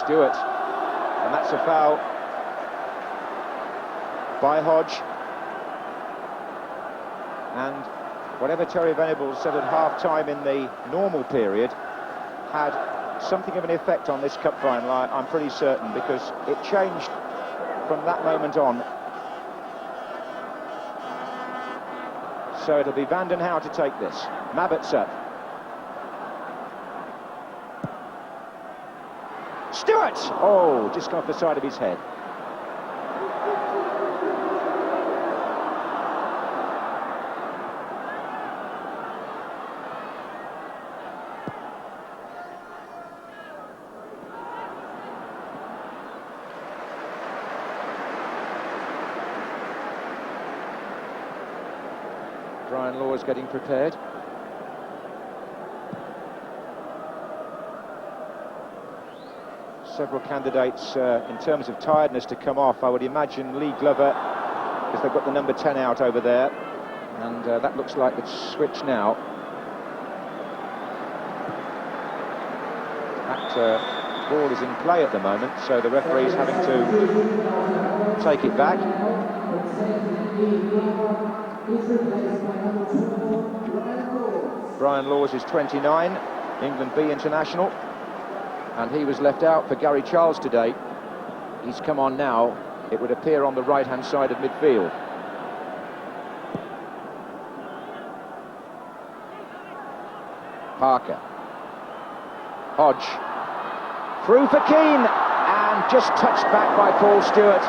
Stewart, and that's a foul by Hodge, and whatever Terry Venables said at half-time in the normal period had something of an effect on this cup final, I'm pretty certain, because it changed from that moment on. So it'll be Vanden Hauwe to take this. Mabitsa. Stewart! Oh, just off the side of his head. Brian Law's getting prepared. Several candidates in terms of tiredness to come off. I would imagine Lee Glover, because they've got the number 10 out over there, and that looks like it's switched now. That ball is in play at the moment, so the referee's having to take it back. Brian Laws is 29, England B international, and he was left out for Gary Charles today. He's come on now, it would appear, on the right-hand side of midfield. Parker. Hodge. Through for Keane, and just touched back by Paul Stewart.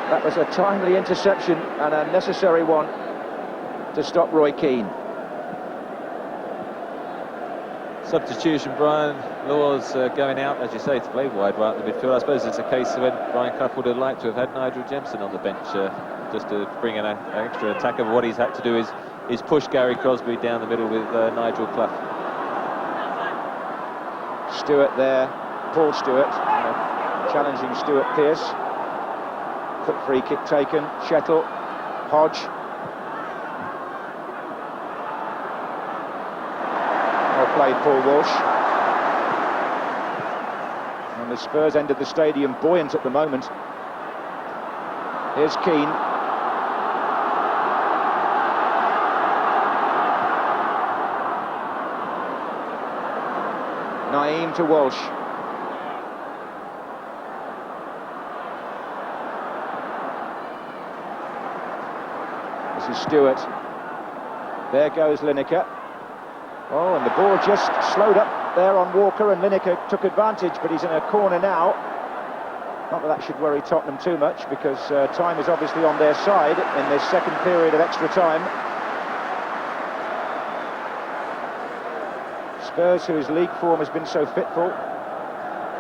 That was a timely interception and a necessary one to stop Roy Keane. Substitution, Brian Law's going out, as you say, to play wide right in the midfield. I suppose it's a case of when Brian Clough would have liked to have had Nigel Jemson on the bench just to bring in an extra attacker. What he's had to do is push Gary Crosby down the middle with Nigel Clough. Stewart there, Paul Stewart, challenging Stuart Pearce. Quick free kick taken, Shettle, Hodge. Well played, Paul Walsh. And the Spurs end of the stadium buoyant at the moment. Here's Keane. Naeem to Walsh. This is Stewart. There goes Lineker. Oh, and the ball just slowed up there on Walker, and Lineker took advantage, but he's in a corner now. Not that that should worry Tottenham too much, because time is obviously on their side in this second period of extra time. Spurs, whose league form has been so fitful,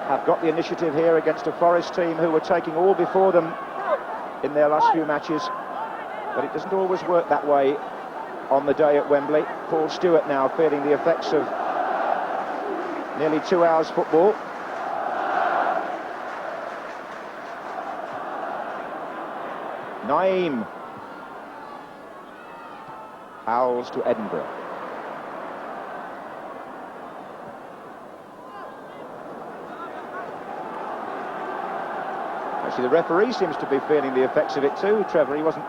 have got the initiative here against a Forest team who were taking all before them in their last few matches. But it doesn't always work that way on the day at Wembley. Paul Stewart now feeling the effects of nearly 2 hours football. Naeem. Howells to Edinburgh. Actually, the referee seems to be feeling the effects of it too, Trevor. He wasn't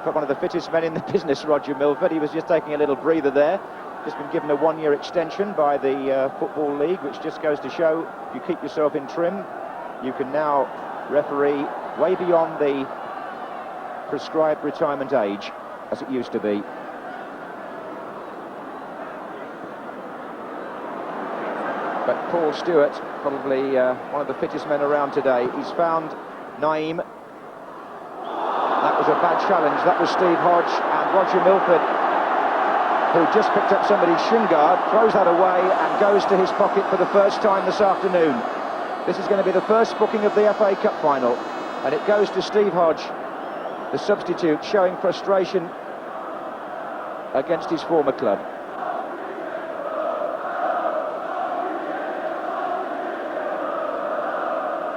one of the fittest men in the business, Roger Milford. He was just taking a little breather there. Just been given a one-year extension by the Football League, which just goes to show if you keep yourself in trim, you can now referee way beyond the prescribed retirement age, as it used to be. But Paul Stewart, probably one of the fittest men around today. He's found Naeem. That was a bad challenge. That was Steve Hodge, and Roger Milford, who just picked up somebody's shin guard, throws that away and goes to his pocket for the first time this afternoon. This is going to be the first booking of the FA Cup final, and it goes to Steve Hodge, the substitute, showing frustration against his former club.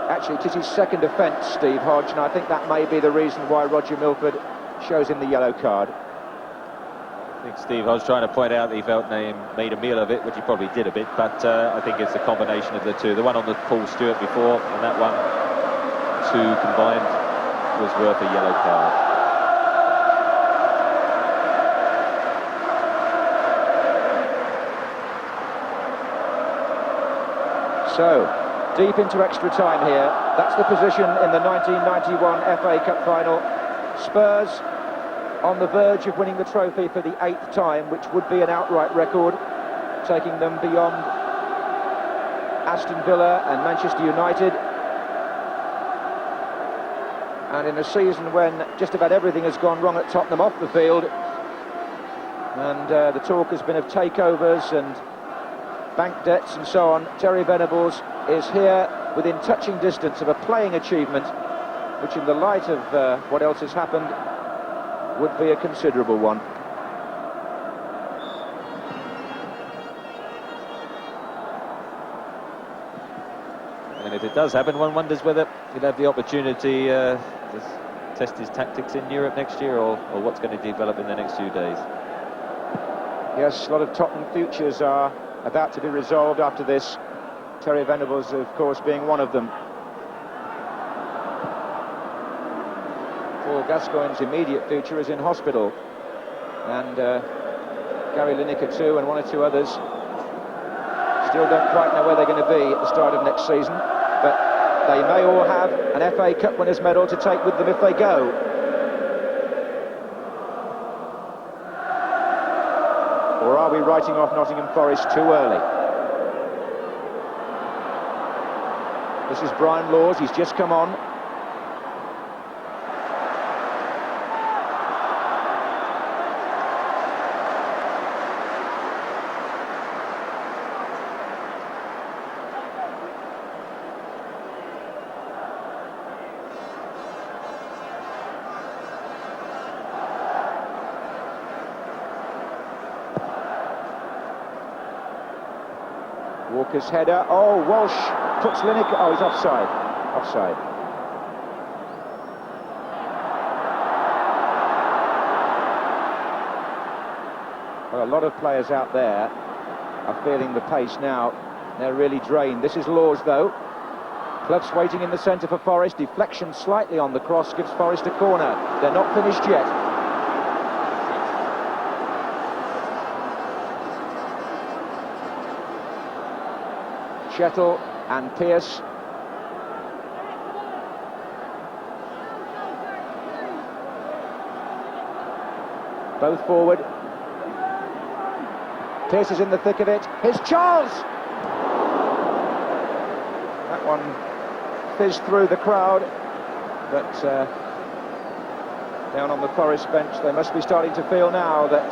Actually, it is his second offence, Steve Hodge, and I think that may be the reason why Roger Milford shows him the yellow card. I think Steve Hodge trying to point out that he felt Naeem made a meal of it, which he probably did a bit, but I think it's a combination of the two. The one on the Paul Stewart before, and that one, two combined. was worth a yellow card. So, deep into extra time here. That's the position in the 1991 FA Cup final. Spurs on the verge of winning the trophy for the 8th time, which would be an outright record, taking them beyond Aston Villa and Manchester United. And in a season when just about everything has gone wrong at Tottenham off the field, and the talk has been of takeovers and bank debts and so on, Terry Venables is here within touching distance of a playing achievement, which in the light of what else has happened would be a considerable one. And if it does happen, one wonders whether he'll have the opportunity to test his tactics in Europe next year, or what's going to develop in the next few days. Yes, a lot of Tottenham futures are about to be resolved after this. Terry Venables, of course, being one of them. Paul Gascoigne's immediate future is in hospital, and Gary Lineker too, and one or two others still don't quite know where they're going to be at the start of next season, but they may all have an FA Cup winners' medal to take with them if they go. Or are we writing off Nottingham Forest too early? This is Brian Laws, he's just come on. Walker's header. Oh, Walsh puts Lineker. Oh, he's offside. Offside. Well, a lot of players out there are feeling the pace now. They're really drained. This is Laws, though. Clough's waiting in the centre for Forest. Deflection slightly on the cross gives Forest a corner. They're not finished yet. Chettle and Pearce. Both forward. Pearce is in the thick of it. Here's Charles! That one fizzed through the crowd, but down on the Forest bench they must be starting to feel now that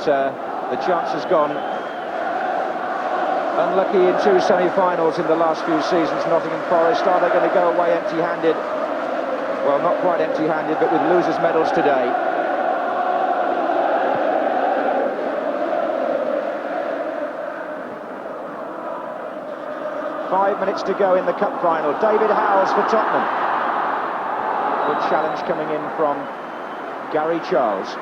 the chance has gone. Unlucky in two semi-finals in the last few seasons, Nottingham Forest. Are they going to go away empty-handed? Well, not quite empty-handed, but with losers' medals today. Five minutes to go in the cup final. David Howells for Tottenham. Good challenge coming in from Gary Charles.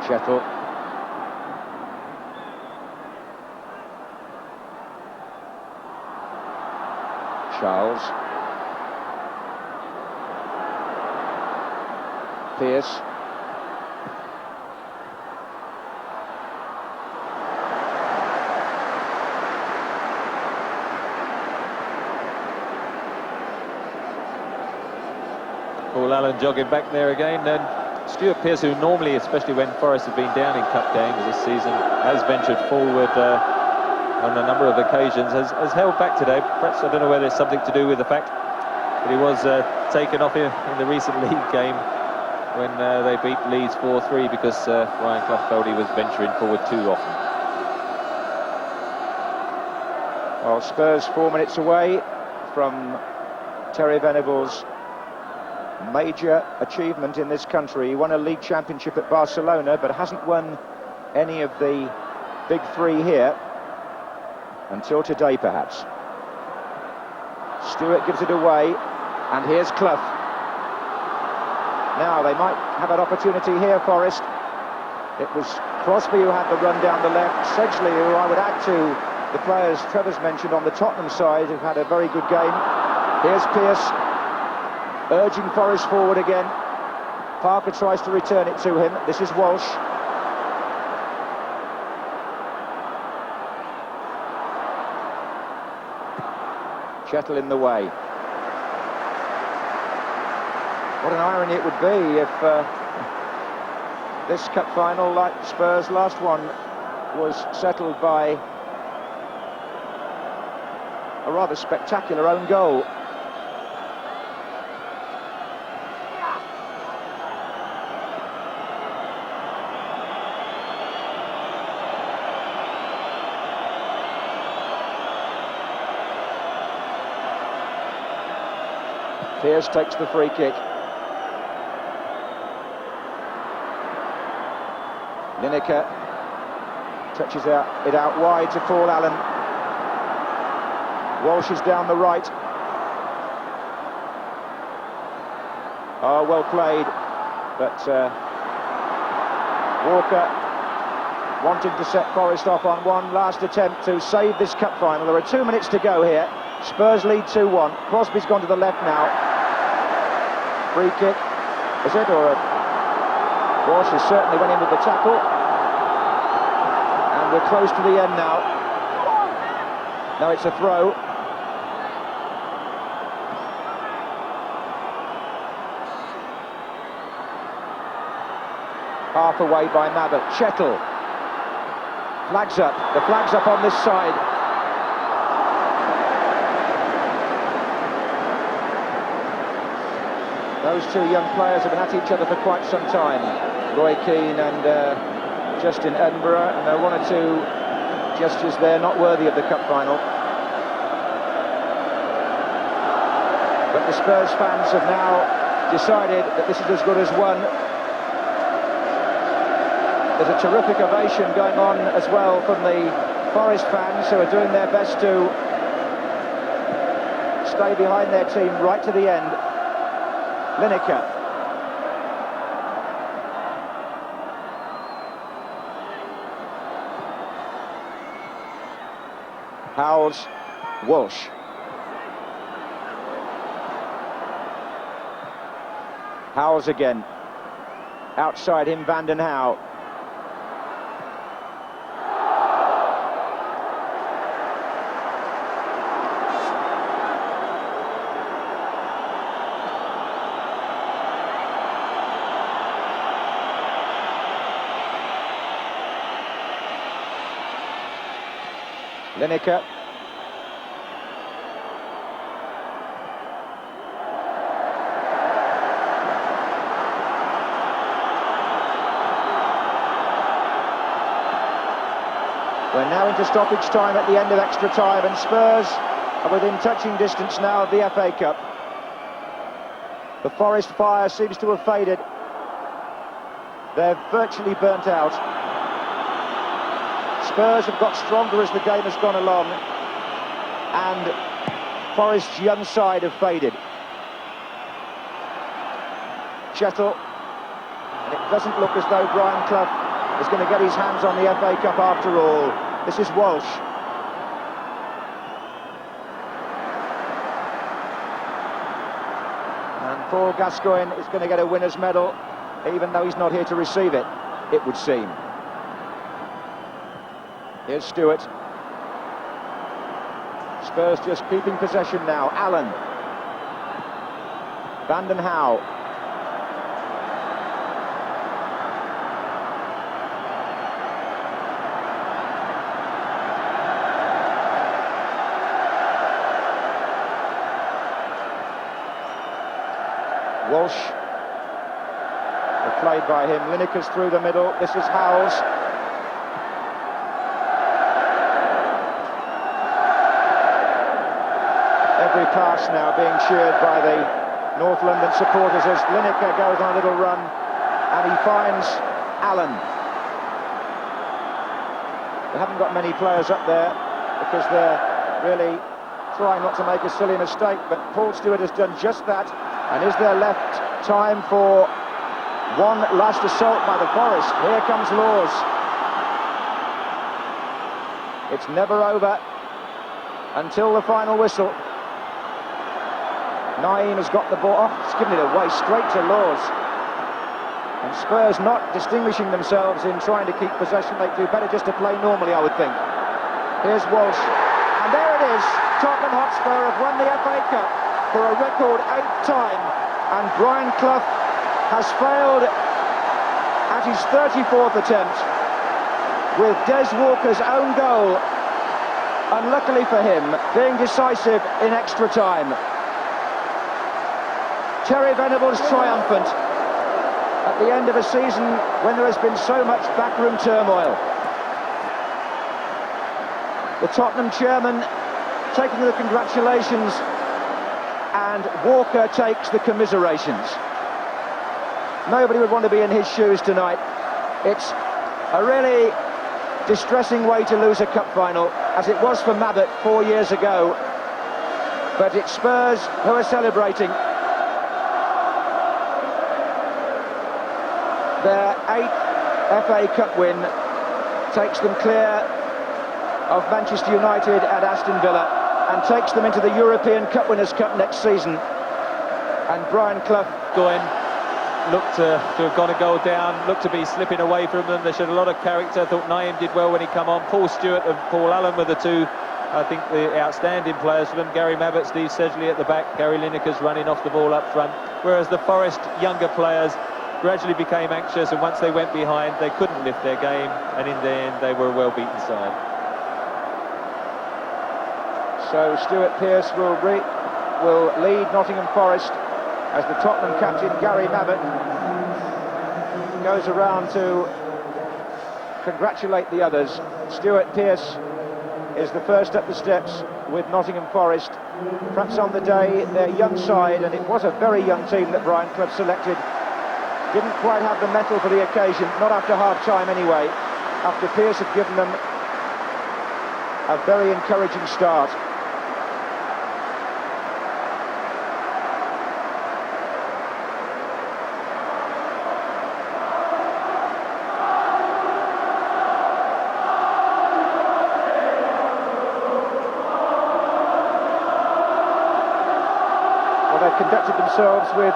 Chettle. Charles. Pearce. Paul Allen jogging back there again, and Stuart Pearce, who normally, especially when Forest have been down in cup games this season, has ventured forward on a number of occasions, has held back today. Perhaps, I don't know whether it's something to do with the fact that he was taken off in the recent league game when they beat Leeds 4-3, because Ryan Clough felt he was venturing forward too often. Well, Spurs 4 minutes away from Terry Venables' major achievement in this country. He won a league championship at Barcelona, but hasn't won any of the big three here until today, perhaps. Stewart gives it away, and here's Clough. Now they might have an opportunity here, Forest. It was Crosby who had the run down the left. Sedgley, who I would add to the players Trevor's mentioned on the Tottenham side, who've had a very good game. Here's Pearce, urging Forest forward again. Parker tries to return it to him. This is Walsh. Chettle in the way. What an irony it would be if this cup final, like Spurs' last one, was settled by a rather spectacular own goal. Pearce takes the free kick. Lineker touches it out wide to Paul Allen. Walsh is down the right. Oh, well played, but Walker wanting to set Forest off on one last attempt to save this cup final. There are 2 minutes to go here. Spurs lead 2-1. Crosby's gone to the left now. Free kick, is it, or Walsh has certainly went in with the tackle. And we're close to the end now. Now it's a throw. Half away by Mabbutt. Chettle. Flags up. The flag's up on this side. Those two young players have been at each other for quite some time. Roy Keane and Justin Edinburgh, and there are one or two gestures there not worthy of the cup final. But the Spurs fans have now decided that this is as good as one. There's a terrific ovation going on as well from the Forest fans, who are doing their best to stay behind their team right to the end. Lineker. Howells, Walsh. Howells again. Outside him, Vanden Hauwe. Lineker. We're now into stoppage time at the end of extra time, and Spurs are within touching distance now of the FA Cup. The Forest fire seems to have faded. They're virtually burnt out. Spurs have got stronger as the game has gone along, and Forest's young side have faded. Chettle, and it doesn't look as though Brian Clough is going to get his hands on the FA Cup after all. This is Walsh. And Paul Gascoigne is going to get a winner's medal, even though he's not here to receive it, it would seem. Here's Stewart. Spurs just keeping possession now. Allen. Vanden Hauwe. Walsh. Played by him. Lineker's through the middle. This is Howells. Every pass now being cheered by the North London supporters as Lineker goes on a little run and he finds Allen. They haven't got many players up there because they're really trying not to make a silly mistake, but Paul Stewart has done just that. And is there left time for one last assault by the Forest? Here comes Laws. It's never over until the final whistle. Naeem has got the ball. Oh, he's given it away straight to Laws. And Spurs not distinguishing themselves in trying to keep possession. They do better just to play normally, I would think. Here's Walsh. And there it is. Tottenham Hotspur have won the FA Cup for a record 8th time. And Brian Clough has failed at his 34th attempt with Des Walker's own goal, unluckily for him, being decisive in extra time. Terry Venables triumphant at the end of a season when there has been so much backroom turmoil. The Tottenham chairman taking the congratulations and Walker takes the commiserations. Nobody would want to be in his shoes tonight. It's a really distressing way to lose a cup final, as it was for Mabbutt 4 years ago. But it's Spurs who are celebrating their 8th FA Cup win, takes them clear of Manchester United and Aston Villa and takes them into the European Cup Winners' Cup next season. And Brian Clough going, looked to have gone a goal down, looked to be slipping away from them. They showed a lot of character. I thought Naeem did well when he come on. Paul Stewart and Paul Allen were the two, I think, the outstanding players for them. Gary Mabbutt, Steve Sedgley at the back, Gary Lineker's running off the ball up front, whereas the Forest younger players gradually became anxious, and once they went behind they couldn't lift their game, and in the end they were a well beaten side. So Stuart Pearce will lead Nottingham Forest as the Tottenham captain Gary Mabbutt goes around to congratulate the others. Stuart Pearce is the first up the steps with Nottingham Forest. Perhaps on the day their young side, and it was a very young team that Brian Clough selected, didn't quite have the mettle for the occasion, not after half-time anyway, after Pearce had given them a very encouraging start. Well, they've conducted themselves with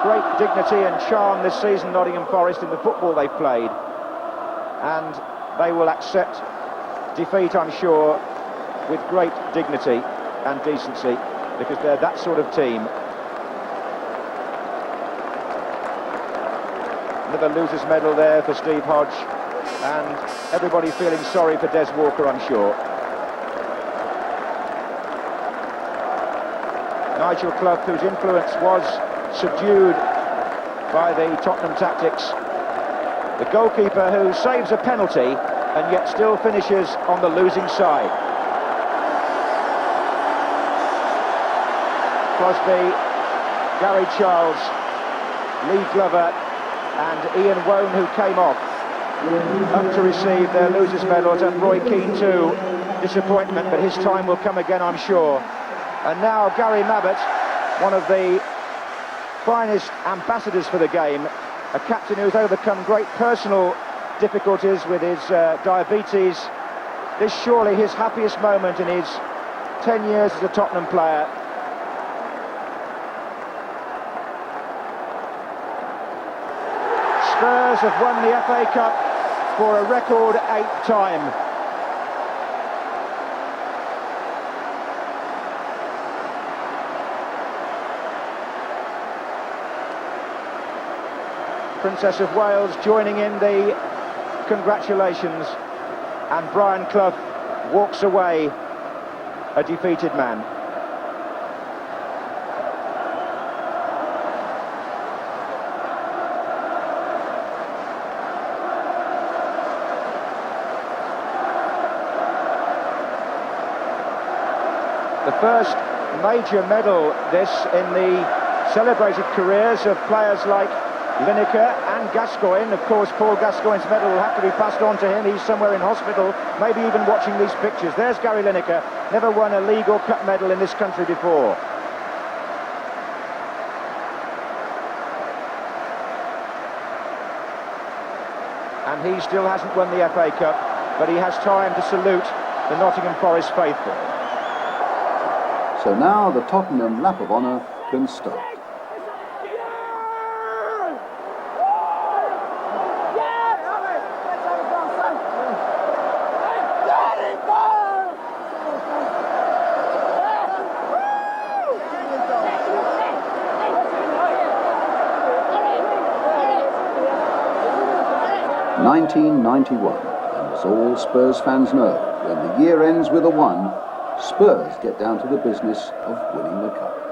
great dignity and charm this season, Nottingham Forest, in the football they've played, and they will accept defeat, I'm sure, with great dignity and decency, because they're that sort of team. Another losers medal there for Steve Hodge, and everybody feeling sorry for Des Walker, I'm sure. Nigel Clough, whose influence was subdued by the Tottenham tactics. The goalkeeper who saves a penalty and yet still finishes on the losing side. Crosby, Gary Charles, Lee Glover and Ian Wone, who came off, up to receive their losers medals, and Roy Keane too. Disappointment, but his time will come again, I'm sure. And now Gary Mabbutt, one of the finest ambassadors for the game, a captain who's overcome great personal difficulties with his diabetes. This surely his happiest moment in his 10 years as a Tottenham player. Spurs have won the FA Cup for a record 8th time. Princess of Wales joining in the congratulations, and Brian Clough walks away a defeated man. The first major medal this in the celebrated careers of players like Lineker and Gascoigne. Of course, Paul Gascoigne's medal will have to be passed on to him. He's somewhere in hospital, maybe even watching these pictures. There's Gary Lineker, never won a league or cup medal in this country before. And he still hasn't won the FA Cup, but he has time to salute the Nottingham Forest faithful. So now the Tottenham lap of honour can start. (1991), and as all Spurs fans know, when the year ends with a 1, Spurs get down to the business of winning the cup.